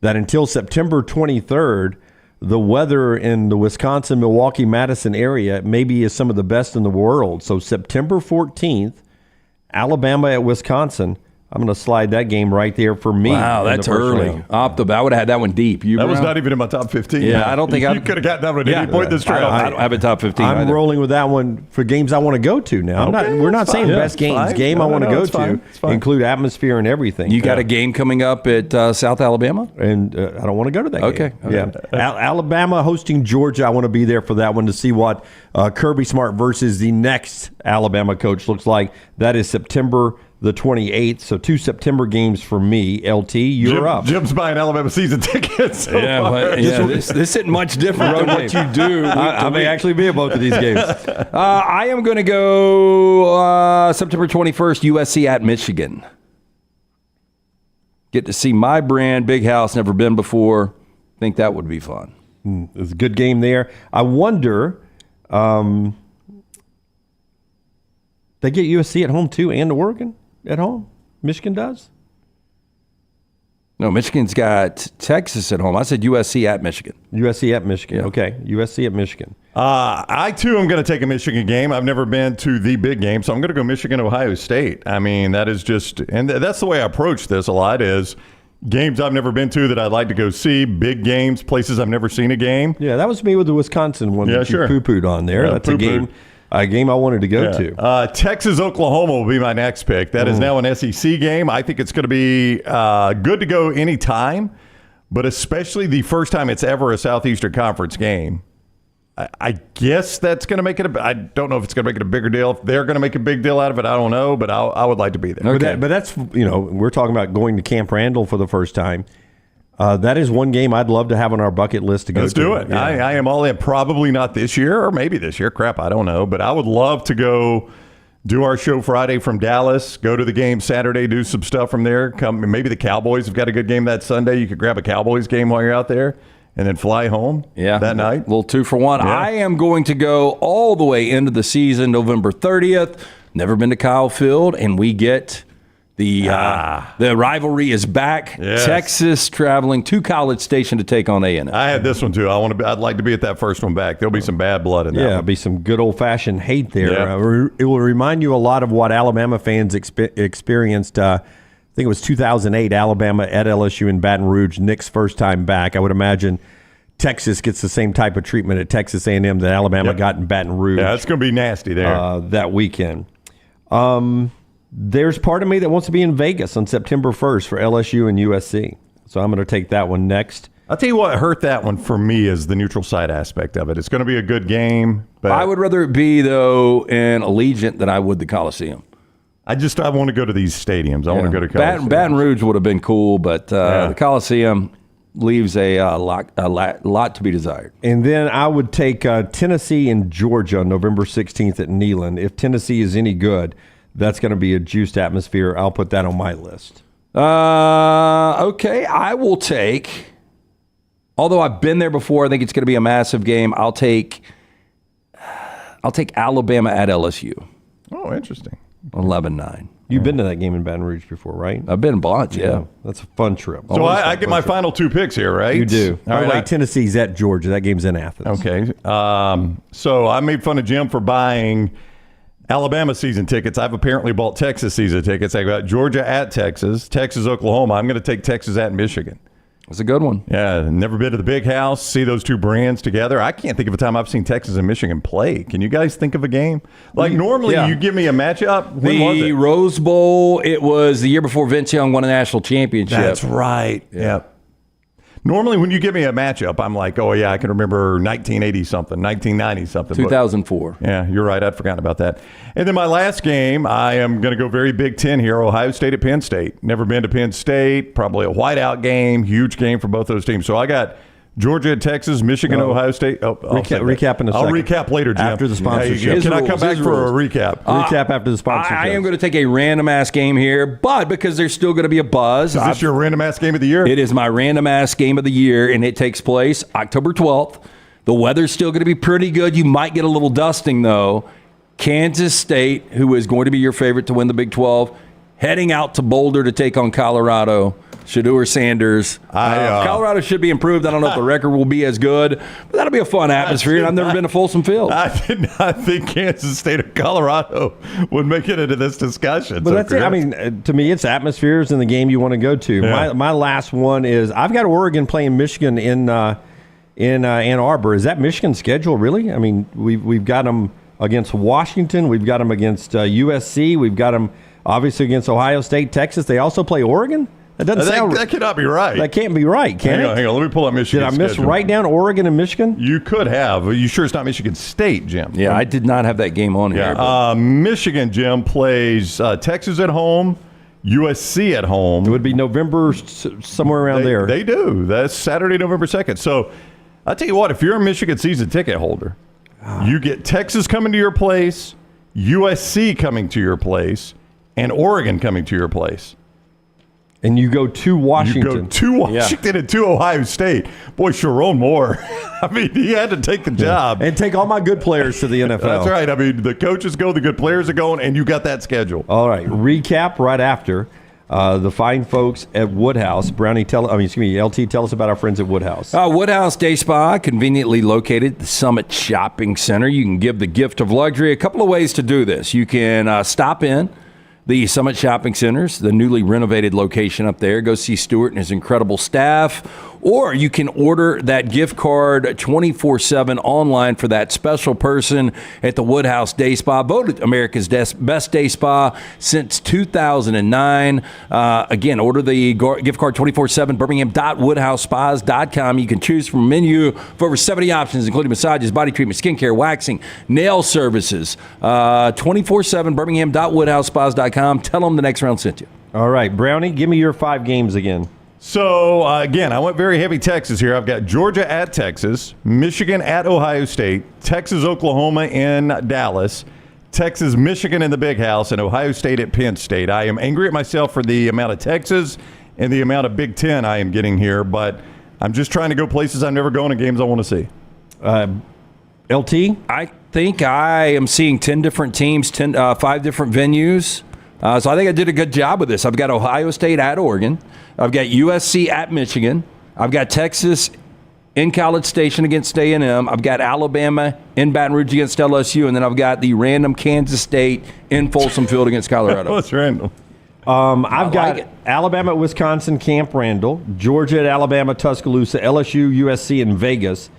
that until September 23rd, the weather in the Wisconsin, Milwaukee, Madison area maybe is some of the best in the world. So September 14th, Alabama at Wisconsin. I'm going to slide that game right there for me.
Wow, that's early. I would have had that one deep.
That was not even in my top 15.
Yeah, I don't think
you could have gotten that one at any point this draft.
I don't have a top 15
I'm
either.
rolling with that one for games I want to go to now. We're not saying best games. Game I want to go to include atmosphere and everything.
You got a game coming up at South Alabama?
And I don't want to go to that
game.
Okay. Yeah. Alabama hosting Georgia. I want to be there for that one to see what Kirby Smart versus the next Alabama coach looks like. That is September the 28th. So 2 September games for me. LT, you're up.
Jim's buying Alabama season tickets.
This isn't much different than what you do.
I may actually be at both of these games.
I am going to go September 21st, USC at Michigan. Get to see my brand, big house, never been before. Think that would be fun.
It's a good game there. I wonder... they get USC at home too, and Oregon at home. Michigan does.
No, Michigan's got Texas at home. I said USC at Michigan.
USC at Michigan. Yeah. Okay, USC at Michigan.
I too am going to take a Michigan game. I've never been to the big game, so I'm going to go Michigan, Ohio State. I mean, that is just, and that's the way I approach this a lot is games I've never been to that I'd like to go see, big games, places I've never seen a game.
Yeah, that was me with the Wisconsin one that you poo-pooed on there.
Yeah,
that's a game I wanted to go to.
Texas, Oklahoma will be my next pick. That is now an SEC game. I think it's going to be good to go anytime, but especially the first time it's ever a Southeastern Conference game. I guess that's going to make it I don't know if it's going to make it a bigger deal. If they're going to make a big deal out of it, I don't know, but I would like to be there.
Okay. But that's, we're talking about going to Camp Randall for the first time. That is one game I'd love to have on our bucket list to go to.
Let's do it.
Yeah.
I am all in. Probably not this year, or maybe this year. Crap, I don't know. But I would love to go do our show Friday from Dallas, go to the game Saturday, do some stuff from there. Come, maybe the Cowboys have got a good game that Sunday. You could grab a Cowboys game while you're out there. And then fly home that night.
A little 2 for 1.
Yeah.
I am going to go all the way into the season, November 30th. Never been to Kyle Field, and we get the rivalry is back.
Yes.
Texas traveling to College Station to take on A&M.
I had this one too. I'd like to be at that first one back. There'll be some bad blood in that.
Yeah,
one.
it'll be some good old-fashioned hate there.
Yeah.
It will remind you a lot of what Alabama fans experienced. I think it was 2008, Alabama at LSU in Baton Rouge, Nick's first time back. I would imagine Texas gets the same type of treatment at Texas A&M that Alabama got in Baton Rouge.
Yeah, it's going to be nasty there.
That weekend. There's part of me that wants to be in Vegas on September 1st for LSU and USC. So I'm going to take that one next.
I'll tell you what hurt that one for me is the neutral site aspect of it. It's going to be a good game. But
I would rather it be, though, in Allegiant than I would the Coliseum.
I want to go to these stadiums. I want to go to Coliseum.
Baton Rouge would have been cool, but the Coliseum leaves a lot to be desired.
And then I would take Tennessee and Georgia on November 16th at Neyland. If Tennessee is any good, that's going to be a juiced atmosphere. I'll put that on my list.
Okay, I will take, although I've been there before, I think it's going to be a massive game. I'll take Alabama at LSU.
Oh, interesting.
11-9.
You've been to that game in Baton Rouge before, right?
I've been a bunch, yeah.
That's a fun trip.
So I get my final 2 picks here, right?
You do.
All right,
Tennessee's at Georgia. That game's in Athens.
Okay. So I made fun of Jim for buying Alabama season tickets. I've apparently bought Texas season tickets. I got Georgia at Texas, Oklahoma. I'm going to take Texas at Michigan.
That's a good one.
Yeah, never been to the Big House. See those two brands together. I can't think of a time I've seen Texas and Michigan play. Can you guys think of a game? Like normally you give me a matchup. When was
The
it?
Rose Bowl, it was the year before Vince Young won a national championship.
That's right. Yeah. Normally when you give me a matchup, I'm like, oh, yeah, I can remember 1980 something, 1990 something.
2004.
Yeah, you're right. I'd forgotten about that. And then my last game, I am going to go very Big Ten here, Ohio State at Penn State. Never been to Penn State. Probably a whiteout game, huge game for both those teams. So I got Georgia at Texas, Michigan, Ohio State.
Recap in a second.
I'll recap later, Jim.
After the sponsorship.
Can I come back for a recap?
Recap after the sponsorship.
I am going to take a random ass game here, but because there's still going to be a buzz.
Is this your random ass game of the year?
It is my random ass game of the year, and it takes place October 12th. The weather's still going to be pretty good. You might get a little dusting, though. Kansas State, who is going to be your favorite to win the Big 12, heading out to Boulder to take on Colorado. Shedeur Sanders. Colorado should be improved. I don't know if the record will be as good, but that'll be a fun atmosphere, and I've never been to Folsom Field.
I did not think Kansas State or Colorado would make it into this discussion.
But that's it. I mean, to me, it's atmospheres in the game you want to go to.
Yeah.
My last one is I've got Oregon playing Michigan in Ann Arbor. Is that Michigan's schedule, really? I mean, we've got them against Washington. We've got them against USC. We've got them, obviously, against Ohio State, Texas. They also play Oregon? That doesn't sound.
That cannot be right.
That can't be right, can it?
Hang on. Let me pull up Michigan.
Did I miss
schedule.
right down Oregon and Michigan?
You could have. Are you sure it's not Michigan State, Jim?
Yeah, I did not have that game on here.
Michigan, Jim, plays Texas at home, USC at home.
It would be November, somewhere around there.
They do. That's Saturday, November 2nd. So I'll tell you what, if you're a Michigan season ticket holder, you get Texas coming to your place, USC coming to your place, and Oregon coming to your place.
And you go to Washington.
You go to Washington and to Ohio State. Boy, Sharon Moore. I mean, he had to take the job.
And take all my good players to the NFL.
That's right. I mean, the coaches go, the good players are going, and you got that schedule.
All right. Recap right after. The fine folks at Woodhouse. LT, tell us about our friends at Woodhouse.
Woodhouse Day Spa, conveniently located at the Summit Shopping Center. You can give the gift of luxury. A couple of ways to do this. You can stop in the Summit Shopping Centers, the newly renovated location up there. Go see Stuart and his incredible staff. or you can order that gift card 24/7 online for that special person at the Woodhouse Day Spa, voted America's best day spa since 2009. Again, order the gift card 24/7, birmingham.woodhousespas.com. You can choose from a menu of over 70 options, including massages, body treatment, skincare, waxing, nail services. 24/7, birmingham.woodhousespas.com. Tell them the next round sent you.
All right, Brownie, give me your 5 games again.
So, again, I went very heavy Texas here. I've got Georgia at Texas, Michigan at Ohio State, Texas, Oklahoma in Dallas, Texas, Michigan in the Big House, and Ohio State at Penn State. I am angry at myself for the amount of Texas and the amount of Big Ten I am getting here, but I'm just trying to go places I've never gone and games I want to see.
LT?
I think I am seeing 10 different teams, 5 different venues. So I think I did a good job with this. I've got Ohio State at Oregon. I've got USC at Michigan. I've got Texas in College Station against A&M. I've got Alabama in Baton Rouge against LSU. And then I've got the random Kansas State in Folsom Field against Colorado.
That's random.
I've got Alabama at Wisconsin, Camp Randall. Georgia at Alabama, Tuscaloosa. LSU, USC in Vegas.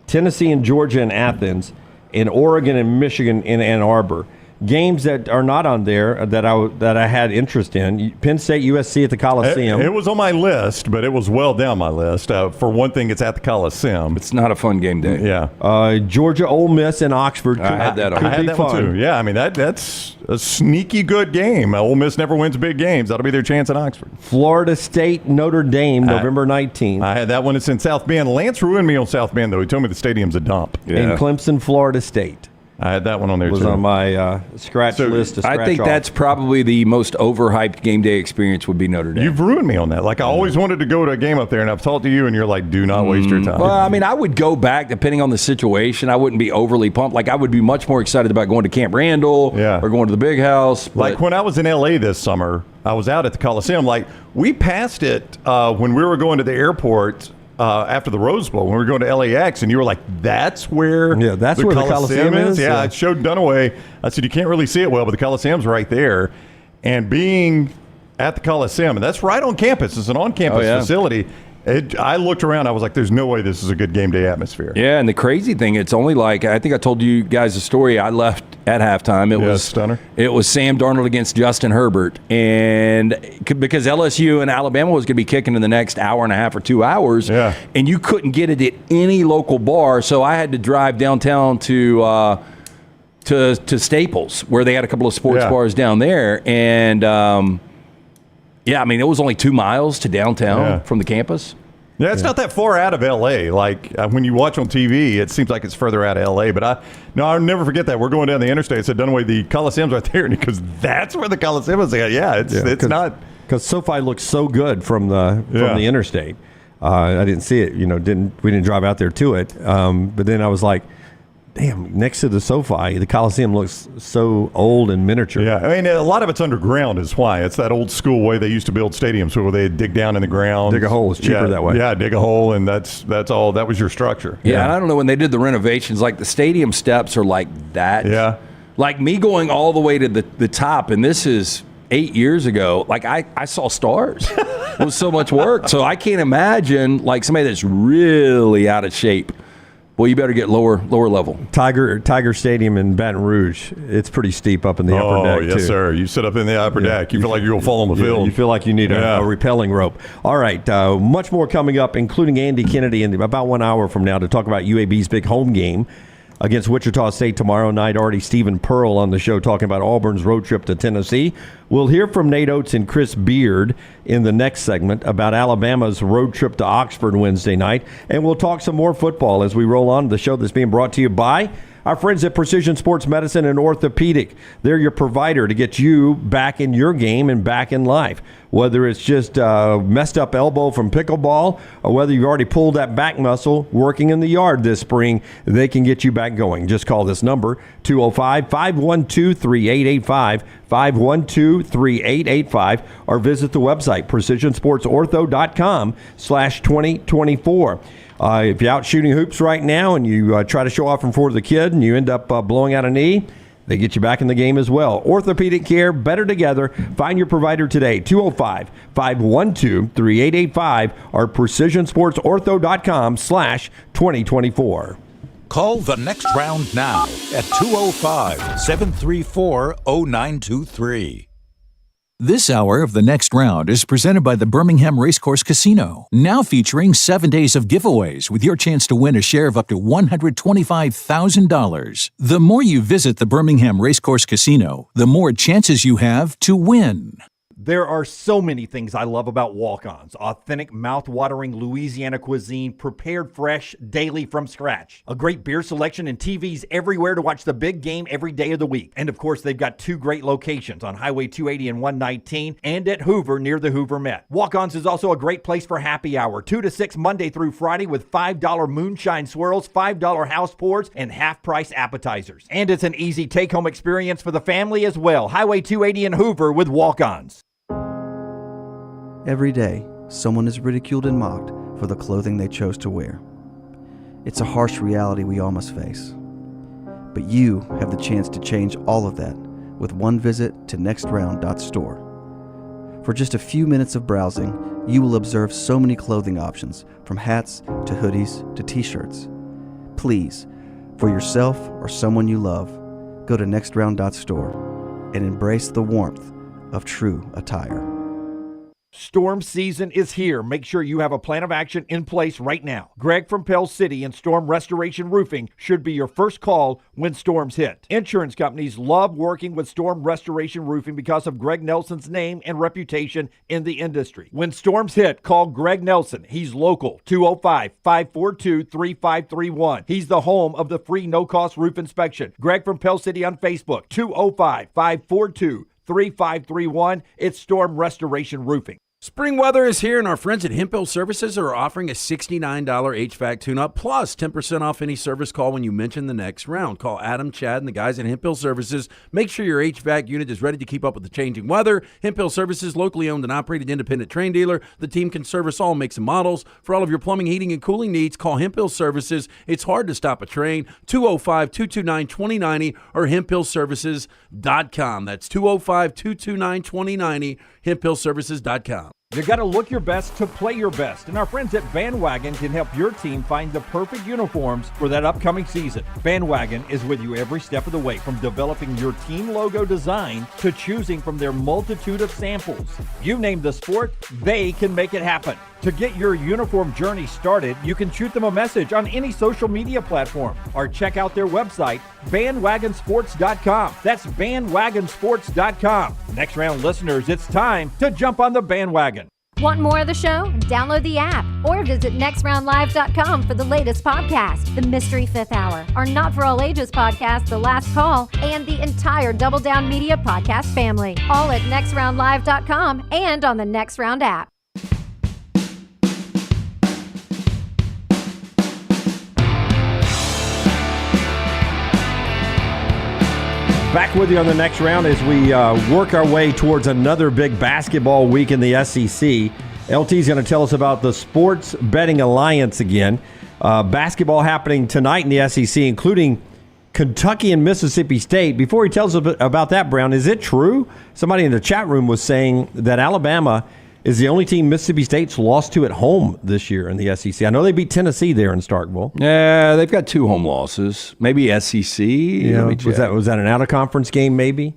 Tennessee and Georgia in Athens. And Oregon and Michigan in Ann Arbor. Games that are not on there that I had interest in. Penn State, USC at the Coliseum.
It was on my list, but it was well down my list. For one thing, it's at the Coliseum.
It's not a fun game day.
Yeah.
Georgia, Ole Miss, and Oxford.
I had that on.
I had that one too. Yeah, I mean, that's a sneaky good game. Ole Miss never wins big games. That'll be their chance in Oxford.
Florida State, Notre Dame, November 19th.
I had that one. It's in South Bend. Lance ruined me on South Bend, though. He told me the stadium's a dump.
Yeah. And Clemson, Florida State.
I had that one on there,
was
too.
on my scratch list to scratch
I think
off.
that's probably the most overhyped game day experience would be Notre Dame.
You've ruined me on that. Like, I always wanted to go to a game up there, and I've talked to you, and you're like, do not waste your time.
Well, I mean, I would go back depending on the situation. I wouldn't be overly pumped. Like, I would be much more excited about going to Camp Randall or going to the Big House.
Like, when I was in L.A. this summer, I was out at the Coliseum. Like, we passed it when we were going to the airport after the Rose Bowl, when we were going to LAX, and you were like, that's where
the Coliseum is?
Yeah, it showed Dunaway. I said, you can't really see it well, but the Coliseum's right there. And being at the Coliseum, and that's right on campus. It's an on-campus facility. I looked around. I was like, there's no way this is a good game day atmosphere.
Yeah, and the crazy thing, it's only like, I think I told you guys a story. I left at halftime. It was
stunner.
It was Sam Darnold against Justin Herbert. And because LSU and Alabama was going to be kicking in the next hour and a half or 2 hours.
Yeah.
And you couldn't get it at any local bar. So I had to drive downtown to Staples, where they had a couple of sports bars down there. And I mean, it was only 2 miles to downtown from the campus.
Yeah, it's not that far out of L.A. Like, when you watch on TV, it seems like it's further out of L.A. But I'll never forget that. We're going down the interstate. I said, Dunaway, the Coliseum's right there. And he goes, that's where the Coliseum is. It's not.
Because SoFi looks so good from the interstate. I didn't see it. We didn't drive out there to it. But then I was like, damn, next to the SoFi, the Coliseum looks so old and miniature.
Yeah, I mean, a lot of it's underground is why. It's that old school way they used to build stadiums where they dig down in the ground.
Dig a hole. It's cheaper that way.
Yeah, dig a hole, and that's all. That was your structure.
Yeah, and I don't know, when they did the renovations, like the stadium steps are like that.
Yeah.
Like me going all the way to the top, and this is 8 years ago, like I saw stars. It was so much work. So I can't imagine, like, somebody that's really out of shape. Well, you better get lower level.
Tiger Stadium in Baton Rouge, it's pretty steep up in the upper deck,
yes,
too.
sir. You sit up in the upper deck. You feel like you're going to fall on the field.
You feel like you need a rappelling rope. All right, much more coming up, including Andy Kennedy in about 1 hour from now to talk about UAB's big home game against Wichita State tomorrow night. Already Stephen Pearl on the show talking about Auburn's road trip to Tennessee. We'll hear from Nate Oates and Chris Beard in the next segment about Alabama's road trip to Oxford Wednesday night. And we'll talk some more football as we roll on the show that's being brought to you by our friends at Precision Sports Medicine and Orthopedic. They're your provider to get you back in your game and back in life. Whether it's just a messed up elbow from pickleball or whether you've already pulled that back muscle working in the yard this spring, they can get you back going. Just call this number, 205-512-3885, 512-3885, or visit the website, precisionsportsortho.com/2024. If you're out shooting hoops right now and you try to show off in front of the kid and you end up blowing out a knee,
They get you back in the game as well. Orthopedic care, better together. Find your provider today, 205-512-3885 or precisionsportsortho.com/2024.
Call the next round now at 205-734-0923.
This hour of The Next Round is presented by the Birmingham Racecourse Casino, now featuring 7 days of giveaways with your chance to win a share of up to $125,000. The more you visit the Birmingham Racecourse Casino, the more chances you have to win.
There are so many things I love about walk-ons. Authentic, mouth-watering Louisiana cuisine, prepared fresh, daily from scratch. A great beer selection and TVs everywhere to watch the big game every day of the week. And of course, they've got 2 great locations on Highway 280 and 119 and at Hoover near the Hoover Met. Walk-ons is also a great place for happy hour, 2 to 6 Monday through Friday with $5 moonshine swirls, $5 house pours, and half-price appetizers. And it's an easy take-home experience for the family as well. Highway 280 and Hoover with walk-ons.
Every day, someone is ridiculed and mocked for the clothing they chose to wear. It's a harsh reality we all must face. But you have the chance to change all of that with one visit to nextround.store. For just a few minutes of browsing, you will observe so many clothing options, from hats to hoodies to t-shirts. Please, for yourself or someone you love, go to nextround.store and embrace the warmth of true attire.
Storm season is here. Make sure you have a plan of action in place right now. Greg from Pell City and Storm Restoration Roofing should be your first call when storms hit. Insurance companies love working with Storm Restoration Roofing because of Greg Nelson's name and reputation in the industry. When storms hit, call Greg Nelson. He's local, 205-542-3531. He's the home of the free no-cost roof inspection. Greg from Pell City on Facebook, 205-542-3531. It's Storm Restoration Roofing.
Spring weather is here, and our friends at Hemp Hill Services are offering a $69 HVAC tune-up plus 10% off any service call when you mention the next round. Call Adam, Chad, and the guys at Hemp Hill Services. Make sure your HVAC unit is ready to keep up with the changing weather. Hemp Hill Services, locally owned and operated independent train dealer. The team can service all makes and models. For all of your plumbing, heating, and cooling needs, call Hemp Hill Services. It's hard to stop a train. 205-229-2090 or hemphillservices.com. That's 205-229-2090, hemphillservices.com.
You got to look your best to play your best, and our friends at Van Wagen can help your team find the perfect uniforms for that upcoming season. Van Wagen is with you every step of the way, from developing your team logo design to choosing from their multitude of samples. You name the sport, they can make it happen. To get your uniform journey started, you can shoot them a message on any social media platform or check out their website, bandwagonsports.com. That's bandwagonsports.com. Next round listeners, it's time to jump on the bandwagon.
Want more of the show? Download the app or visit nextroundlive.com for the latest podcast, The Mystery Fifth Hour, our Not For All Ages podcast, The Last Call, and the entire Double Down Media podcast family. All at nextroundlive.com and on the Next Round app.
Back with you on the next round as we work our way towards another big basketball week in the SEC. LT's going to tell us about the Sports Betting Alliance again. Basketball happening tonight in the SEC, including Kentucky and Mississippi State. Before he tells us about that, Brown, is it true? Somebody in the chat room was saying that Alabama is the only team Mississippi State's lost to at home this year in the SEC. I know they beat Tennessee there in Starkville.
Yeah, they've got 2 home losses. Maybe SEC.
Yeah, was that an out-of-conference game maybe?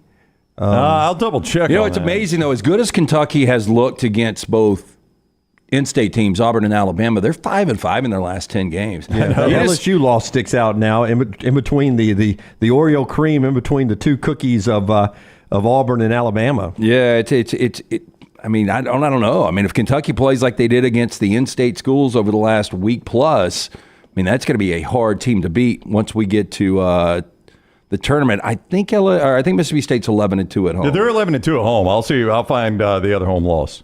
I'll double-check.
It's amazing, though. As good as Kentucky has looked against both in-state teams, Auburn and Alabama, they're 5-5 in their last 10 games.
Yeah, LSU loss sticks out now in between the Oreo cream, in between the 2 cookies of Auburn and Alabama.
Yeah, I don't know. I mean, if Kentucky plays like they did against the in-state schools over the last week plus, that's going to be a hard team to beat once we get to the tournament. I think Mississippi State's 11-2 at home.
Yeah, they're 11-2 at home. I'll see. I'll find the other home loss.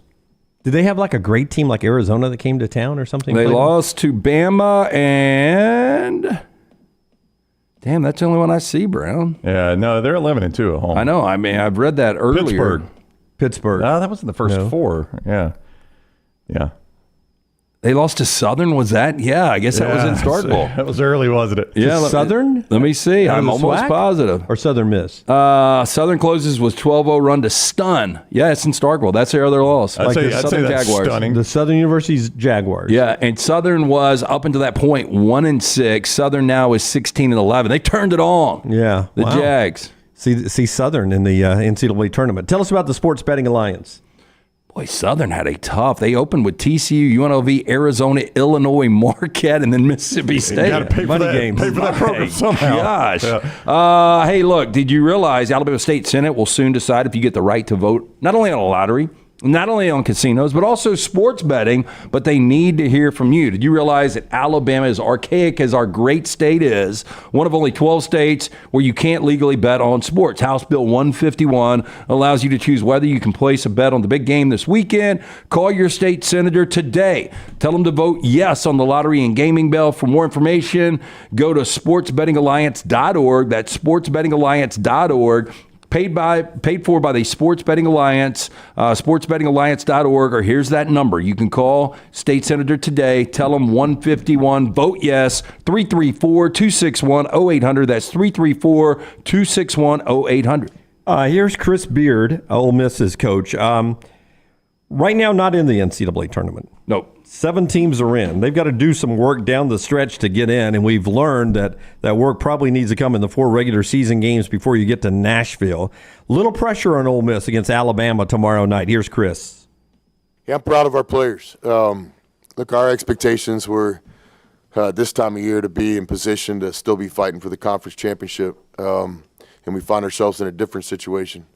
Did they have like a great team like Arizona that came to town or something?
They lost to Bama and... Damn, that's the only one I see, Brown.
Yeah, no, they're 11-2 at home.
I know. I've read that earlier.
Pittsburgh. No, that wasn't the first 4. Yeah.
They lost to Southern, was that? Yeah, I guess that was in Starkville.
That was early, wasn't it?
Yeah,
Southern?
Let me see.
Out of
I'm
the
almost
SWAC?
positive.
Or Southern Miss?
Southern closes with 12-0 run to stun. Yeah, it's in Starkville. That's their other loss.
I'd say that's
Jaguars.
stunning.
The Southern University's Jaguars.
Yeah, and Southern was up until that point 1-6. Southern now is 16-11. They turned it on.
Yeah,
the
wow.
Jags.
See Southern in the NCAA tournament. Tell us about the Sports Betting Alliance.
Boy, Southern had a tough. They opened with TCU, UNLV, Arizona, Illinois, Marquette, and then Mississippi State.
You got to pay for that program somehow.
Gosh.
Yeah.
Hey, look, did you realize Alabama State Senate will soon decide if you get the right to vote not only on a lottery, not only on casinos, but also sports betting, but they need to hear from you. Did you realize that Alabama, as archaic as our great state is, one of only 12 states where you can't legally bet on sports? House Bill 151 allows you to choose whether you can place a bet on the big game this weekend. Call your state senator today. Tell them to vote yes on the lottery and gaming bill. For more information, go to sportsbettingalliance.org. That's sportsbettingalliance.org. Paid for by the Sports Betting Alliance, sportsbettingalliance.org, or here's that number. You can call State Senator today. Tell them 151, vote yes, 334-261-0800. That's 334-261-0800.
Here's Chris Beard, Ole Miss's coach. Right now, not in the NCAA tournament.
Nope.
7 teams are in. They've got to do some work down the stretch to get in, and we've learned that work probably needs to come in the 4 regular season games before you get to Nashville. Little pressure on Ole Miss against Alabama tomorrow night. Here's Chris.
Yeah, I'm proud of our players. Look, our expectations were this time of year to be in position to still be fighting for the conference championship, and we find ourselves in a different situation.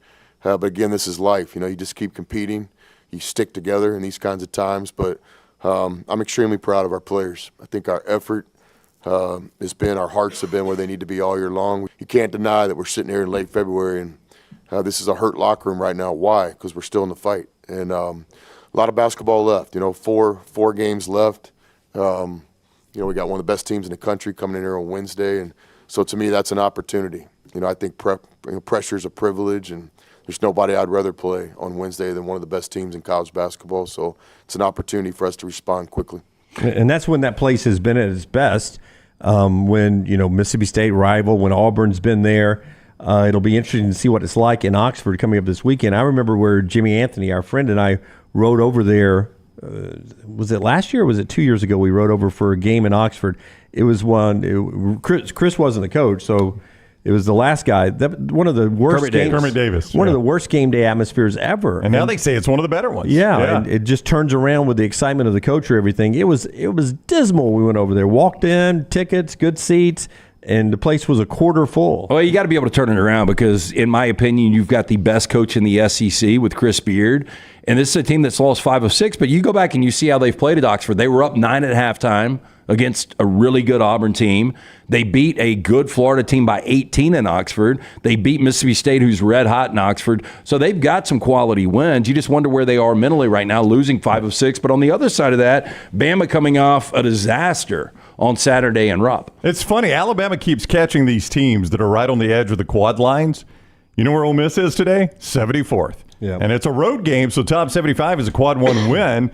But again, this is life. You just keep competing. You stick together in these kinds of times, but I'm extremely proud of our players. I think our effort has been, our hearts have been where they need to be all year long. You can't deny that we're sitting here in late February and this is a hurt locker room right now. Why? Because we're still in the fight. And a lot of basketball left, 4 games left. We got one of the best teams in the country coming in here on Wednesday. And so to me, that's an opportunity. I think pressure is a privilege, and there's nobody I'd rather play on Wednesday than one of the best teams in college basketball. So it's an opportunity for us to respond quickly.
And that's when that place has been at its best. When, Mississippi State rival, when Auburn's been there. It'll be interesting to see what it's like in Oxford coming up this weekend. I remember where Jimmy Anthony, our friend, and I rode over there. Was it last year or was it 2 years ago? We rode over for a game in Oxford. It was Chris wasn't the coach, so it was the last guy. One of the worst
Kermit Davis.
One of the worst game day atmospheres ever.
And now they say it's one of the better ones.
Yeah, and it just turns around with the excitement of the coach or everything. It was dismal. We went over there, walked in, tickets, good seats, and the place was a quarter full.
Well, you got to be able to turn it around because, in my opinion, you've got the best coach in the SEC with Chris Beard. And this is a team that's lost 5 of 6, but you go back and you see how they've played at Oxford. They were up 9 at halftime against a really good Auburn team. They beat a good Florida team by 18 in Oxford. They beat Mississippi State, who's red hot in Oxford. So they've got some quality wins. You just wonder where they are mentally right now, losing 5 of 6. But on the other side of that, Bama coming off a disaster on Saturday in Rupp.
It's funny. Alabama keeps catching these teams that are right on the edge of the quad lines. You know where Ole Miss is today? 74th.
Yeah.
And it's a road game, so top 75 is a quad 1 win.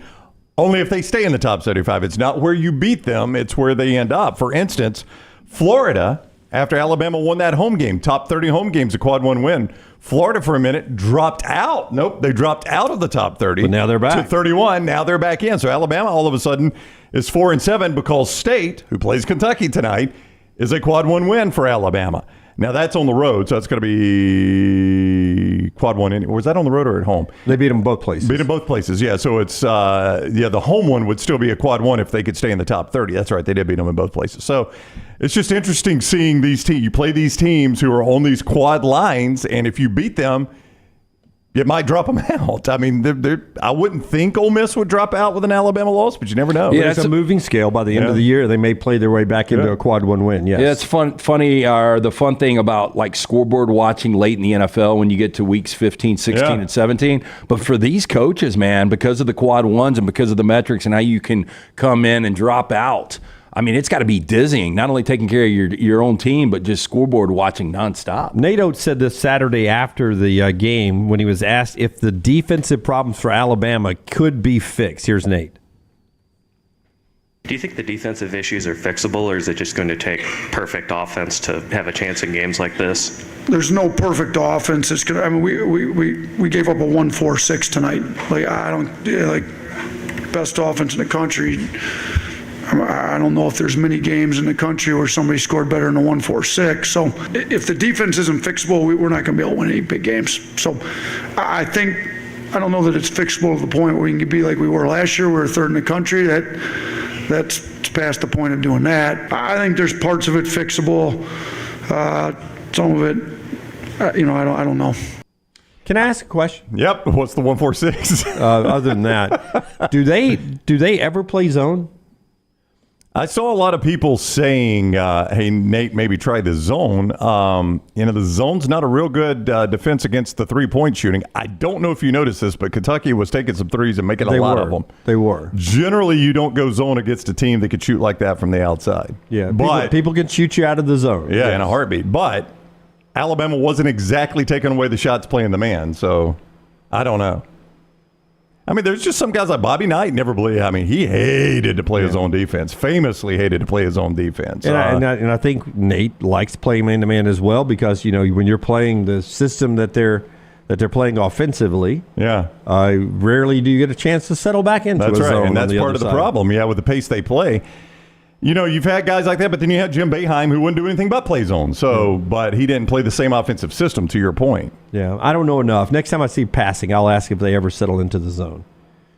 Only if they stay in the top 75. It's not where you beat them, it's where they end up. For instance, Florida, after Alabama won that home game, top 30 home games, a quad 1 win. Florida for a minute dropped out. Nope, they dropped out of the top 30.
But now they're back.
To 31, now they're back in. So Alabama all of a sudden is 4-7 because State, who plays Kentucky tonight, is a quad 1 win for Alabama. Now, that's on the road, so that's going to be quad 1. Or was that on the road or at home?
They beat them both places.
Beat them both places, yeah. So it's, the home one would still be a quad 1 if they could stay in the top 30. That's right, they did beat them in both places. So it's just interesting seeing these teams. You play these teams who are on these quad lines, and if you beat them, it might drop them out. I mean, I wouldn't think Ole Miss would drop out with an Alabama loss, but you never know.
Yeah, it's a moving scale. By the end of the year, they may play their way back into a quad 1 win. Yes.
Yeah, it's funny. The fun thing about like scoreboard watching late in the NFL when you get to weeks 15, 16, and 17. But for these coaches, man, because of the quad 1s and because of the metrics and how you can come in and drop out, I mean, it's got to be dizzying, not only taking care of your own team, but just scoreboard watching nonstop.
Nate Oates said this Saturday after the game when he was asked if the defensive problems for Alabama could be fixed. Here's Nate.
Do you think the defensive issues are fixable, or is it just going to take perfect offense to have a chance in games like this?
There's no perfect offense. It's gonna. I mean, we gave up a 1-4-6 tonight. Best offense in the country. I don't know if there's many games in the country where somebody scored better than a 1-4-6. So if the defense isn't fixable, we're not going to be able to win any big games. So I don't know that it's fixable to the point where we can be like we were last year. We were third in the country. That's past the point of doing that. I think there's parts of it fixable. Some of it, I don't know.
Can I ask a question?
Yep. What's the 1-4-6?
Other than that, do they ever play zone?
I saw a lot of people saying, hey, Nate, maybe try the zone. The zone's not a real good defense against the three-point shooting. I don't know if you noticed this, but Kentucky was taking some threes and making a lot of them.
They were.
Generally, you don't go zone against a team that could shoot like that from the outside.
Yeah,
but
people can shoot you out of the zone.
Yeah, in a heartbeat. But Alabama wasn't exactly taking away the shots playing the man, so I don't know. I mean, there's just some guys like Bobby Knight never believed. I mean, he hated to play his own defense. Famously hated to play his own defense.
And I think Nate likes playing man-to-man as well because, when you're playing the system that they're playing offensively, rarely do you get a chance to settle back into
That's
a
right,
zone.
and that's part of the problem. Yeah, with the pace they play. You've had guys like that, but then you had Jim Boeheim who wouldn't do anything but play zone. So, but he didn't play the same offensive system, to your point.
Yeah, I don't know enough. Next time I see passing, I'll ask if they ever settle into the zone.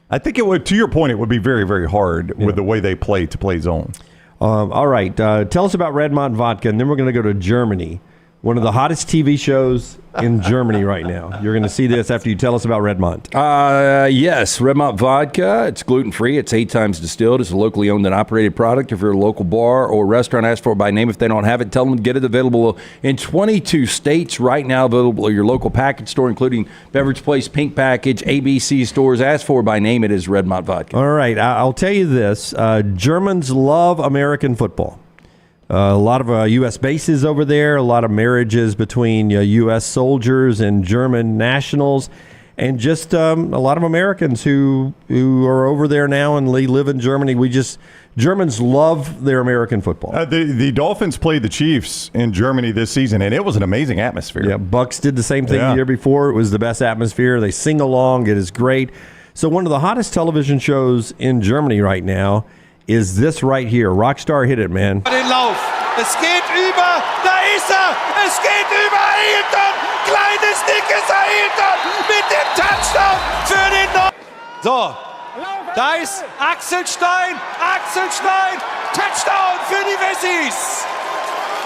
I think it would. To your point, it would be very, very hard with the way they play to play zone.
All right, tell us about Redmont Vodka, and then we're going to go to Germany. One of the hottest TV shows in Germany right now. You're going to see this after you tell us about Redmont.
Yes, Redmont Vodka. It's gluten-free. It's 8 times distilled. It's a locally owned and operated product. If you're a local bar or restaurant, ask for it by name. If they don't have it, tell them to get it. Available in 22 states right now. Available at your local package store, including Beverage Place, Pink Package, ABC stores. Ask for it by name. It is Redmont Vodka.
All right, I'll tell you this. Germans love American football. A lot of U.S. bases over there, a lot of marriages between U.S. soldiers and German nationals, and just a lot of Americans who are over there now and they live in Germany. Germans love their American football.
The Dolphins played the Chiefs in Germany this season, and it was an amazing atmosphere.
Yeah, Bucks did the same thing the year before. It was the best atmosphere. They sing along. It is great. So one of the hottest television shows in Germany right now is this right here. Rockstar, hit it, man.
Den Lauf. Es geht über. Da ist Es geht über Ailton. Kleines, dickes Ailton mit dem Touchdown für den So. Da ist Axel Stein. Touchdown für die Wessis.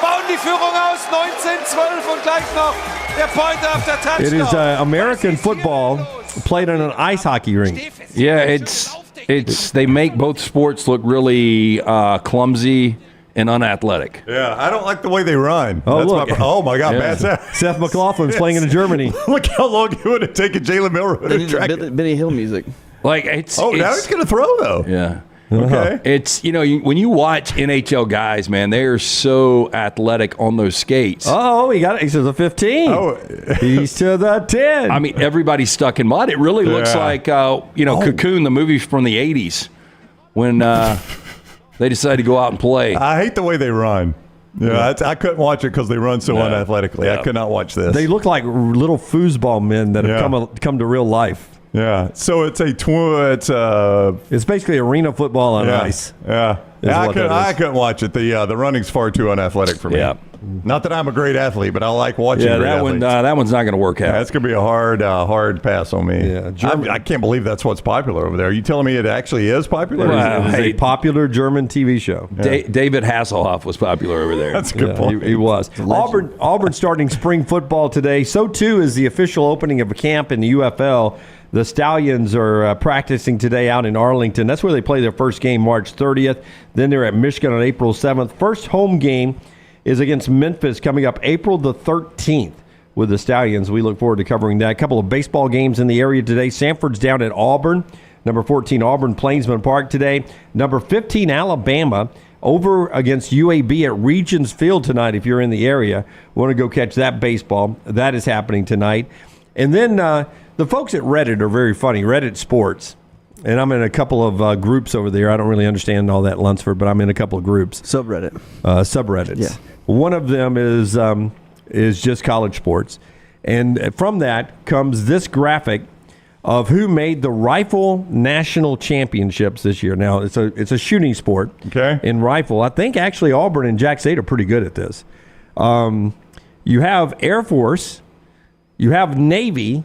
Bauen die Führung aus. 19-12 und gleich noch der Pointer auf der Touchdown.
It is American football played on an ice hockey rink.
Yeah, it's they make both sports look really clumsy and unathletic.
Yeah, I don't like the way they run.
Oh, look.
Oh my God,
Yeah.
Seth
McLaughlin's playing in Germany.
Look how long it would have taken Jalen Milroe to track it.
Benny Hill music.
Like it's.
Oh, now he's going to throw though.
Yeah.
Okay.
It's, when you watch NHL guys, man, they are so athletic on those skates.
Oh, he's to the 15.
Oh.
He's to the 10.
I mean, everybody's stuck in mud. It really looks like, Cocoon, the movie from the 80s, when they decided to go out and play.
I hate the way they run. Yeah, I couldn't watch it because they run so unathletically.
Yeah.
I could not watch this.
They look like little foosball men that have come to real life.
Yeah, so it's
it's basically arena football on ice.
Yeah, I couldn't watch it. The running's far too unathletic for me.
Yeah.
Not that I'm a great athlete, but I like watching.
Yeah,
great
that
athletes.
that one's not going to work out.
That's going to be a hard pass on me.
Yeah,
I can't believe that's what's popular over there. Are you telling me it actually is popular?
It was a popular German TV show.
David Hasselhoff was popular over there.
That's a good point.
He was. Auburn starting spring football today. So too is the official opening of a camp in the UFL. The Stallions are practicing today out in Arlington. That's where they play their first game March 30th. Then they're at Michigan on April 7th. First home game is against Memphis coming up April the 13th with the Stallions. We look forward to covering that. A couple of baseball games in the area today. Sanford's down at Auburn. Number 14, Auburn Plainsman Park today. Number 15, Alabama over against UAB at Regions Field tonight if you're in the area. Want to go catch that baseball. That is happening tonight. And then the folks at Reddit are very funny. Reddit Sports. And I'm in a couple of groups over there. I don't really understand all that Lunsford, but I'm in a couple of groups. Subreddits.
Yeah.
One of them is just college sports. And from that comes this graphic of who made the rifle national championships this year. Now, it's a shooting sport in rifle. I think actually Auburn and Jack State are pretty good at this. You have Air Force, you have Navy,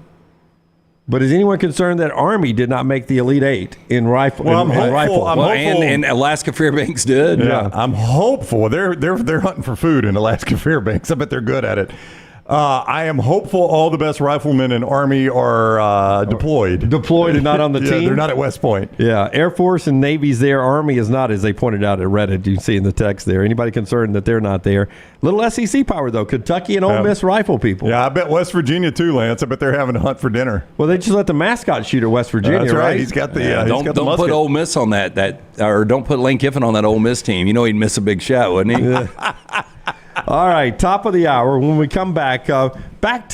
but is anyone concerned that Army did not make the Elite Eight in rifle?
Well, I'm hopeful.
Rifle?
And Alaska Fairbanks did.
Yeah, I'm hopeful. They're hunting for food in Alaska Fairbanks. I bet they're good at it. I am hopeful all the best riflemen in Army are deployed.
Deployed and not on the team?
They're not at West Point.
Yeah, Air Force and Navy's there. Army is not, as they pointed out at Reddit. You can see in the text there. Anybody concerned that they're not there? Little SEC power, though. Kentucky and Ole Miss rifle people.
Yeah, I bet West Virginia, too, Lance. I bet they're having a hunt for dinner.
Well, they just let the mascot shoot at West Virginia,
That's right. He's got the
don't
musket.
put Ole Miss on or don't put Lane Kiffin on that Ole Miss team. You know he'd miss a big shot, wouldn't he?
All right, top of the hour. When we come back to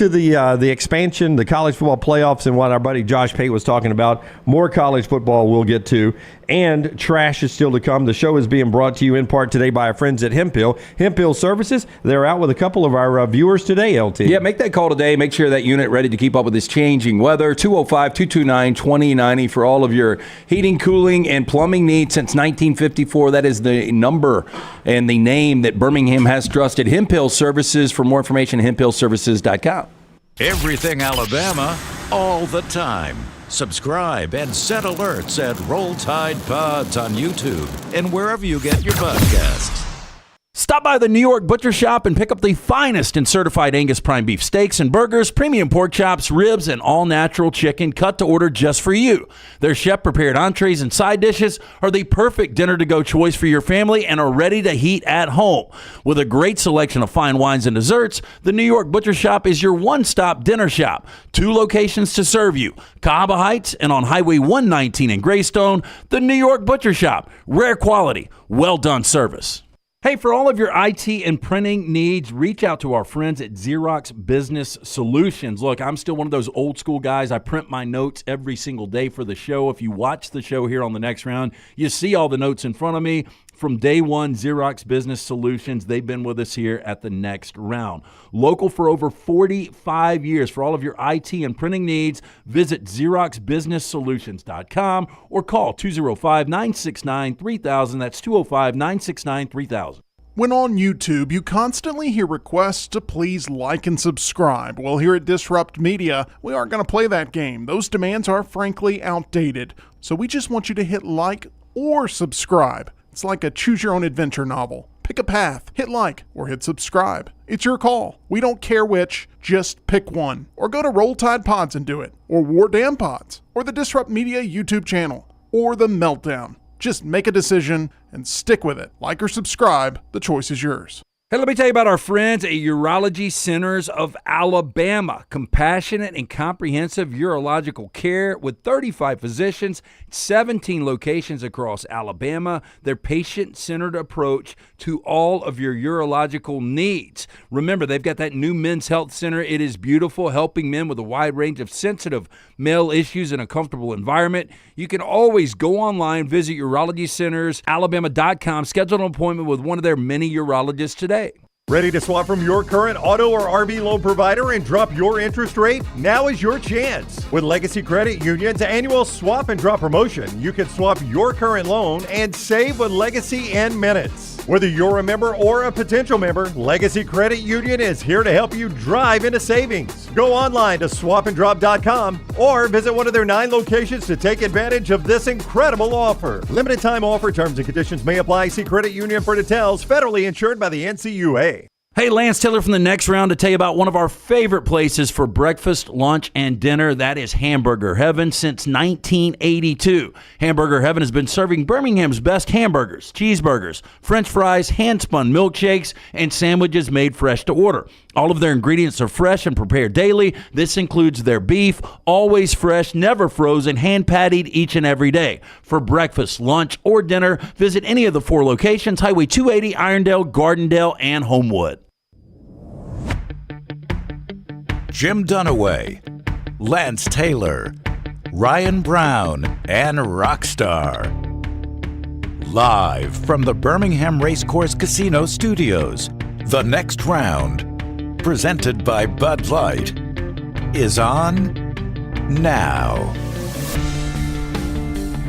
the expansion, the college football playoffs, and what our buddy Josh Pate was talking about. More college football we'll get to, and trash is still to come. The show is being brought to you in part today by our friends at Hemp Hill. Hemp Hill Services, they're out with a couple of our viewers today, LT.
Yeah, make that call today. Make sure that unit ready to keep up with this changing weather. 205-229-2090 for all of your heating, cooling, and plumbing needs since 1954. That is the number and the name that Birmingham has trusted. Hemp Hill Services. For more information, hemphillservices.com.
Everything Alabama, all the time. Subscribe and set alerts at Roll Tide Pods on YouTube and wherever you get your podcasts.
Stop by the New York Butcher Shop and pick up the finest in certified Angus prime beef steaks and burgers, premium pork chops, ribs, and all-natural chicken cut to order just for you. Their chef-prepared entrees and side dishes are the perfect dinner-to-go choice for your family and are ready to heat at home. With a great selection of fine wines and desserts, the New York Butcher Shop is your one-stop dinner shop. 2 locations to serve you, Cahaba Heights and on Highway 119 in Greystone. The New York Butcher Shop. Rare quality, well-done service. Hey, for all of your IT and printing needs, reach out to our friends at Xerox Business Solutions. Look, I'm still one of those old school guys. I print my notes every single day for the show. If you watch the show here on the next round, you see all the notes in front of me. From day one, Xerox Business Solutions, they've been with us here at the next round. Local for over 45 years. For all of your IT and printing needs, visit XeroxBusinessSolutions.com or call 205-969-3000. That's 205-969-3000.
When on YouTube, you constantly hear requests to please like and subscribe. Well, here at Disrupt Media, we aren't going to play that game. Those demands are frankly outdated. So we just want you to hit like or subscribe. It's like a choose-your-own-adventure novel. Pick a path, hit like, or hit subscribe. It's your call. We don't care which, just pick one. Or go to Roll Tide Pods and do it. Or War Damn Pods. Or the Disrupt Media YouTube channel. Or The Meltdown. Just make a decision and stick with it. Like or subscribe, the choice is yours.
Hey, let me tell you about our friends at Urology Centers of Alabama. Compassionate and comprehensive urological care with 35 physicians, 17 locations across Alabama. Their patient-centered approach to all of your urological needs. Remember, they've got that new men's health center. It is beautiful, helping men with a wide range of sensitive male issues in a comfortable environment. You can always go online, visit urologycentersalabama.com, schedule an appointment with one of their many urologists today.
Ready to swap from your current auto or RV loan provider and drop your interest rate? Now is your chance. With Legacy Credit Union's annual swap and drop promotion, you can swap your current loan and save with Legacy in minutes. Whether you're a member or a potential member, Legacy Credit Union is here to help you drive into savings. Go online to swapanddrop.com or visit one of their 9 locations to take advantage of this incredible offer. Limited time offer, terms and conditions may apply. See Credit Union for details. Federally insured by the NCUA.
Hey, Lance Taylor from the next round to tell you about one of our favorite places for breakfast, lunch, and dinner. That is Hamburger Heaven since 1982. Hamburger Heaven has been serving Birmingham's best hamburgers, cheeseburgers, French fries, hand-spun milkshakes, and sandwiches made fresh to order. All of their ingredients are fresh and prepared daily. This includes their beef, always fresh, never frozen, hand-pattied each and every day. For breakfast, lunch, or dinner, visit any of the 4 locations, Highway 280, Irondale, Gardendale, and Homewood.
Jim Dunaway, Lance Taylor, Ryan Brown, and Rockstar. Live from the Birmingham Racecourse Casino Studios, the next round, presented by Bud Light, is on now.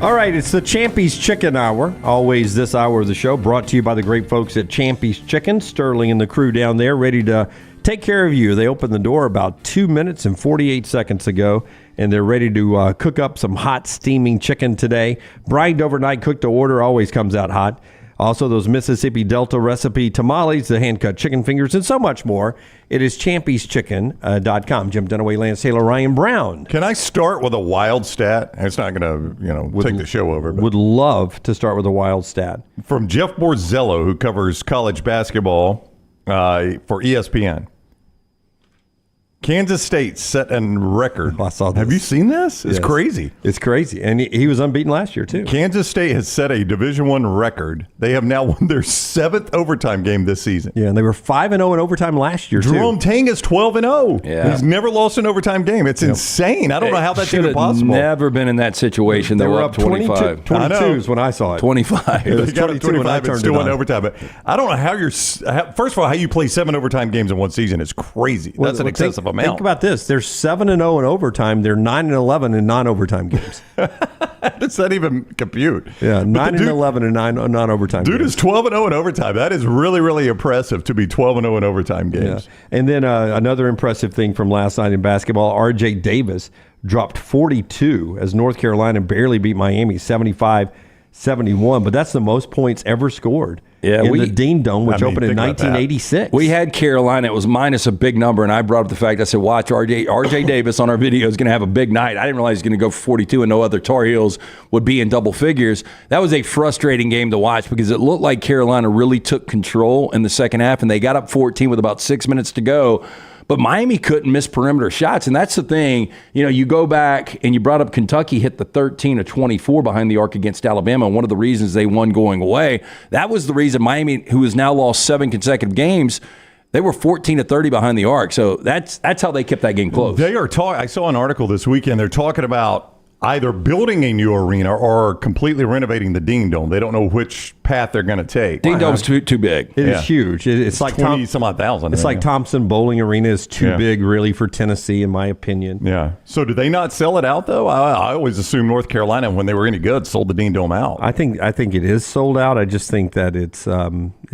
All right, it's the Champy's Chicken Hour. Always this hour of the show brought to you by the great folks at Champy's Chicken. Sterling and the crew down there ready to take care of you. They opened the door about 2 minutes and 48 seconds ago, and they're ready to cook up some hot, steaming chicken today. Brined overnight, cooked to order, always comes out hot. Also, those Mississippi Delta recipe tamales, the hand-cut chicken fingers, and so much more. It is champyschicken.com. Jim Dunaway, Lance Taylor, Ryan Brown.
Can I start with a wild stat? It's not going to take the show over. But
would love to start with a wild stat.
From Jeff Borzello, who covers college basketball for ESPN. Kansas State set a record.
I saw this.
Have you seen this? It's crazy.
It's crazy. And he was unbeaten last year, too.
Kansas State has set a Division I record. They have now won their 7th overtime game this season.
Yeah, and they were 5-0 in overtime last year,
Jerome Tang is 12-0.
Yeah.
He's never lost an overtime game. It's insane. I don't know how that's even possible.
Never been in that situation.
They were up
25.
22s when I saw it.
25.
They got up 25 and still won overtime. But I don't know how first of all, how you play 7 overtime games in one season is crazy. That's an excessive amount.
Think about this. They're 7-0 in overtime. They're 9-11 in non-overtime games.
Does that even compute?
Yeah, 9-11 in non-overtime
Dude
games.
is 12-0 in overtime. That is really, really impressive to be 12-0 in overtime games.
Yeah. And then another impressive thing from last night in basketball, R.J. Davis dropped 42 as North Carolina barely beat Miami 75-71. But that's the most points ever scored.
Yeah,
in the Dean Dome, which opened in 1986.
We had Carolina. It was minus a big number, and I brought up the fact, I said, watch, R.J. Davis on our video is going to have a big night. I didn't realize he's going to go for 42 and no other Tar Heels would be in double figures. That was a frustrating game to watch because it looked like Carolina really took control in the second half, and they got up 14 with about 6 minutes to go. But Miami couldn't miss perimeter shots, and that's the thing. You go back, and you brought up Kentucky hit the 13 of 24 behind the arc against Alabama, and one of the reasons they won going away. That was the reason Miami, who has now lost 7 consecutive games, they were 14 of 30 behind the arc. So that's how they kept that game close.
They are I saw an article this weekend. They're talking about either building a new arena or completely renovating the Dean Dome. They don't know which path they're going to take.
Dean Dome's too big.
It is huge. It's like
20-some-odd thousand.
It's like Thompson Bowling Arena is too big, really, for Tennessee, in my opinion.
Yeah. So do they not sell it out, though? I always assumed North Carolina, when they were any good, sold the Dean Dome out.
I think it is sold out. I just think that it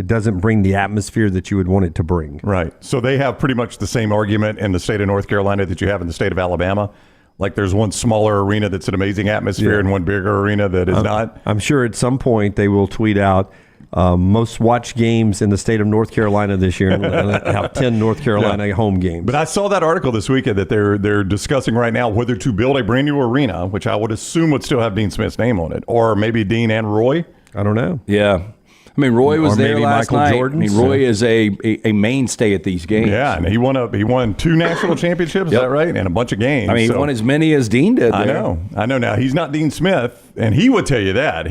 doesn't bring the atmosphere that you would want it to bring.
Right. So they have pretty much the same argument in the state of North Carolina that you have in the state of Alabama. Like there's one smaller arena that's an amazing atmosphere and one bigger arena that is not.
I'm sure at some point they will tweet out most watched games in the state of North Carolina this year and have 10 North Carolina home games.
But I saw that article this weekend that they're discussing right now whether to build a brand new arena, which I would assume would still have Dean Smith's name on it, or maybe Dean and Roy.
I don't know.
Yeah. I mean, Roy was there last night.
Jordan.
I mean, Roy is a mainstay at these games.
Yeah, and he won 2 national championships, is that right? And a bunch of games.
I mean, he won as many as Dean did there.
I know. Now, he's not Dean Smith, and he would tell you that.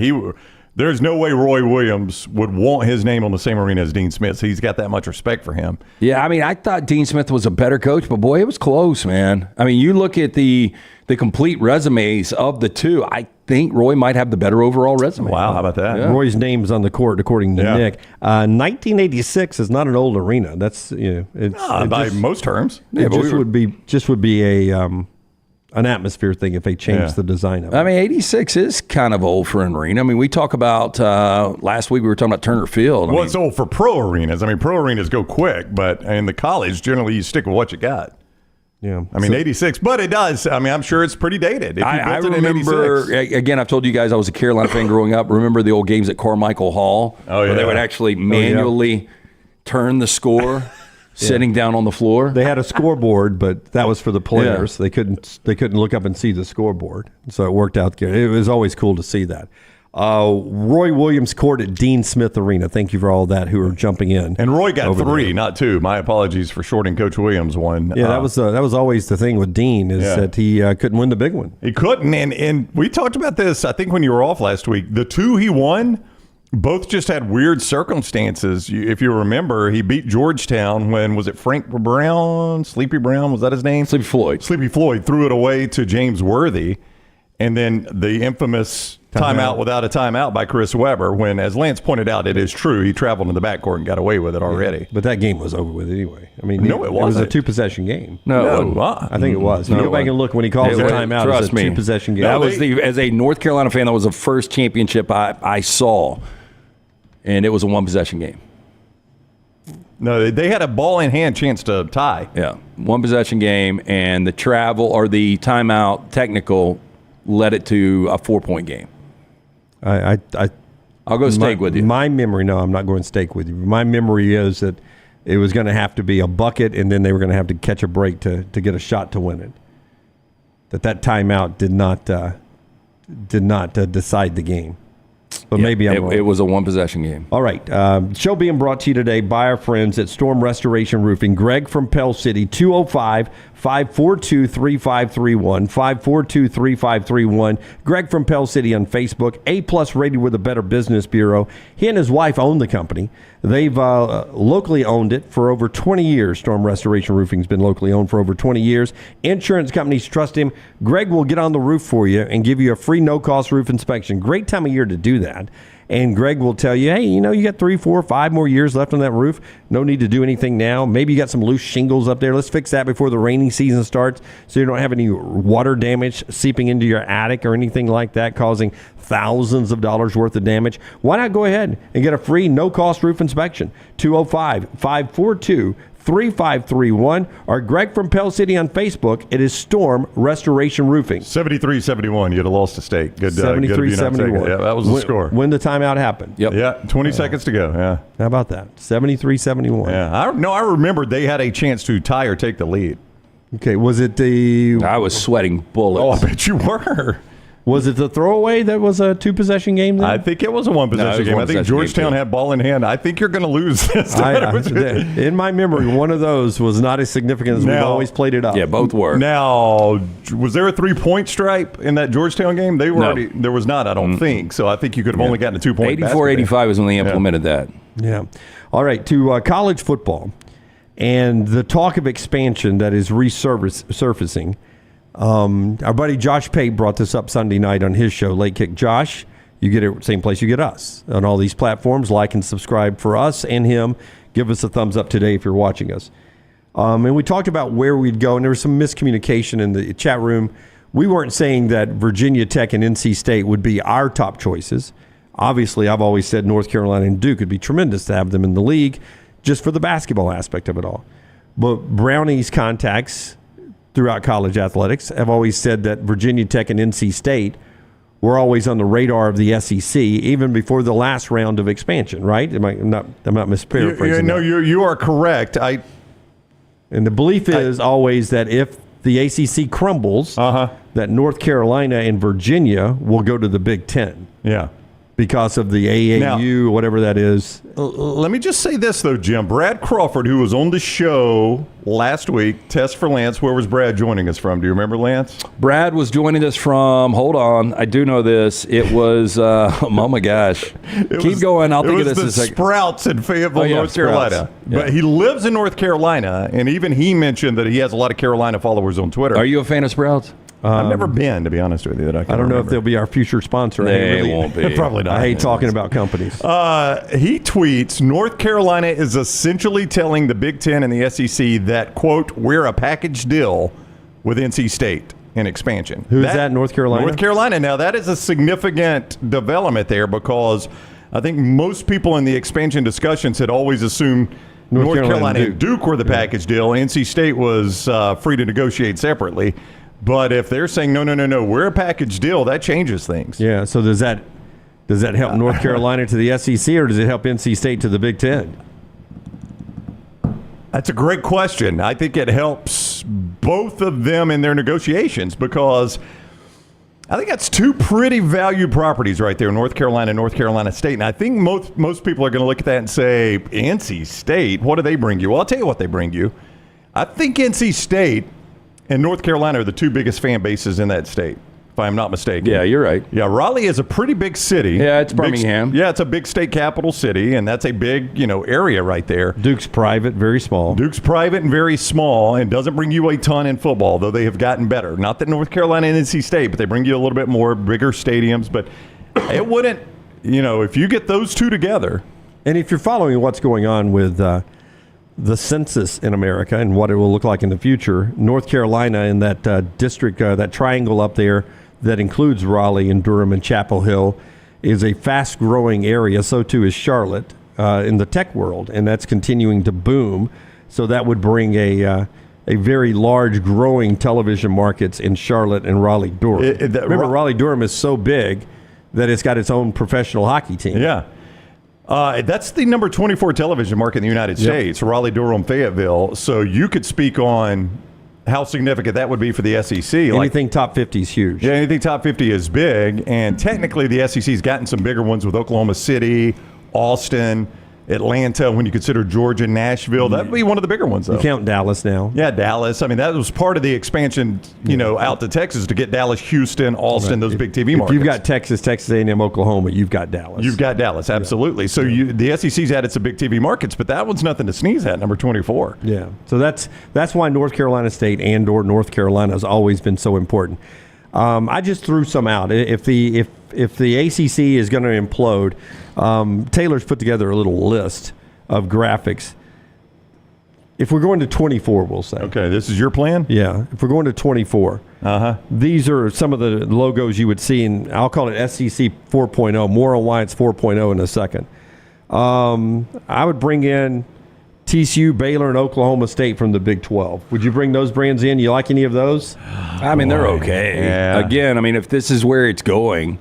There's no way Roy Williams would want his name on the same arena as Dean Smith. So he's got that much respect for him.
Yeah, I mean, I thought Dean Smith was a better coach, but boy, it was close, man. I mean, you look at the complete resumes of the two, I think Roy might have the better overall resume.
Wow, how about that?
Yeah. Roy's name's on the court, according to Nick. 1986 is not an old arena. That's
by most terms.
It just would be an atmosphere thing if they changed the design of it.
I mean, 86 is kind of old for an arena. I mean, we talk about last week we were talking about Turner Field.
It's old for pro arenas. I mean, pro arenas go quick, but in the college, generally you stick with what you got.
Yeah,
I mean, 86, but it does. I mean, I'm sure it's pretty dated. If you
I
built it in
remember,
86.
again, I've told you guys I was a Carolina fan growing up. Remember the old games at Carmichael Hall?
Oh, yeah.
Where they would actually manually turn the score sitting down on the floor.
They had a scoreboard, but that was for the players. They couldn't look up and see the scoreboard. So it worked out good. It was always cool to see that. Roy Williams court at Dean Smith Arena. Thank you for all that who are jumping in.
And Roy got 3, not 2. My apologies for shorting Coach Williams one.
Yeah, that was always the thing with Dean is that he couldn't win the big one.
He couldn't, and we talked about this, I think, when you were off last week. The 2 he won, both just had weird circumstances. If you remember, he beat Georgetown when, was it Frank Brown? Sleepy Brown, was that his name?
Sleepy Floyd.
Sleepy Floyd threw it away to James Worthy. And then the infamous timeout without a timeout by Chris Webber, when, as Lance pointed out, it is true, he traveled in the backcourt and got away with it already.
But that game was over with anyway. I mean,
no, it wasn't.
It was a two-possession game.
No,
I think it was.
No,
you go back and look when he calls the timeout. It was a two-possession game.
That was as a North Carolina fan, that was the first championship I saw, and it was a one-possession game.
No, they had a ball-in-hand chance to tie.
Yeah, one-possession game, and the travel or the timeout technical led it to a 4-point game.
I'll
go steak with you.
My memory, no, I'm not going steak with you. My memory is that it was going to have to be a bucket, and then they were going to have to catch a break to get a shot to win it. That timeout did not decide the game. But maybe I'm wrong.
It was a one-possession game.
All right. Show being brought to you today by our friends at Storm Restoration Roofing. Greg from Pell City, 205-542-3531, 542-3531. Greg from Pell City on Facebook, A-plus rated with the Better Business Bureau. He and his wife own the company. They've locally owned it for over 20 years. Storm Restoration Roofing's been locally owned for over 20 years. Insurance companies trust him. Greg will get on the roof for you and give you a free no-cost roof inspection. Great time of year to do that. And Greg will tell you, hey, you got 3, 4, 5 more years left on that roof. No need to do anything now. Maybe you got some loose shingles up there. Let's fix that before the rainy season starts so you don't have any water damage seeping into your attic or anything like that, causing thousands of dollars worth of damage. Why not go ahead and get a free no-cost roof inspection? 205-542-3531 or Greg from Pell City on Facebook. It is Storm Restoration Roofing.
73-71. You'd have lost a stake. Good.
73-71.
Yeah, that was the score.
When the timeout happened.
Yep.
Yeah, 20 seconds to go. Yeah.
How about that? 73-71.
Yeah. I remembered they had a chance to tie or take the lead.
Okay. Was it the...
I was sweating bullets.
Oh, I bet you were.
Was it the throwaway that was a two-possession game then?
I think it was a one-possession game. I think Georgetown had ball in hand. I think you're going to lose this.
In my memory, one of those was not as significant as we've always played it up.
Yeah, both were.
Now, was there a 3-point stripe in that Georgetown game? They were there was not, I don't think. So I think you could have only gotten a 2-point
84-85 was when they implemented that.
Yeah. All right, to college football and the talk of expansion that is resurfacing. Our buddy Josh Pate brought this up Sunday night on his show, Late Kick. Josh, you get it same place you get us on all these platforms. Like and subscribe for us and him. Give us a thumbs up today if you're watching us. And we talked about where we'd go, and there was some miscommunication in the chat room. We weren't saying that Virginia Tech and NC State would be our top choices. Obviously, I've always said North Carolina and Duke would be tremendous to have them in the league just for the basketball aspect of it all. But Brownie's contacts throughout college athletics have always said that Virginia Tech and NC State were always on the radar of the SEC even before the last round of expansion, right? I'm not misparaphrasing.
No, you are correct.
And the belief is always that if the ACC crumbles, that North Carolina and Virginia will go to the Big Ten.
Yeah.
Because of the AAU, whatever that is.
Let me just say this, though, Jim. Brad Crawford, who was on the show last week, Test for Lance. Where was Brad joining us from? Do you remember, Lance?
Brad was joining us from, hold on, I do know this. It was, oh my gosh. Keep going. I'll think of this in a second.
Sprouts in Fayetteville, North Carolina.
Yeah.
But he lives in North Carolina, and even he mentioned that he has a lot of Carolina followers on Twitter.
Are you a fan of Sprouts?
I've never been, to be honest with you. I
don't know if they'll be our future sponsor.
They won't be.
Probably not.
I hate talking about companies.
He tweets, North Carolina is essentially telling the Big Ten and the SEC that, quote, we're a package deal with NC State in expansion.
Who's that, North Carolina?
North Carolina. Now, that is a significant development there because I think most people in the expansion discussions had always assumed North Carolina and Duke were the package deal. NC State was free to negotiate separately. But if they're saying, no, we're a package deal, that changes things.
Yeah, so does that help North Carolina to the SEC, or does it help NC State to the Big Ten?
That's a great question. I think it helps both of them in their negotiations because I think that's two pretty valued properties right there, North Carolina and North Carolina State. And I think most people are going to look at that and say, NC State, what do they bring you? Well, I'll tell you what they bring you. I think NC State and North Carolina are the two biggest fan bases in that state. if I'm not mistaken.
Yeah, you're right.
Yeah, Raleigh is a pretty big city.
Yeah, it's Birmingham.
It's a big state capital city, and that's a big, area right there.
Duke's private, very small.
Duke's private and very small, and doesn't bring you a ton in football, though they have gotten better. Not that North Carolina and NC State, but they bring you a little bit more, bigger stadiums. But it wouldn't, if you get those two together.
And if you're following what's going on with the census in America and what it will look like in the future, North Carolina in that district, that triangle up there that includes Raleigh and Durham and Chapel Hill, is a fast-growing area. So too is Charlotte in the tech world, and that's continuing to boom. So that would bring a very large, growing television markets in Charlotte and Raleigh-Durham. Remember, Raleigh-Durham is so big that it's got its own professional hockey team.
Yeah. That's the number 24 television market in the United States, Raleigh, Durham, Fayetteville. So you could speak on how significant that would be for the SEC.
Anything top 50 is huge.
Yeah, anything top 50 is big. And technically the SEC's gotten some bigger ones with Oklahoma City, Austin, Atlanta, when you consider Georgia, Nashville. That would be one of the bigger ones, though.
You count Dallas now.
Yeah, Dallas. I mean, that was part of the expansion, out to Texas to get Dallas, Houston, Austin, those big TV markets.
If you've got Texas, Texas A&M, Oklahoma, you've got Dallas.
You've got Dallas, absolutely. So the SEC's added some big TV markets, but that one's nothing to sneeze at, number 24.
Yeah. So that's why North Carolina State and/or North Carolina has always been so important. I just threw some out. If the ACC is going to implode, Taylor's put together a little list of graphics. If we're going to 24, we'll say.
Okay, this is your plan?
Yeah. If we're going to 24, these are some of the logos you would see, and I'll call it SEC 4.0. More on why it's 4.0 in a second. I would bring in TCU, Baylor, and Oklahoma State from the Big 12. Would you bring those brands in? You like any of those?
I mean, they're okay.
Yeah.
Again, I mean, if this is where it's going,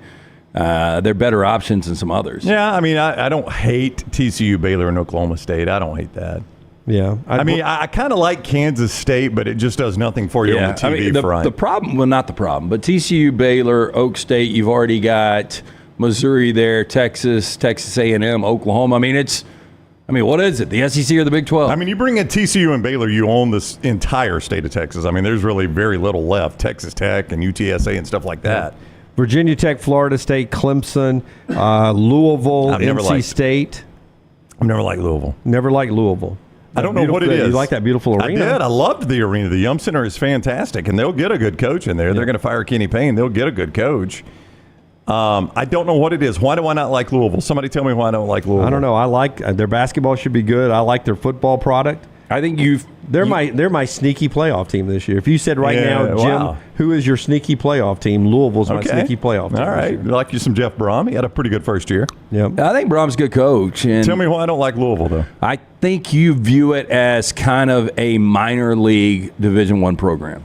they're better options than some others.
Yeah, I mean, I don't hate TCU, Baylor, and Oklahoma State. I don't hate that.
Yeah.
I kind of like Kansas State, but it just does nothing for you on the TV front.
The problem, well, not the problem, but TCU, Baylor, Oak State, you've already got Missouri there, Texas A&M, Oklahoma. I mean, what is it, the SEC or the Big 12?
I mean, you bring in TCU and Baylor, you own this entire state of Texas. I mean, there's really very little left. Texas Tech and UTSA and stuff like that.
Virginia Tech, Florida State, Clemson, Louisville, NC State.
I've never liked Louisville.
Never liked Louisville.
I don't know what it is.
You like that beautiful arena?
I did. I loved the arena. The Yum Center is fantastic, and they'll get a good coach in there. Yeah. They're going to fire Kenny Payne. They'll get a good coach. I don't know what it is. Why do I not like Louisville? Somebody tell me why I don't like Louisville.
I don't know. I like their basketball should be good. I like their football product.
I think
they're my sneaky playoff team this year. If you said now, Jim, who is your sneaky playoff team? Louisville's my sneaky playoff team.
All right. I like you some Jeff Brom. He had a pretty good first year.
Yeah.
I think Brom's a good coach. And
tell me why I don't like Louisville, though.
I think you view it as kind of a minor league Division I program.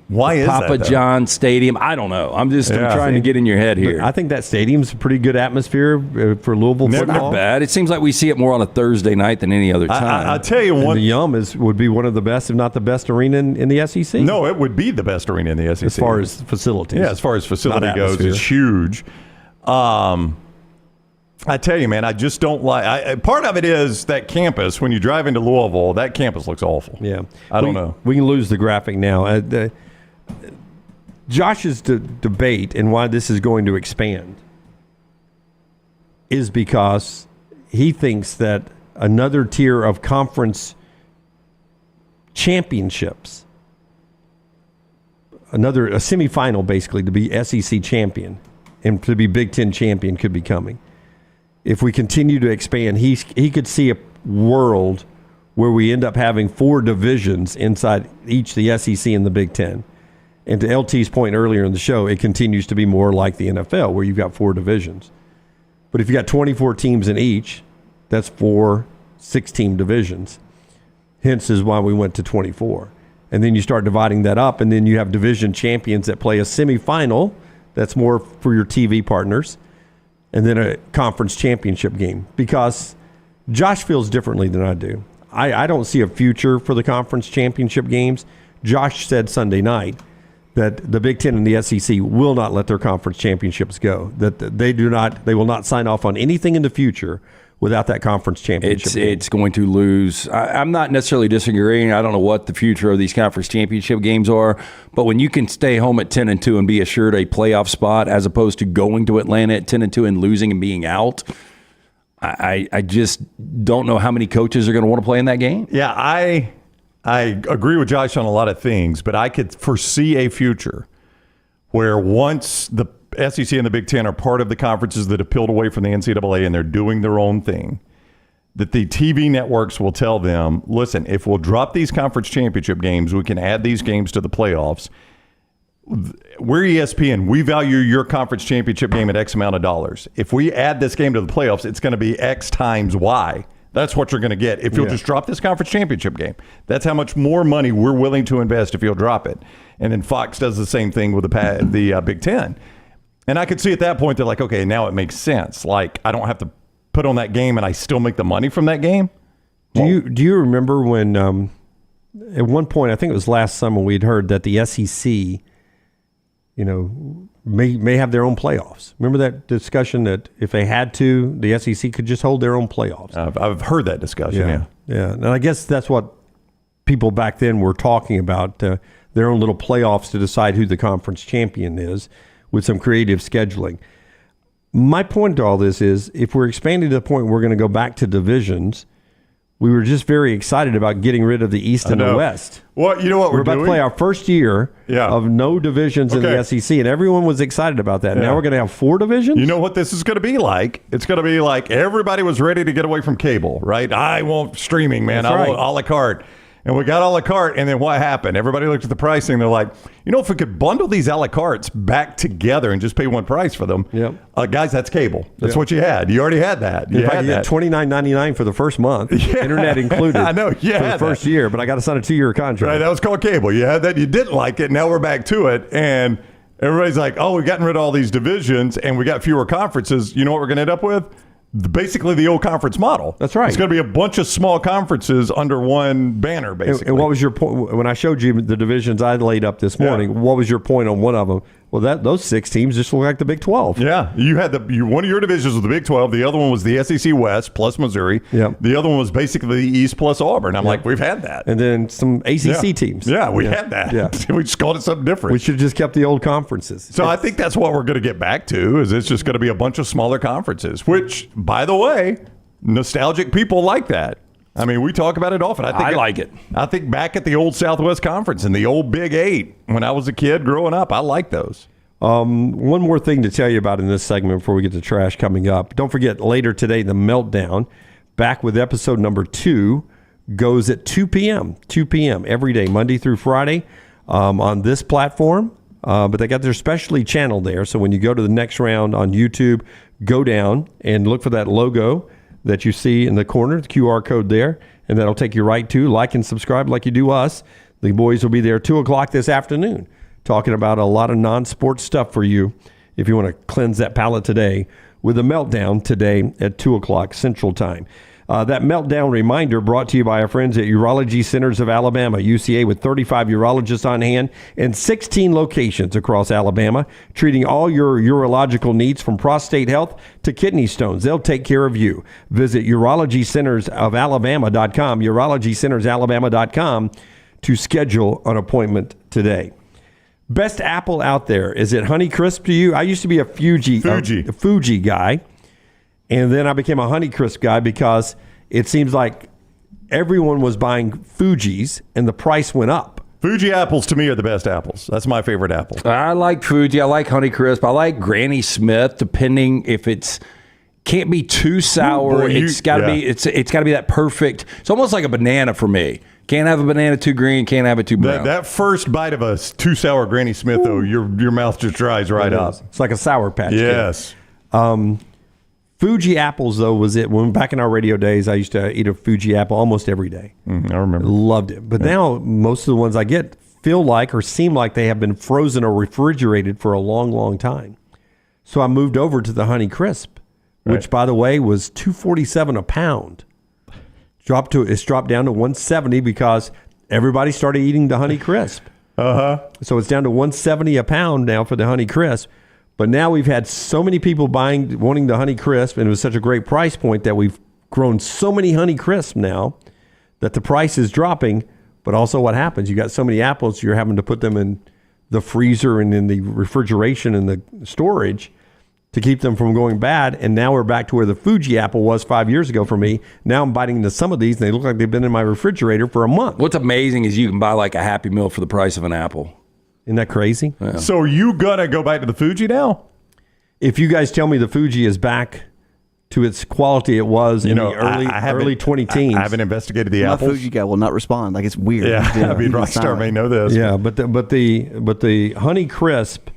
Why is that,
Papa John Stadium? I don't know. I'm trying to get in your head here.
I think that stadium's a pretty good atmosphere for Louisville football.
Not bad. It seems like we see it more on a Thursday night than any other time.
I tell you
what.
The
Yum would be one of the best, if not the best arena in the SEC.
No, it would be the best arena in the SEC.
As far as facilities.
Yeah, as far as facility goes, it's huge. I tell you, man, I just don't like. Part of it is that campus. When you drive into Louisville, that campus looks awful.
Yeah,
I don't know.
We can lose the graphic now. Josh's debate and why this is going to expand is because he thinks that another tier of conference championships, a semifinal basically to be SEC champion and to be Big Ten champion could be coming. If we continue to expand, he could see a world where we end up having 4 divisions inside each, the SEC and the Big Ten. And to LT's point earlier in the show, it continues to be more like the NFL, where you've got 4 divisions. But if you got 24 teams in each, that's 4 6-team divisions. Hence is why we went to 24. And then you start dividing that up, and then you have division champions that play a semifinal. That's more for your TV partners. And then a conference championship game. Because Josh feels differently than I do. I don't see a future for the conference championship games. Josh said Sunday night that the Big Ten and the SEC will not let their conference championships go. That they will not sign off on anything in the future without that conference championship.
It's going to lose. I'm not necessarily disagreeing. I don't know what the future of these conference championship games are, but when you can stay home at 10-2 and be assured a playoff spot as opposed to going to Atlanta at 10-2 and losing and being out, I just don't know how many coaches are going to want to play in that game.
Yeah, I agree with Josh on a lot of things, but I could foresee a future where once the SEC and the Big Ten are part of the conferences that have peeled away from the NCAA and they're doing their own thing, that the TV networks will tell them, listen, if we'll drop these conference championship games, we can add these games to the playoffs. We're ESPN. We value your conference championship game at X amount of dollars. If we add this game to the playoffs, it's going to be X times Y. That's what you're going to get if you'll just drop this conference championship game. That's how much more money we're willing to invest if you'll drop it. And then Fox does the same thing with the Big Ten. And I could see at that point, they're like, okay, now it makes sense. Like, I don't have to put on that game and I still make the money from that game.
Do you remember when at one point, I think it was last summer, we'd heard that the SEC, may have their own playoffs. Remember that discussion that if they had to, the SEC could just hold their own playoffs?
I've heard that discussion,
Yeah. And I guess that's what people back then were talking about, their own little playoffs to decide who the conference champion is, with some creative scheduling. My point to all this is, if we're expanding to the point where we're going to go back to divisions, we were just very excited about getting rid of the East and the West.
Well, you know what
we're
doing?
about to play our first year of no divisions in the SEC, and everyone was excited about that. Now we're going to have 4 divisions?
You know what this is going to be like? It's going to be like everybody was ready to get away from cable, right? I want streaming, man.
That's
I want a la carte. And we got a la carte, and then what happened? Everybody looked at the pricing. They're like, if we could bundle these a la cartes back together and just pay one price for them, guys, that's cable. That's what you had. You already had that. You had that.
$29.99 for the first month, internet included.
I know.
for the first year, but I got to sign a 2-year contract.
Right, that was called cable. You had that. You didn't like it. Now we're back to it, and everybody's like, "Oh, we've gotten rid of all these divisions, and we got fewer conferences." You know what we're going to end up with? Basically the old conference model.
That's right.
It's going to be a bunch of small conferences under one banner, basically.
And what was your point when I showed you the divisions I laid up this morning? What was your point on one of them? Well, those 6 teams just look like the Big 12.
Yeah, you had one of your divisions was the Big 12. The other one was the SEC West plus Missouri.
Yep.
The other one was basically the East plus Auburn. I'm like, we've had that.
And then some ACC teams.
Yeah, we had that.
Yeah.
We just called it something different.
We should have just kept the old conferences.
So I think that's what we're going to get back to, is it's just going to be a bunch of smaller conferences, which, by the way, nostalgic people like that. I mean, we talk about it often.
I like it.
I think back at the old Southwest Conference and the old Big 8 when I was a kid growing up. I like those.
One more thing to tell you about in this segment before we get to trash coming up. Don't forget, later today, The Meltdown, back with episode number 2, goes at 2 p.m. 2 p.m. every day, Monday through Friday, on this platform. But they got their specially channel there. So when you go to the next round on YouTube, go down and look for that logo that you see in the corner, the QR code there, and that'll take you right to like and subscribe like you do us. The boys will be there 2 o'clock this afternoon, talking about a lot of non-sports stuff for you if you want to cleanse that palate today with a Meltdown today at 2 o'clock Central Time. That Meltdown reminder brought to you by our friends at Urology Centers of Alabama, UCA, with 35 urologists on hand and 16 locations across Alabama, treating all your urological needs from prostate health to kidney stones. They'll take care of you. Visit urologycentersofalabama.com, urologycentersalabama.com to schedule an appointment today. Best apple out there. Is it Honeycrisp to you? I used to be a Fuji guy, and then I became a Honeycrisp guy because it seems like everyone was buying Fujis and the price went up.
Fuji apples to me are the best apples. That's my favorite apple.
I like Fuji. I like Honeycrisp. I like Granny Smith, depending if it's can't be too sour. It's got to be that perfect. It's almost like a banana for me. Can't have a banana too green, can't have it too brown.
That first bite of a too sour Granny Smith, though, your mouth just dries right up.
It's like a Sour Patch Kid.
Yes.
Fuji apples, though, was it. When back in our radio days, I used to eat a Fuji apple almost every day.
I remember.
Loved it. But now most of the ones I get feel like or seem like they have been frozen or refrigerated for a long, long time. So I moved over to the Honeycrisp, which, by the way, was $2.47 a pound. It's dropped down to $1.70 because everybody started eating the Honeycrisp. So it's down to $1.70 a pound now for the Honeycrisp. But now we've had so many people wanting the Honeycrisp, and it was such a great price point that we've grown so many Honey Crisp now that the price is dropping. But also what happens, you got so many apples, you're having to put them in the freezer and in the refrigeration and the storage to keep them from going bad. And now we're back to where the Fuji apple was 5 years ago for me. Now I'm biting into some of these, and they look like they've been in my refrigerator for a month.
What's amazing is you can buy like a Happy Meal for the price of an apple.
Isn't that crazy?
Yeah.
So are you going to go back to the Fuji now?
If you guys tell me the Fuji is back to its quality it was in the early 20-teens.
I haven't investigated the
My
apples.
Fuji guy will not respond. Like, it's weird.
Yeah,
You know,
I mean,
he's
Rockstar
silent.
may know this.
Yeah, but the Honey Crisp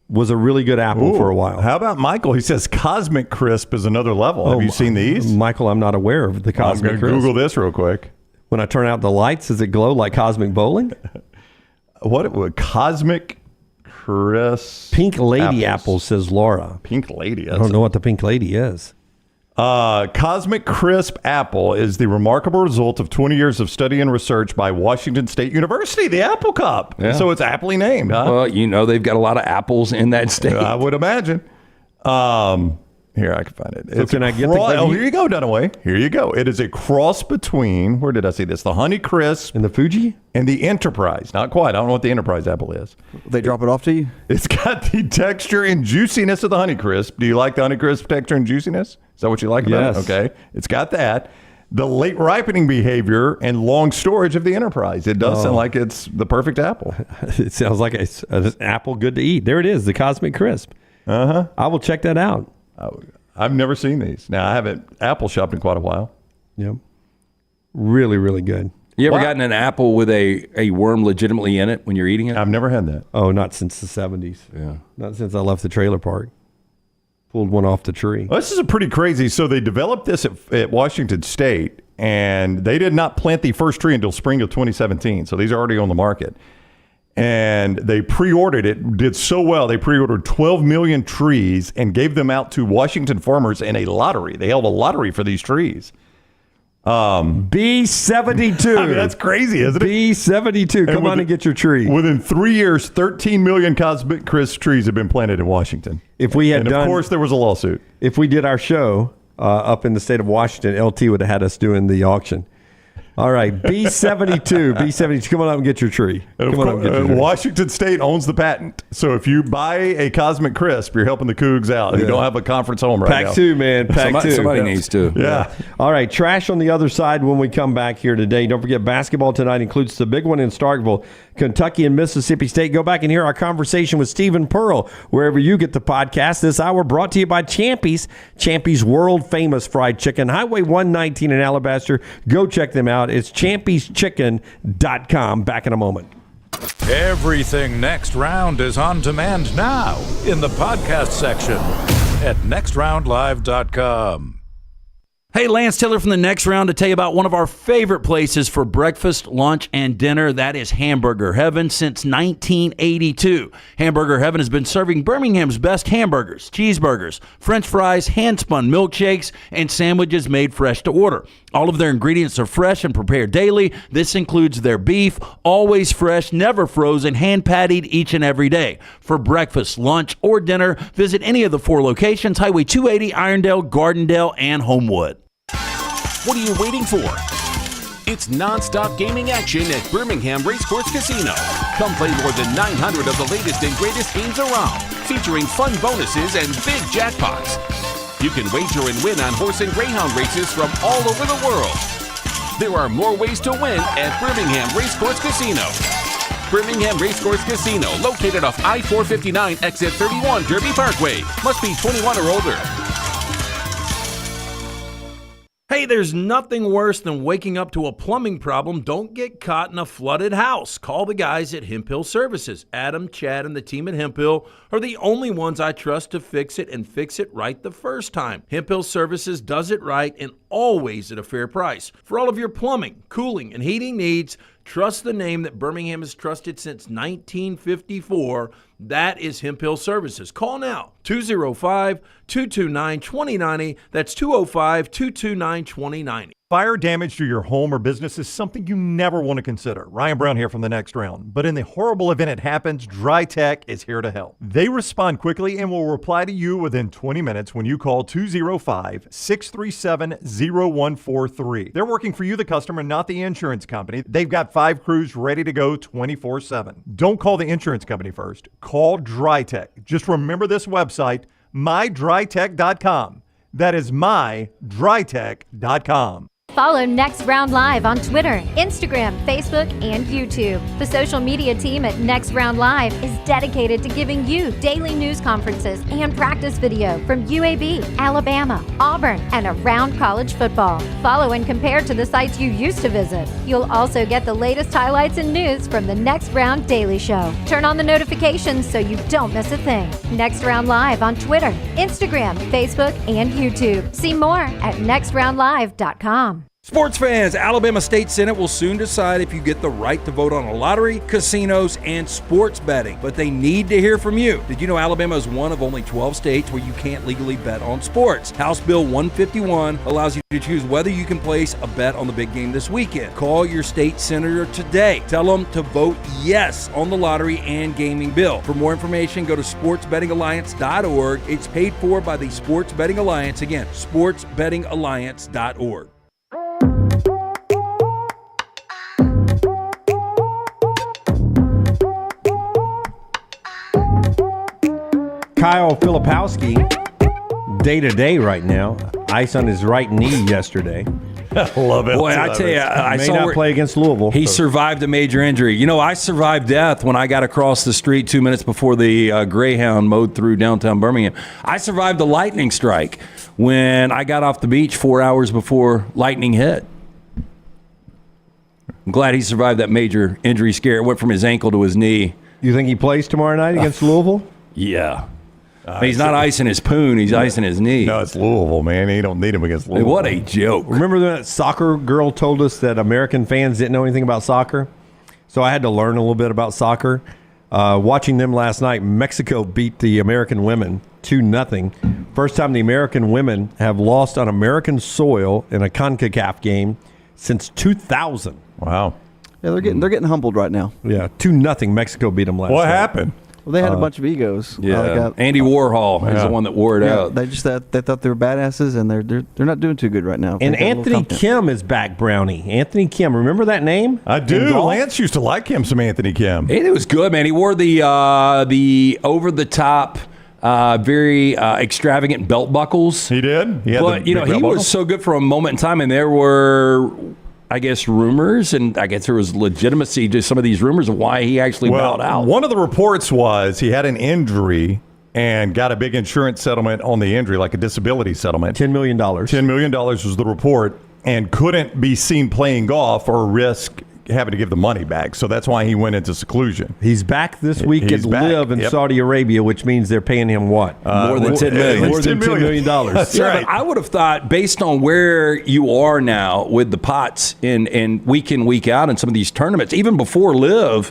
was a really good apple
Ooh,
for a while.
How about Michael? He says Cosmic Crisp is another level. Have you seen these?
Michael, I'm not aware of the Cosmic
I'm
Crisp.
going to Google this real quick.
When I turn out the lights, does it glow like Cosmic Bowling?
What would Cosmic Crisp?
Pink Lady apples, says Laura.
Pink Lady.
I don't know what the Pink Lady is.
Cosmic Crisp apple is the remarkable result of 20 years of study and research by Washington State University, the Apple Cup.
Yeah.
So it's aptly named, huh?
Well, you know they've got a lot of apples in that state.
I would imagine. Here, I can find it.
So can I get the...
Oh, here you go, Dunaway. Here you go. It is a cross between, where did I see this? The Honey Crisp.
And the Fuji?
And the Enterprise. Not quite. I don't know what the Enterprise apple is.
They drop it off to you?
It's got the texture and juiciness of the Honey Crisp. Do you like the Honey Crisp texture and juiciness? Is that what you like about
Yes.
it? Okay. It's got that. The late ripening behavior and long storage of the Enterprise. It does sound like it's the perfect apple.
It sounds like it's an apple good to eat. There it is, the Cosmic Crisp.
Uh-huh.
I will check that out.
I've never seen these. Now, I haven't apple shopped in quite a while.
Yep. Really, really good.
You ever gotten an apple with a worm legitimately in it when you're eating it?
I've never had that.
Oh, not since the 70s.
Yeah.
Not since I left the trailer park. Pulled one off the tree.
Well, this is a pretty crazy. So they developed this at Washington State, and they did not plant the first tree until spring of 2017. So these are already on the market. And they pre-ordered it, did so well. They pre-ordered 12 million trees and gave them out to Washington farmers in a lottery. They held a lottery for these trees.
B72.
I mean, that's crazy, isn't it?
B72. Come on and get your tree.
Within 3 years, 13 million Cosmic Crisp trees have been planted in Washington.
If we had
and
done,
of course, there was a lawsuit.
If we did our show up in the state of Washington, LT would have had us doing the auction. All right, B72. B72. Come on up and get your tree.
And
Come on up and get your tree.
Washington State owns the patent. So if you buy a Cosmic Crisp, you're helping the Cougs out. You don't have a conference home right now.
Pack two, man. Pack two.
Somebody needs to.
Yeah.
All right, trash on the other side when we come back here today. Don't forget, basketball tonight includes the big one in Starkville, Kentucky and Mississippi State. Go back and hear our conversation with Stephen Pearl wherever you get the podcast. This hour brought to you by Champy's. Champy's world-famous fried chicken. Highway 119 in Alabaster. Go check them out. It's champyschicken.com. Back in a moment.
Everything Next Round is on demand now in the podcast section at nextroundlive.com.
Hey, Lance Taylor from the Next Round to tell you about one of our favorite places for breakfast, lunch, and dinner. That is Hamburger Heaven since 1982. Hamburger Heaven has been serving Birmingham's best hamburgers, cheeseburgers, French fries, hand-spun milkshakes, and sandwiches made fresh to order. All of their ingredients are fresh and prepared daily. This includes their beef, always fresh, never frozen, hand-pattied each and every day. For breakfast, lunch, or dinner, visit any of the 4 locations, Highway 280, Irondale, Gardendale, and Homewood.
What are you waiting for? It's non-stop gaming action at Birmingham Racecourse Casino. Come play more than 900 of the latest and greatest games around, featuring fun bonuses and big jackpots. You can wager and win on horse and greyhound races from all over the world. There are more ways to win at Birmingham Racecourse Casino. Birmingham Racecourse Casino, located off I-459, exit 31, Derby Parkway. Must be 21 or older.
Hey, there's nothing worse than waking up to a plumbing problem. Don't get caught in a flooded house. Call the guys at Hemp Hill Services. Adam, Chad, and the team at Hemp Hill are the only ones I trust to fix it and fix it right the first time. Hemp Hill Services does it right and always at a fair price. For all of your plumbing, cooling, and heating needs, trust the name that Birmingham has trusted since 1954. That is Hemp Hill Services. Call now, 205-229-2090. That's 205-229-2090.
Fire damage to your home or business is something you never want to consider. Ryan Brown here from The Next Round. But in the horrible event it happens, Dry Tech is here to help. They respond quickly and will reply to you within 20 minutes when you call 205-637-0143. They're working for you, the customer, not the insurance company. They've got 5 crews ready to go 24/7. Don't call the insurance company first. Call Dry Tech. Just remember this website, mydrytech.com. That is mydrytech.com.
Follow Next Round Live on Twitter, Instagram, Facebook, and YouTube. The social media team at Next Round Live is dedicated to giving you daily news conferences and practice video from UAB, Alabama, Auburn, and around college football. Follow and compare to the sites you used to visit. You'll also get the latest highlights and news from the Next Round Daily Show. Turn on the notifications so you don't miss a thing. Next Round Live on Twitter, Instagram, Facebook, and YouTube. See more at nextroundlive.com.
Sports fans, Alabama State Senate will soon decide if you get the right to vote on a lottery, casinos, and sports betting. But they need to hear from you. Did you know Alabama is one of only 12 states where you can't legally bet on sports? House Bill 151 allows you to choose whether you can place a bet on the big game this weekend. Call your state senator today. Tell them to vote yes on the lottery and gaming bill. For more information, go to sportsbettingalliance.org. It's paid for by the Sports Betting Alliance. Again, sportsbettingalliance.org.
Kyle Filipowski, day-to-day right now. Ice on his right knee yesterday.
Love it.
Boy, I tell you, I
may
saw
not play against Louisville.
He survived a major injury. You know, I survived death when I got across the street 2 minutes before the Greyhound mowed through downtown Birmingham. I survived the lightning strike when I got off the beach 4 hours before lightning hit. I'm glad he survived that major injury scare. It went from his ankle to his knee.
You think he plays tomorrow night against Louisville?
Yeah. He's not icing his poon. He's icing his knee.
No, it's Louisville, man. You don't need him against Louisville.
What a joke.
Remember that soccer girl told us that American fans didn't know anything about soccer? So I had to learn a little bit about soccer. Watching them last night, Mexico beat the American women 2-0. First time the American women have lost on American soil in a CONCACAF game since 2000.
Wow.
Yeah, they're getting humbled right now.
Yeah, 2-0. Mexico beat them last night.
What happened?
Well, they had a bunch of egos.
Yeah, Andy Warhol is the one that wore it out.
They just they thought they were badasses, and they're not doing too good right now.
And Anthony Kim is back, Brownie. Anthony Kim, remember that name?
I do. Lance used to like him, some Anthony Kim.
Hey, it was good, man. He wore the over the top, very extravagant belt buckles.
He did.
But you know, he was so good for a moment in time, and there were, I guess, rumors, and I guess there was legitimacy to some of these rumors of why he actually bowed out.
One of the reports was he had an injury and got a big insurance settlement on the injury, like a disability settlement.
$10 million.
$10 million was the report, and couldn't be seen playing golf or risk having to give the money back. So that's why he went into seclusion.
He's back this week
He's
at
back.
Live in
Yep.
Saudi Arabia, which means they're paying him what?
More than $10 million.
More than $10 million.
That's
Yeah,
right.
but I would have thought, based on where you are now with the pots in week in, week out in some of these tournaments, even before Live,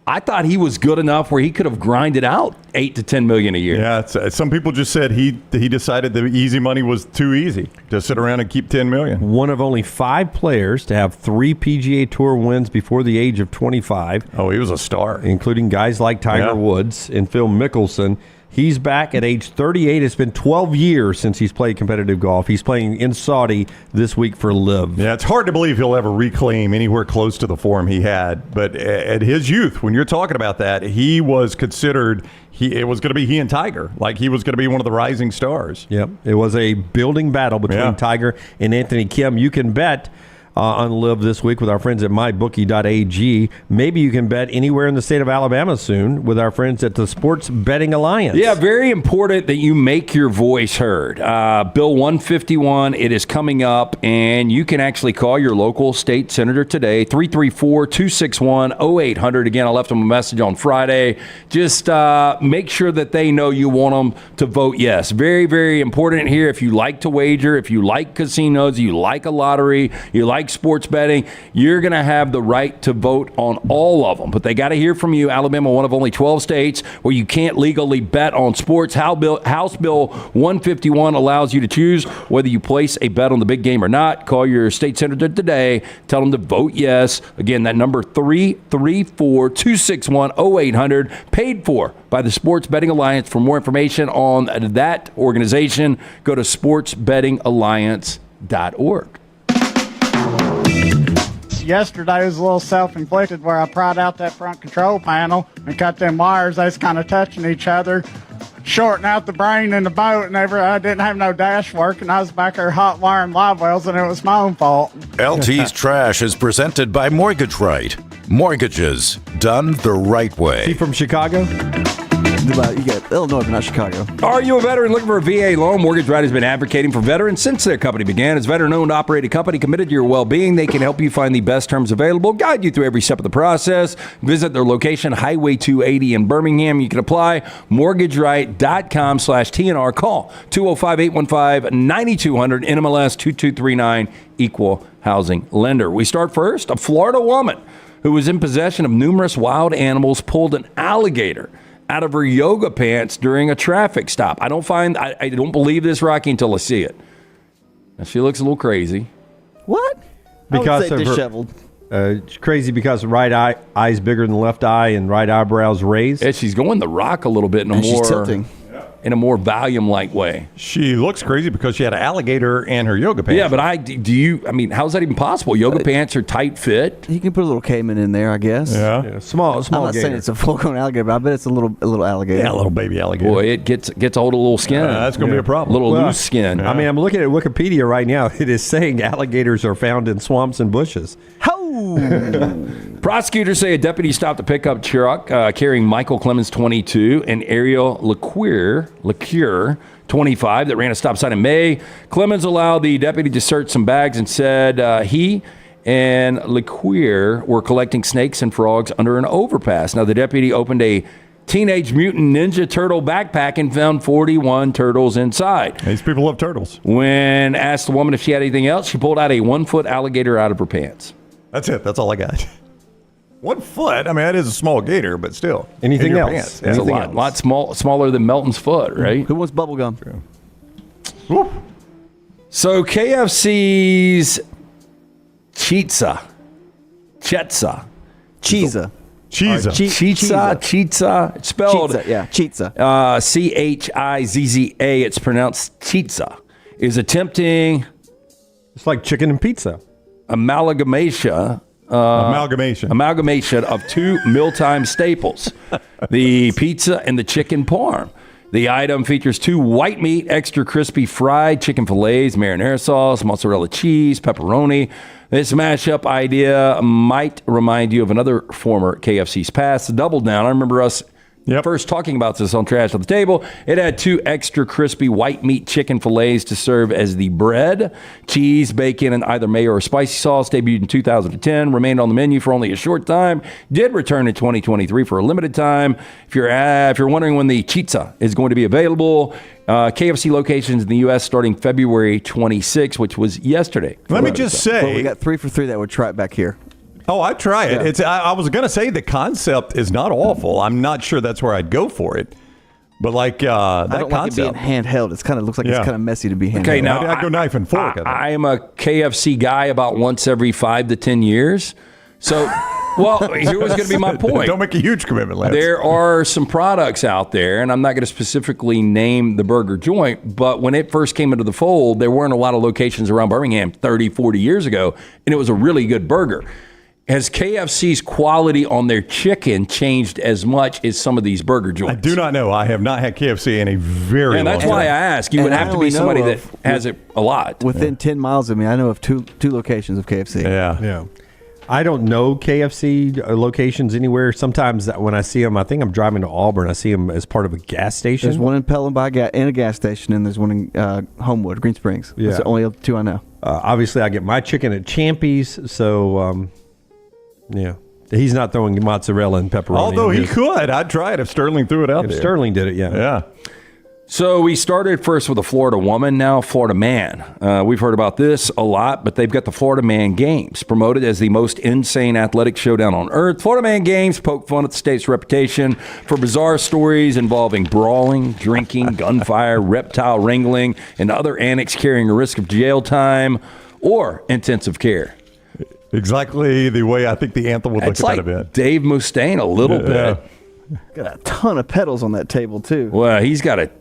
I thought he was good enough where he could have grinded out $8 to $10 million a year.
Yeah, some people just said he decided the easy money was too easy to sit around and keep $10 million.
One of only 5 players to have 3 PGA Tour wins before the age of 25.
Oh, he was a star.
Including guys like Tiger Woods and Phil Mickelson. He's back at age 38. It's been 12 years since he's played competitive golf. He's playing in Saudi this week for Live.
Yeah, it's hard to believe he'll ever reclaim anywhere close to the form he had. But at his youth, when you're talking about that, he was considered, it was going to be he and Tiger. Like, he was going to be one of the rising stars.
Yep. It was a building battle between Tiger and Anthony Kim. You can bet on Live this week with our friends at mybookie.ag. Maybe you can bet anywhere in the state of Alabama soon with our friends at the Sports Betting Alliance.
Yeah, very important that you make your voice heard. Bill 151, it is coming up, and you can actually call your local state senator today, 334-261-0800. Again, I left them a message on Friday. Just make sure that they know you want them to vote yes. Very, very important here. If you like to wager, if you like casinos, you like a lottery, you like like sports betting, you're going to have the right to vote on all of them. But they got to hear from you. Alabama, one of only 12 states where you can't legally bet on sports. House Bill 151 allows you to choose whether you place a bet on the big game or not. Call your state senator today. Tell them to vote yes. Again, that number 334-261-0800, paid for by the Sports Betting Alliance. For more information on that organization, go to sportsbettingalliance.org.
Yesterday was a little self-inflicted where I pried out that front control panel and cut them wires. They was kind of touching each other, shorting out the brain in the boat, and I didn't have no dash work, and I was back there hot wiring live wells, and it was my own fault.
LT's Trash is presented by Mortgage Right. Mortgages done the right way.
Is he from Chicago?
You got Illinois, but not Chicago.
Are you a veteran looking for a VA loan? Mortgage Right has been advocating for veterans since their company began. As a veteran-owned, operated company committed to your well-being, they can help you find the best terms available, guide you through every step of the process. Visit their location, Highway 280 in Birmingham. You can apply mortgageright.com/TNR. Call 205-815-9200, NMLS 2239, Equal Housing Lender. We start first. A Florida woman who was in possession of numerous wild animals pulled an alligator out of her yoga pants during a traffic stop. I don't believe this, Rocky, until I see it. Now, she looks a little crazy.
What?
Because
I would say
of
disheveled.
It's crazy because right eye's bigger than the left eye and right eyebrows raised.
Yeah, she's going the rock a little bit in a
She's tilting.
in a more Valium-like way.
She looks crazy because she had an alligator in her yoga pants.
Yeah, but how's that even possible? Yoga pants are tight fit.
You can put a little caiman in there, I guess.
Yeah.
Small
I'm not saying it's a full-grown alligator, but I bet it's a little alligator.
Yeah, a little baby alligator.
Boy, it gets a hold of a little skin.
That's going to be a problem.
Little loose skin.
I mean, I'm looking at Wikipedia right now. It is saying alligators are found in swamps and bushes.
Prosecutors say a deputy stopped a pickup truck carrying Michael Clemens, 22, and Ariel LeCure, 25, that ran a stop sign in May. Clemens allowed the deputy to search some bags and said he and LeCure were collecting snakes and frogs under an overpass. Now, the deputy opened a Teenage Mutant Ninja Turtle backpack and found 41 turtles inside.
These people love turtles.
When asked the woman if she had anything else, she pulled out a 1-foot alligator out of her pants.
That's it. That's all I got. 1 foot. I mean, that is a small gator, but still.
Anything else?
Pants.
It's
Anything
a lot smaller than Melton's foot, right?
Who wants bubble gum?
Whoop.
So KFC's Chitza.
Chitza.
It's spelled
Chitza.
Chizza. It's pronounced Chitza. Is attempting.
It's like chicken and pizza.
Amalgamation of two mealtime staples, the pizza and the chicken parm. The item features 2 white meat, extra crispy fried chicken fillets, marinara sauce, mozzarella cheese, pepperoni. This mashup idea might remind you of another former KFC's past, Double Down. I remember us first talking about this on Trash on the Table. It had 2 extra crispy white meat chicken fillets to serve as the bread, cheese, bacon, and either mayo or spicy sauce. Debuted in 2010, remained on the menu for only a short time, did return in 2023 for a limited time. If you're wondering when the Chitza is going to be available, KFC locations in the U.S. starting February 26, which was yesterday.
Let me just say.
Well, we got 3 for 3 that would try it back here.
Oh, I'd try it.
Yeah.
I was going to say the concept is not awful. I'm not sure that's where I'd go for it. But that
I don't
concept.
like it being handheld. It's kind of looks like it's kind of messy to be handheld.
Okay, now
I'd go knife and fork.
I am a KFC guy about once every 5 to 10 years. So, here was going to be my point.
Don't make a huge commitment, Lance.
There are some products out there, and I'm not going to specifically name the burger joint, but when it first came into the fold, there weren't a lot of locations around Birmingham 30, 40 years ago, and it was a really good burger. Has KFC's quality on their chicken changed as much as some of these burger joints?
I do not know. I have not had KFC in a very long time.
That's why I ask. You would have to be somebody that has it a lot.
Within 10 miles of me, I know of two locations of KFC.
Yeah.
I don't know KFC locations anywhere. Sometimes when I see them, I think I'm driving to Auburn. I see them as part of a gas station.
There's one in Pelham in a gas station, and there's one in Homewood, Green Springs.
Yeah.
That's the only 2 I know.
Obviously, I get my chicken at Champy's, so yeah. He's not throwing mozzarella and pepperoni.
Although he could. I'd try it if Sterling threw it out there.
Sterling did it, yeah.
Yeah.
So we started first with a Florida woman, now Florida man. We've heard about this a lot, but they've got the Florida Man Games, promoted as the most insane athletic showdown on earth. Florida Man Games poke fun at the state's reputation for bizarre stories involving brawling, drinking, gunfire, reptile wrangling, and other antics carrying a risk of jail time or intensive care.
Exactly the way I think the anthem would look
It's
at
like
that event.
Dave Mustaine a little bit.
Got a ton of pedals on that table, too.
Well, he's got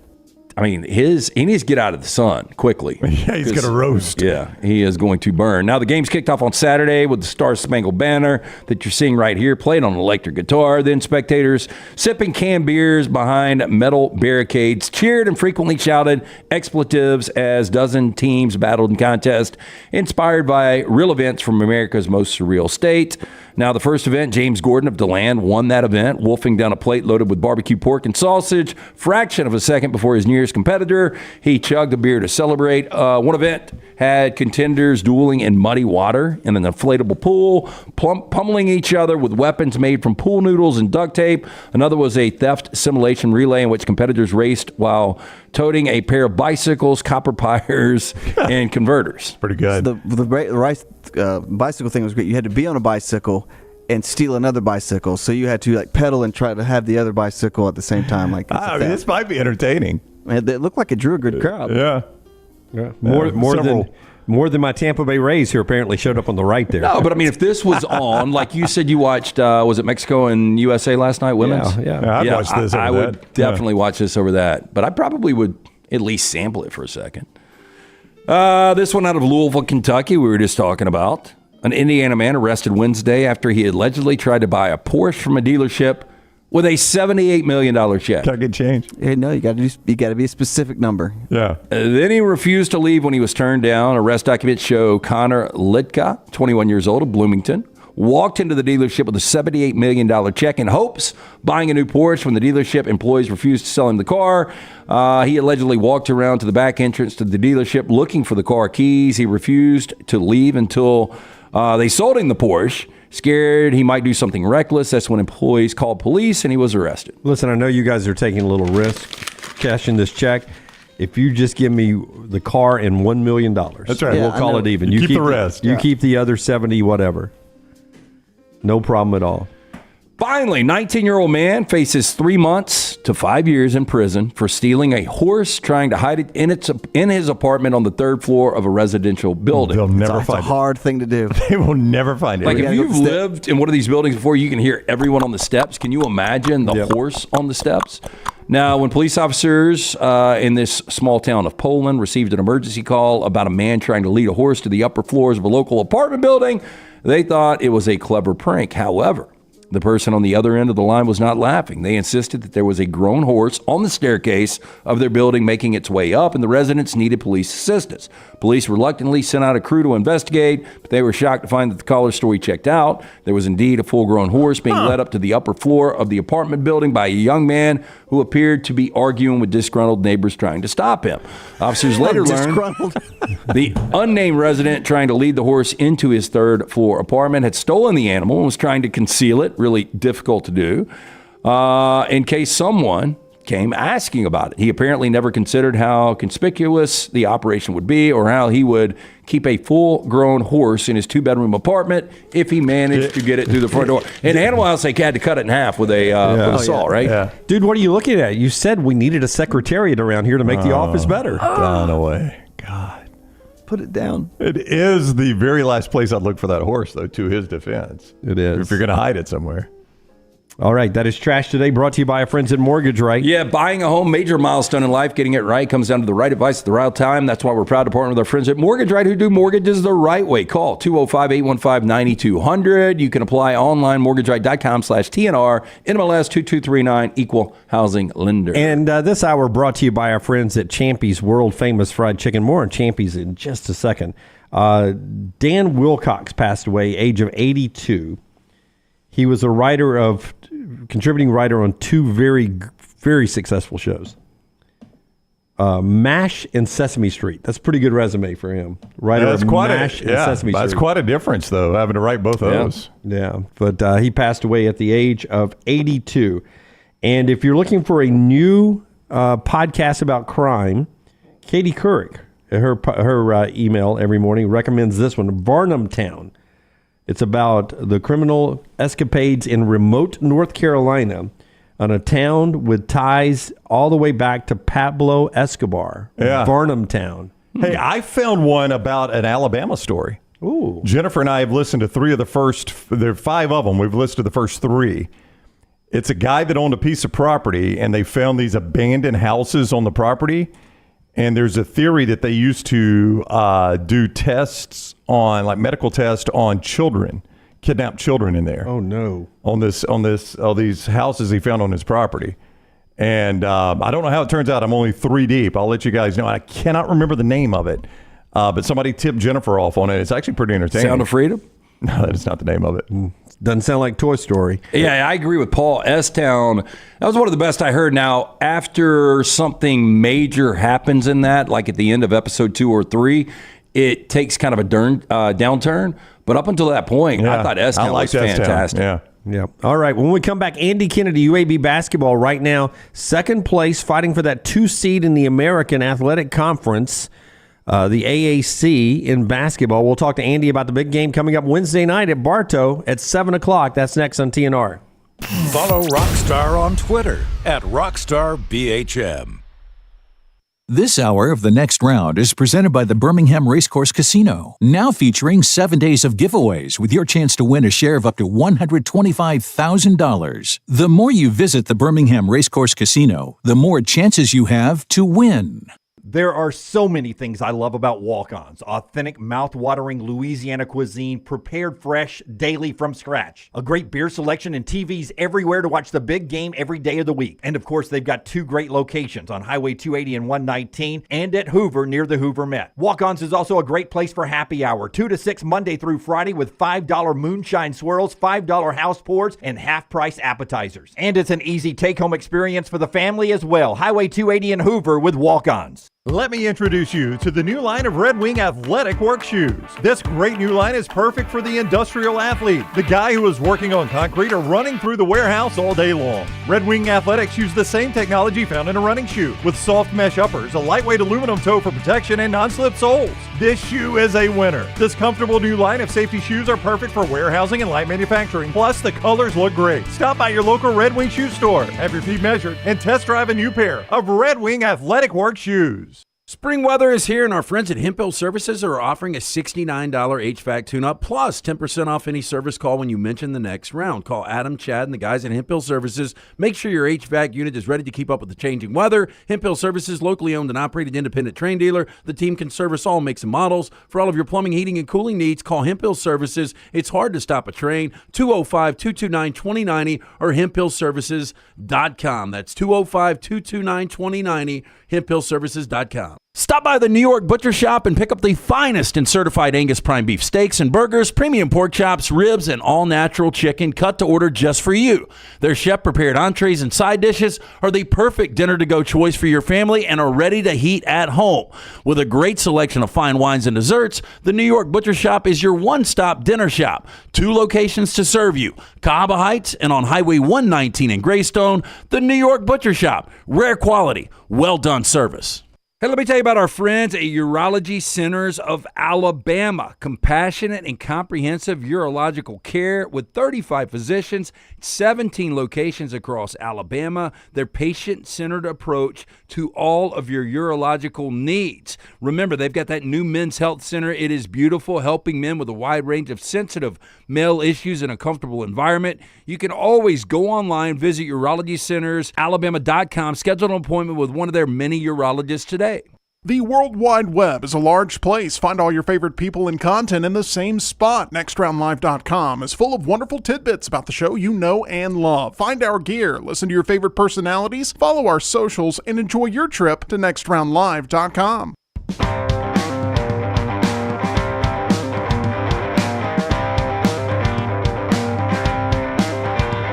he needs to get out of the sun quickly.
Yeah, he's going to roast.
Yeah, he is going to burn. Now, the game's kicked off on Saturday with the Star Spangled Banner that you're seeing right here, played on an electric guitar. Then spectators sipping canned beers behind metal barricades cheered and frequently shouted expletives as dozen teams battled in contest, inspired by real events from America's most surreal state. Now, the first event, James Gordon of DeLand won that event, wolfing down a plate loaded with barbecue pork and sausage. Fraction of a second before his nearest competitor, he chugged a beer to celebrate. One event had contenders dueling in muddy water in an inflatable pool, pummeling each other with weapons made from pool noodles and duct tape. Another was a theft simulation relay in which competitors raced while toting a pair of bicycles, copper pliers, and converters.
Pretty good.
So the bicycle thing was great. You had to be on a bicycle and steal another bicycle, so you had to pedal and try to have the other bicycle at the same time.
This might be entertaining.
Man, it looked like it drew a good crowd.
Yeah.
More than my Tampa Bay Rays, who apparently showed up on the right there.
No, but if this was on, like you said, you watched, was it Mexico and USA last night, women's?
Yeah.
I'd watch this over
I would
that.
definitely watch this over that, but I probably would at least sample it for a second. This one out of Louisville, Kentucky, we were just talking about. An Indiana man arrested Wednesday after he allegedly tried to buy a Porsche from a dealership with a $78 million check.
Can't get change.
Hey, no, you got to be a specific number.
Yeah.
Then he refused to leave when he was turned down. Arrest documents show Connor Litka, 21 years old, of Bloomington, walked into the dealership with a $78 million check in hopes buying a new Porsche. When the dealership employees refused to sell him the car, he allegedly walked around to the back entrance to the dealership looking for the car keys. He refused to leave until they sold him the Porsche. Scared he might do something reckless, that's when employees called police and he was arrested.
Listen, I know you guys are taking a little risk cashing this check. If you just give me the car and $1 million,
that's right.
We'll call it even.
You keep the rest.
You keep the other 70, whatever. No problem at all.
Finally, 19-year-old man faces 3 months to 5 years in prison for stealing a horse, trying to hide it in his apartment on the third floor of a residential building.
They'll never find it.
It's a hard thing to do.
They will never find it.
Like, if you've lived in one of these buildings before, you can hear everyone on the steps. Can you imagine the horse on the steps? Now, when police officers in this small town of Poland received an emergency call about a man trying to lead a horse to the upper floors of a local apartment building, they thought it was a clever prank. However, the person on the other end of the line was not laughing. They insisted that there was a grown horse on the staircase of their building making its way up, and the residents needed police assistance. Police reluctantly sent out a crew to investigate, but they were shocked to find that the caller's story checked out. There was indeed a full-grown horse being led up to the upper floor of the apartment building by a young man who appeared to be arguing with disgruntled neighbors trying to stop him. Officers later learned the unnamed resident trying to lead the horse into his third-floor apartment had stolen the animal and was trying to conceal it. Really difficult to do, in case someone came asking about it. He apparently never considered how conspicuous the operation would be or how he would keep a full-grown horse in his two-bedroom apartment if he managed to get it through the front door. In Animal House, they had to cut it in half with a saw, right?
Yeah.
Dude, what are you looking at? You said we needed a secretariat around here to make the office better.
Gone away. God.
Put it down.
It is the very last place I'd look for that horse, though, to his defense.
It is.
If you're going to hide it somewhere.
All right, that is Trash Today, brought to you by our friends at Mortgage Right.
Yeah, buying a home, major milestone in life. Getting it right comes down to the right advice at the right time. That's why we're proud to partner with our friends at Mortgage Right, who do mortgages the right way. Call 205-815-9200. You can apply online, mortgageright.com/TNR, NMLS 2239, Equal Housing Lender.
And this hour brought to you by our friends at Champy's World Famous Fried Chicken. More on Champy's in just a second. Dan Wilcox passed away, age of 82. He was a contributing writer on two very, very successful shows. MASH and Sesame Street. That's a pretty good resume for him. Writer of MASH and Sesame Street.
That's quite a difference, though, having to write both of those.
Yeah, but he passed away at the age of 82. And if you're looking for a new podcasts about crime. Katie Couric, her email every morning recommends this one, Varnum Town. It's about the criminal escapades in remote North Carolina on a town with ties all the way back to Pablo Escobar.
Yeah.
Varnum Town.
Hey, I found one about an Alabama story.
Ooh.
Jennifer and I have listened to there are 5 of them. We've listened to the first 3. It's a guy that owned a piece of property, and they found these abandoned houses on the property. And there's a theory that they used to do tests on, like medical tests on children, kidnapped children in there.
Oh no!
On these houses he found on his property, and I don't know how it turns out. I'm only 3 deep. I'll let you guys know. I cannot remember the name of it, but somebody tipped Jennifer off on it. It's actually pretty entertaining.
Sound of Freedom?
No, that is not the name of it.
Doesn't sound like Toy Story.
Yeah, I agree with Paul. S-Town, that was one of the best I heard. Now, after something major happens in that, like at the end of episode 2 or 3, it takes kind of a downturn. But up until that point, I thought S-Town was fantastic.
Yeah. All right. When we come back, Andy Kennedy, UAB basketball right now, second place, fighting for that 2 seed in the American Athletic Conference. The AAC in basketball. We'll talk to Andy about the big game coming up Wednesday night at Bartow at 7 o'clock. That's next on TNR.
Follow Rockstar on Twitter at RockstarBHM.
This hour of The Next Round is presented by the Birmingham Racecourse Casino, now featuring 7 days of giveaways with your chance to win a share of up to $125,000. The more you visit the Birmingham Racecourse Casino, the more chances you have to win.
There are so many things I love about walk-ons. Authentic, mouth-watering Louisiana cuisine, prepared fresh, daily from scratch. A great beer selection and TVs everywhere to watch the big game every day of the week. And of course, they've got 2 great locations on Highway 280 and 119 and at Hoover near the Hoover Met. Walk-ons is also a great place for happy hour. 2 to 6 Monday through Friday with $5 moonshine swirls, $5 house pours, and half-price appetizers. And it's an easy take-home experience for the family as well. Highway 280 and Hoover with walk-ons.
Let me introduce you to the new line of Red Wing athletic work shoes. This great new line is perfect for the industrial athlete, the guy who is working on concrete or running through the warehouse all day long. Red Wing Athletics use the same technology found in a running shoe, with soft mesh uppers, a lightweight aluminum toe for protection, and non-slip soles. This shoe is a winner. This comfortable new line of safety shoes are perfect for warehousing and light manufacturing. Plus, the colors look great. Stop by your local Red Wing shoe store, have your feet measured, and test drive a new pair of Red Wing athletic work shoes.
Spring weather is here, and our friends at Hemphill Services are offering a $69 HVAC tune-up plus 10% off any service call when you mention the next round. Call Adam, Chad, and the guys at Hemphill Services. Make sure your HVAC unit is ready to keep up with the changing weather. Hemphill Services, locally owned and operated independent train dealer. The team can service all makes and models. For all of your plumbing, heating, and cooling needs, call Hemphill Services. It's hard to stop a train. 205-229-2090 or hemphillservices.com. That's 205-229-2090, hemphillservices.com. Stop by the New York Butcher Shop and pick up the finest in certified Angus prime beef steaks and burgers, premium pork chops, ribs, and all-natural chicken cut to order just for you. Their chef-prepared entrees and side dishes are the perfect dinner-to-go choice for your family and are ready to heat at home. With a great selection of fine wines and desserts, the New York Butcher Shop is your one-stop dinner shop. 2 locations to serve you, Cahaba Heights and on Highway 119 in Greystone. The New York Butcher Shop, rare quality, well-done service. Hey, let me tell you about our friends at Urology Centers of Alabama. Compassionate and comprehensive urological care with 35 physicians, 17 locations across Alabama. Their patient-centered approach to all of your urological needs. Remember, they've got that new men's health center. It is beautiful, helping men with a wide range of sensitive male issues in a comfortable environment. You can always go online, visit urologycentersalabama.com, schedule an appointment with one of their many urologists today.
The World Wide Web is a large place. Find all your favorite people and content in the same spot. NextRoundLive.com is full of wonderful tidbits about the show you know and love. Find our gear, listen to your favorite personalities, follow our socials, and enjoy your trip to NextRoundLive.com.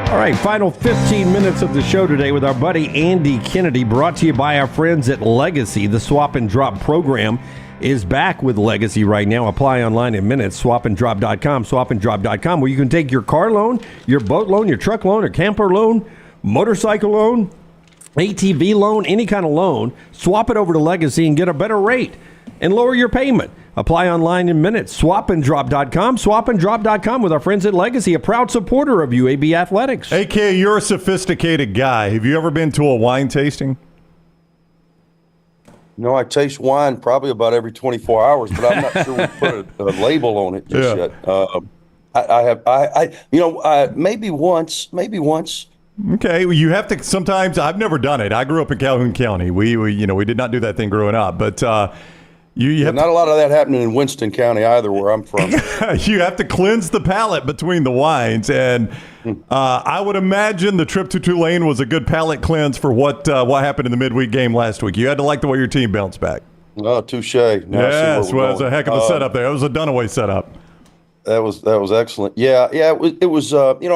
All right, final 15 minutes of the show today with our buddy Andy Kennedy, brought to you by our friends at Legacy. The Swap and Drop program is back with Legacy right now. Apply online in minutes, swapanddrop.com, swapanddrop.com, where you can take your car loan, your boat loan, your truck loan, or camper loan, motorcycle loan, ATV loan, any kind of loan, swap it over to Legacy and get a better rate and lower your payment. Apply online in minutes. Swapanddrop.com. Swapanddrop.com with our friends at Legacy, a proud supporter of UAB Athletics.
AK, you're a sophisticated guy. Have you ever been to a wine tasting?
No, I taste wine probably about every 24 hours, but I'm not sure we put a label on it just yet. Maybe once.
Okay, well, you have to sometimes. I've never done it. I grew up in Calhoun County. We did not do that thing growing up, but you have
not a lot of that happening in Winston County either, where I'm from.
You have to cleanse the palate between the wines, and I would imagine the trip to Tulane was a good palate cleanse for what happened in the midweek game last week. You had to like the way your team bounced back.
Oh, touche.
Yes, well, it was a heck of a setup there. It was a Dunaway setup.
That was excellent. Yeah. It was.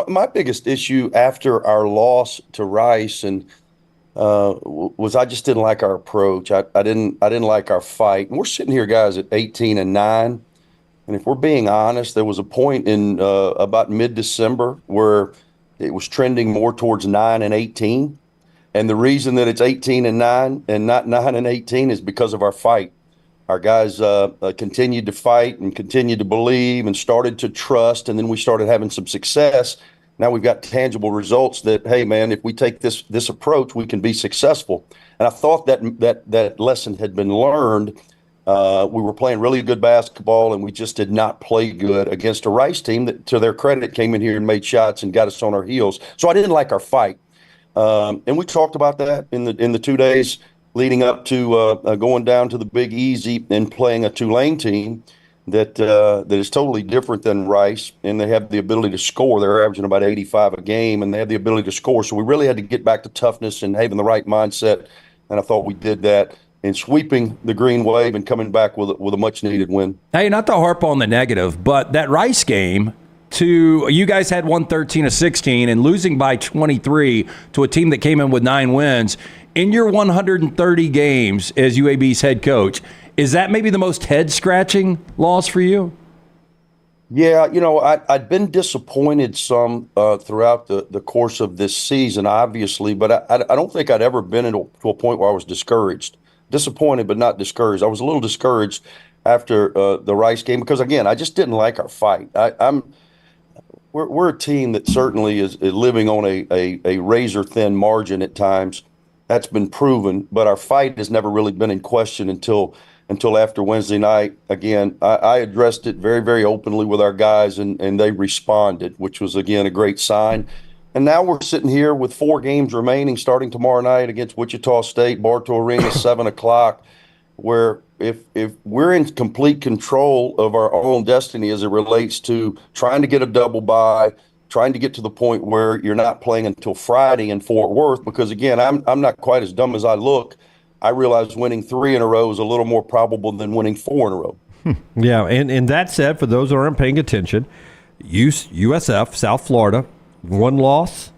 My biggest issue after our loss to Rice was I just didn't like our approach. I didn't like our fight. And we're sitting here, guys, at 18-9, and if we're being honest, there was a point in about mid-December where it was trending more towards 9-18, and the reason that it's 18-9 and not 9-18 is because of our fight. Our guys continued to fight and continued to believe and started to trust, and then we started having some success. Now we've got tangible results that, hey, man, if we take this approach, we can be successful. And I thought that lesson had been learned. We were playing really good basketball, and we just did not play good against a Rice team that, to their credit, came in here and made shots and got us on our heels. So I didn't like our fight. And we talked about that in the 2 days leading up to going down to the Big Easy and playing a Tulane team that is totally different than Rice, and they have the ability to score. They're averaging about 85 a game, and they have the ability to score. So we really had to get back to toughness and having the right mindset, and I thought we did that in sweeping the Green Wave and coming back with a much-needed win.
Hey, not to harp on the negative, but that Rice game, you guys had won 13-16 and losing by 23 to a team that came in with 9 wins. In your 130 games as UAB's head coach, is that maybe the most head-scratching loss for you?
Yeah, I'd been disappointed some throughout the course of this season, obviously, but I don't think I'd ever been to a point where I was discouraged. Disappointed, but not discouraged. I was a little discouraged after the Rice game because, again, I just didn't like our fight. We're a team that certainly is living on a razor-thin margin at times. That's been proven, but our fight has never really been in question until after Wednesday night. Again, I addressed it very, very openly with our guys, and they responded, which was, again, a great sign. And now we're sitting here with 4 games remaining, starting tomorrow night against Wichita State, Bartow Arena, 7 o'clock, where if we're in complete control of our own destiny as it relates to trying to get a double bye, trying to get to the point where you're not playing until Friday in Fort Worth, because, again, I'm not quite as dumb as I look. I realize winning 3 in a row is a little more probable than winning 4 in a row.
Yeah, and that said, for those who aren't paying attention, USF, South Florida, 1 loss.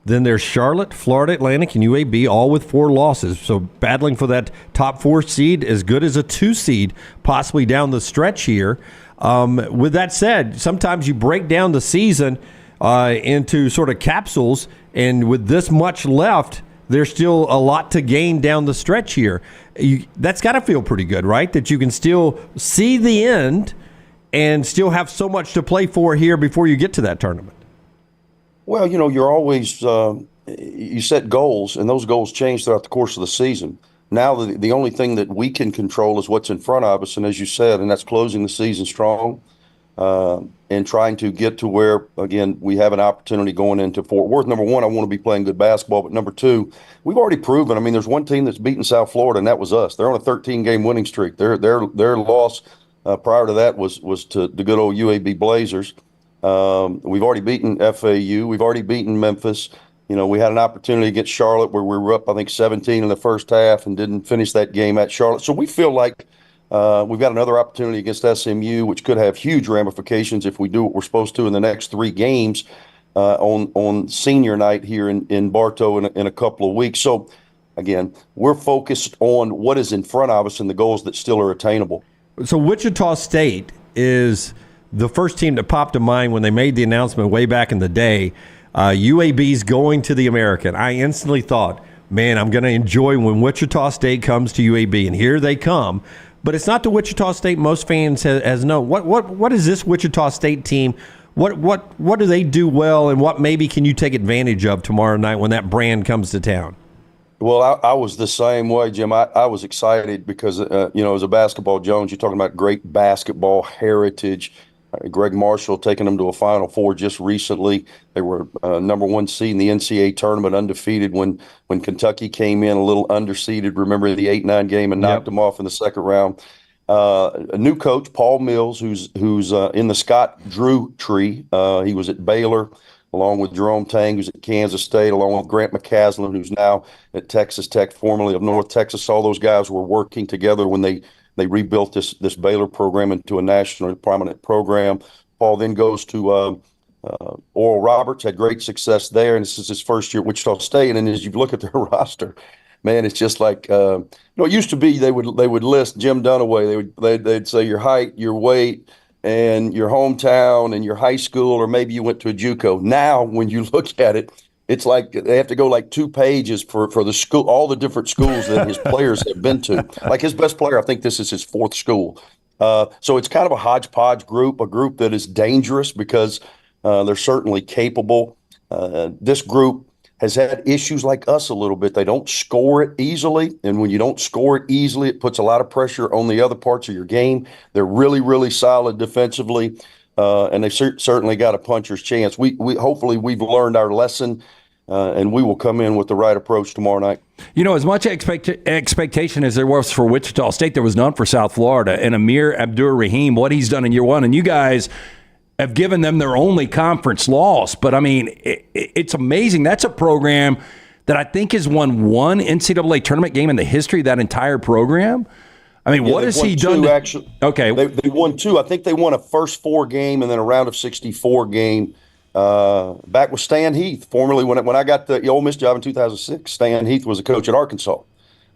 Then there's Charlotte, Florida Atlantic, and UAB, all with 4 losses. So battling for that top 4 seed, as good as a 2 seed, possibly down the stretch here. With that said, sometimes you break down the season into sort of capsules, and with this much left, there's still a lot to gain down the stretch here. That's got to feel pretty good, right? That you can still see the end and still have so much to play for here before you get to that tournament.
Well, you're always you set goals, and those goals change throughout the course of the season. Now the only thing that we can control is what's in front of us, and as you said, and that's closing the season strong and trying to get to where, again, we have an opportunity going into Fort Worth. Number one, I want to be playing good basketball, but number two, we've already proven. I mean, there's one team that's beaten South Florida, and that was us. They're on a 13-game winning streak. Their loss prior to that was to the good old UAB Blazers. We've already beaten FAU. We've already beaten Memphis. We had an opportunity against Charlotte where we were up, I think, 17 in the first half and didn't finish that game at Charlotte. So we feel like we've got another opportunity against SMU, which could have huge ramifications if we do what we're supposed to in the next 3 games on senior night here in Bartow in a couple of weeks. So, again, we're focused on what is in front of us and the goals that still are attainable.
So Wichita State is the first team that popped to mind when they made the announcement way back in the day. UAB's going to the American. I instantly thought, man, I'm going to enjoy when Wichita State comes to UAB, and here they come. But it's not the Wichita State most fans has known. What is this Wichita State team? What do they do well, and what maybe can you take advantage of tomorrow night when that brand comes to town?
Well, I was the same way, Jim. I was excited because, as a basketball Jones, you're talking about great basketball heritage. Greg Marshall taking them to a Final Four just recently. They were number one seed in the NCAA tournament, undefeated when Kentucky came in a little underseeded. Remember the 8-9 game and knocked them off in the second round. A new coach, Paul Mills, who's in the Scott Drew tree. He was at Baylor, along with Jerome Tang, who's at Kansas State, along with Grant McCaslin, who's now at Texas Tech, formerly of North Texas. All those guys were working together when they rebuilt this Baylor program into a nationally prominent program. Paul then goes to Oral Roberts, had great success there, and this is his first year at Wichita State. And as you look at their roster, man, it's just like it used to be they would list Jim Dunaway. They'd say your height, your weight, and your hometown and your high school, or maybe you went to a JUCO. Now, when you look at it, it's like they have to go like 2 pages for the school, all the different schools that his players have been to. Like his best player, I think this is his 4th school. So it's kind of a hodgepodge group, a group that is dangerous because they're certainly capable. This group has had issues like us a little bit. They don't score it easily, and when you don't score it easily, it puts a lot of pressure on the other parts of your game. They're really, really solid defensively, and they've certainly got a puncher's chance. We hopefully we've learned our lesson, and we will come in with the right approach tomorrow night.
As much expectation as there was for Wichita State, there was none for South Florida. And Amir Abdur-Rahim, what he's done in year one, and you guys have given them their only conference loss. But, I mean, it's amazing. That's a program that I think has won one NCAA tournament game in the history of that entire program. I mean, what has he done?
Actually,
okay.
They won 2. I think they won a first 4 game and then a round of 64 game back with Stan Heath. Formerly, when I got the Ole Miss job in 2006, Stan Heath was a coach at Arkansas.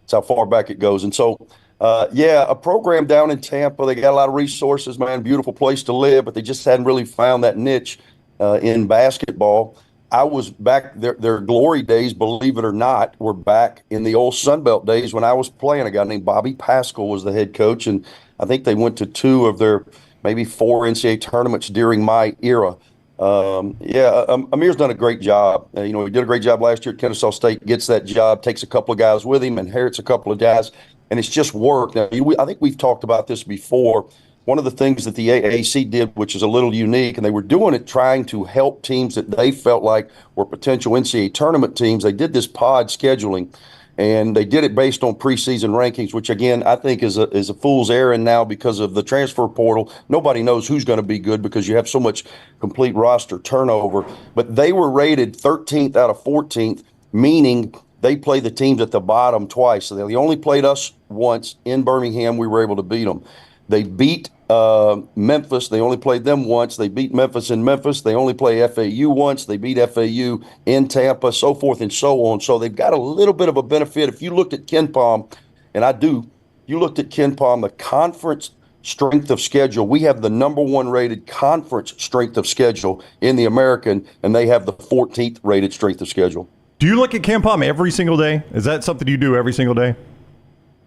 That's how far back it goes. And so, a program down in Tampa. They got a lot of resources, man. Beautiful place to live, but they just hadn't really found that niche in basketball. I was back their glory days, believe it or not, were back in the old Sunbelt days when I was playing. A guy named Bobby Pascal was the head coach, and I think they went to 2 of their maybe 4 NCAA tournaments during my era. Amir's done a great job. He did a great job last year at Kennesaw State, gets that job, takes a couple of guys with him, inherits a couple of guys. And it's just worked. Now, I think we've talked about this before. One of the things that the AAC did, which is a little unique, and they were doing it trying to help teams that they felt like were potential NCAA tournament teams. They did this pod scheduling, and they did it based on preseason rankings, which, again, I think is a fool's errand now because of the transfer portal. Nobody knows who's going to be good because you have so much complete roster turnover. But they were rated 13th out of 14th, meaning they play the teams at the bottom twice. So they only played us once in Birmingham. We were able to beat them. They beat Memphis. They only played them once. They beat Memphis in Memphis. They only play FAU once. They beat FAU in Tampa, so forth and so on. So they've got a little bit of a benefit. If you looked at KenPom, and I do, you looked at KenPom, the conference strength of schedule. We have the number 1 rated conference strength of schedule in the American, and they have the 14th rated strength of schedule.
Do you look at KenPom every single day? Is that something you do every single day?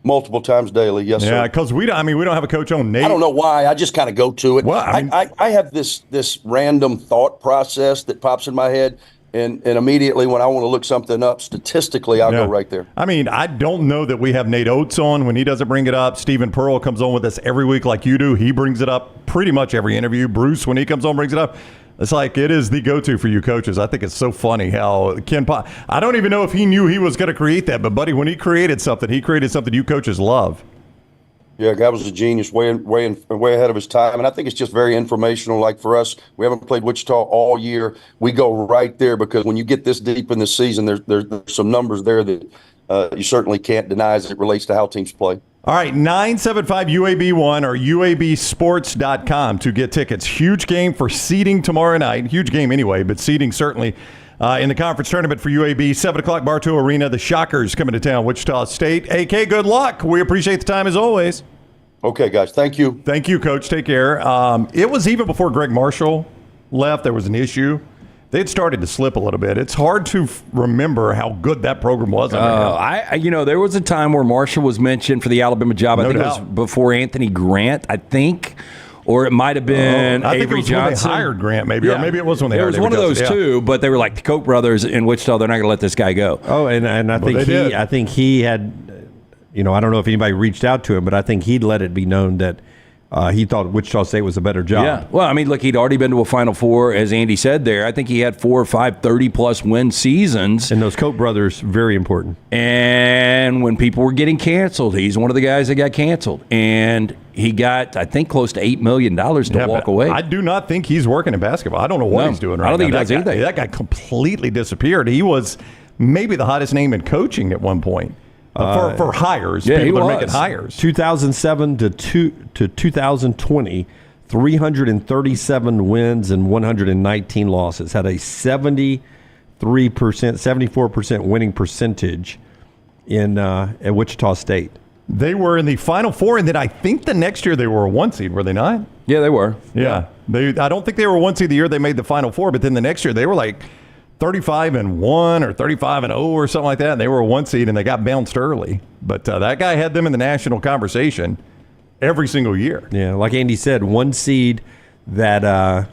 Multiple times daily, yes, sir.
Yeah, because we don't have a coach on Nate.
I don't know why. I just kind of go to it.
Well,
I have this random thought process that pops in my head, and immediately when I want to look something up statistically, I'll go right there.
I mean, I don't know that we have Nate Oates on when he doesn't bring it up. Stephen Pearl comes on with us every week like you do. He brings it up pretty much every interview. Bruce, when he comes on, brings it up. It's like it is the go-to for you coaches. I think it's so funny how KenPom. I don't even know if he knew he was going to create that, but buddy, when he created something you coaches love.
Yeah, guy was a genius, way ahead of his time, and I think it's just very informational. Like for us, we haven't played Wichita all year. We go right there because when you get this deep in the season, there's some numbers there that you certainly can't deny as it relates to how teams play.
All right, 975-UAB1 or UABsports.com to get tickets. Huge game for seeding tomorrow night. Huge game anyway, but seeding certainly in the conference tournament for UAB. 7 o'clock, Bartow Arena. The Shockers coming to town, Wichita State. AK, good luck. We appreciate the time as always.
Okay, guys. Thank you.
Thank you, Coach. Take care. It was even before Greg Marshall left. There was an issue. they had started to slip a little bit. It's hard to remember how good that program was.
There was a time where Marshall was mentioned for the Alabama job. I think it was
doubt.
before Anthony Grant, I think. Or it might have been
I think
Avery
it was
Johnson.
when they hired Grant, maybe. Or maybe it was when they
It
hired
was
Avery
one of those
Johnson,
two, but they were like the Koch brothers in Wichita. They're not going to let this guy go.
Oh, and I think he had, I don't know if anybody reached out to him, but I think he'd let it be known that he thought Wichita State was a better job.
Yeah. Well, I mean, look, he'd already been to a Final Four, as Andy said there. I think he had 4 or 5 30-plus win seasons.
And those Koch brothers, very important.
And when people were getting canceled, he's one of the guys that got canceled. And he got, I think, close to $8 million to walk away.
I do not think he's working in basketball. I don't know what he's doing right now.
I don't think he does anything.
That guy completely disappeared. He was maybe the hottest name in coaching at one point. For hires, people that are making hires. 2007
to 2020, 337 wins and 119 losses. Had a 74% winning percentage at Wichita State.
They were in the Final Four, and then I think the next year they were a 1 seed, were they not?
Yeah, they were.
Yeah. I don't think they were a 1 seed the year they made the Final Four, but then the next year they were like 35-1 or 35-0 or something like that, and they were a 1 seed and they got bounced early. But that guy had them in the national conversation every single year.
Yeah, like Andy said, 1 seed that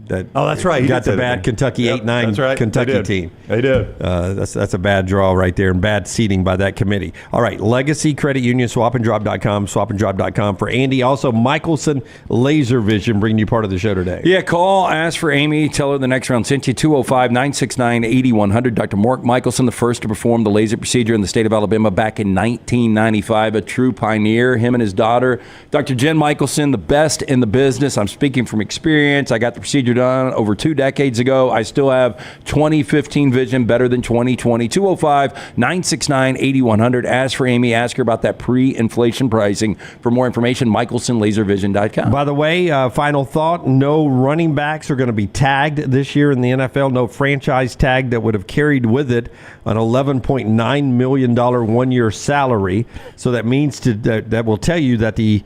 that's right. He
got
did
the
say
bad
that.
Kentucky
Yep,
8-9
that's right.
Kentucky team.
They did.
That's a bad draw right there and bad seeding by that committee. All right, Legacy Credit Union, swapanddrop.com, swapanddrop.com for Andy. Also, Michelson Laser Vision bringing you part of the show today.
Yeah, call, ask for Amy, tell her the next round sent you, 205-969-8100. Dr. Mark Michelson, the first to perform the laser procedure in the state of Alabama back in 1995, a true pioneer, him and his daughter. Dr. Jen Michelson, the best in the business. I'm speaking from experience. I got the procedure done over 2 decades ago. I still have 2015 vision, better than 2020. 205-969-8100. Ask for Amy. Ask her about that pre-inflation pricing. For more information, michelsonlaservision.com.
By the way, final thought, no running backs are going to be tagged this year in the NFL. No franchise tag that would have carried with it an $11.9 million one-year salary. So that means that will tell you that the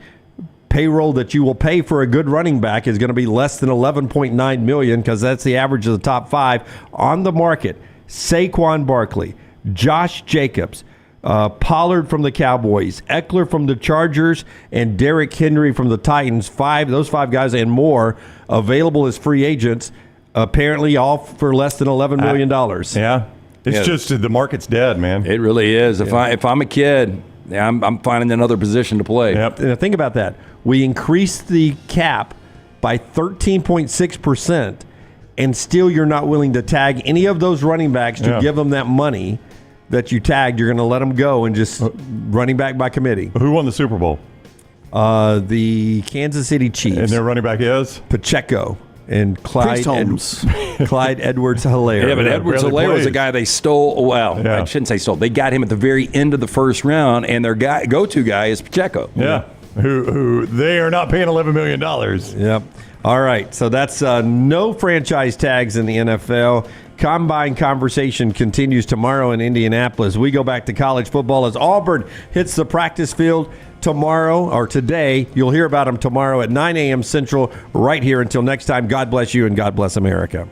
payroll that you will pay for a good running back is going to be less than $11.9 million, because that's the average of the top 5 on the market. Saquon Barkley, Josh Jacobs, Pollard from the Cowboys, Eckler from the Chargers, and Derrick Henry from the Titans. Those 5 guys and more available as free agents, apparently all for less than $11 million.
Yeah. It's just the market's dead, man.
It really is. If I'm a kid, I'm finding another position to play.
Yep. And think about that. We increased the cap by 13.6%, and still you're not willing to tag any of those running backs to give them that money that you tagged. You're going to let them go and just running back by committee.
Who won the Super Bowl?
The Kansas City Chiefs.
And their running back is?
Pacheco and Clyde Edwards-Helaire.
Yeah, but Edwards-Helaire was a guy they stole. Well, I shouldn't say stole. They got him at the very end of the first round, and their go-to guy is Pacheco.
Yeah. Who they are not paying $11 million.
Yep. All right. So that's no franchise tags in the NFL. Combine conversation continues tomorrow in Indianapolis. We go back to college football as Auburn hits the practice field tomorrow, or today. You'll hear about them tomorrow at 9 a.m. Central right here. Until next time, God bless you and God bless America.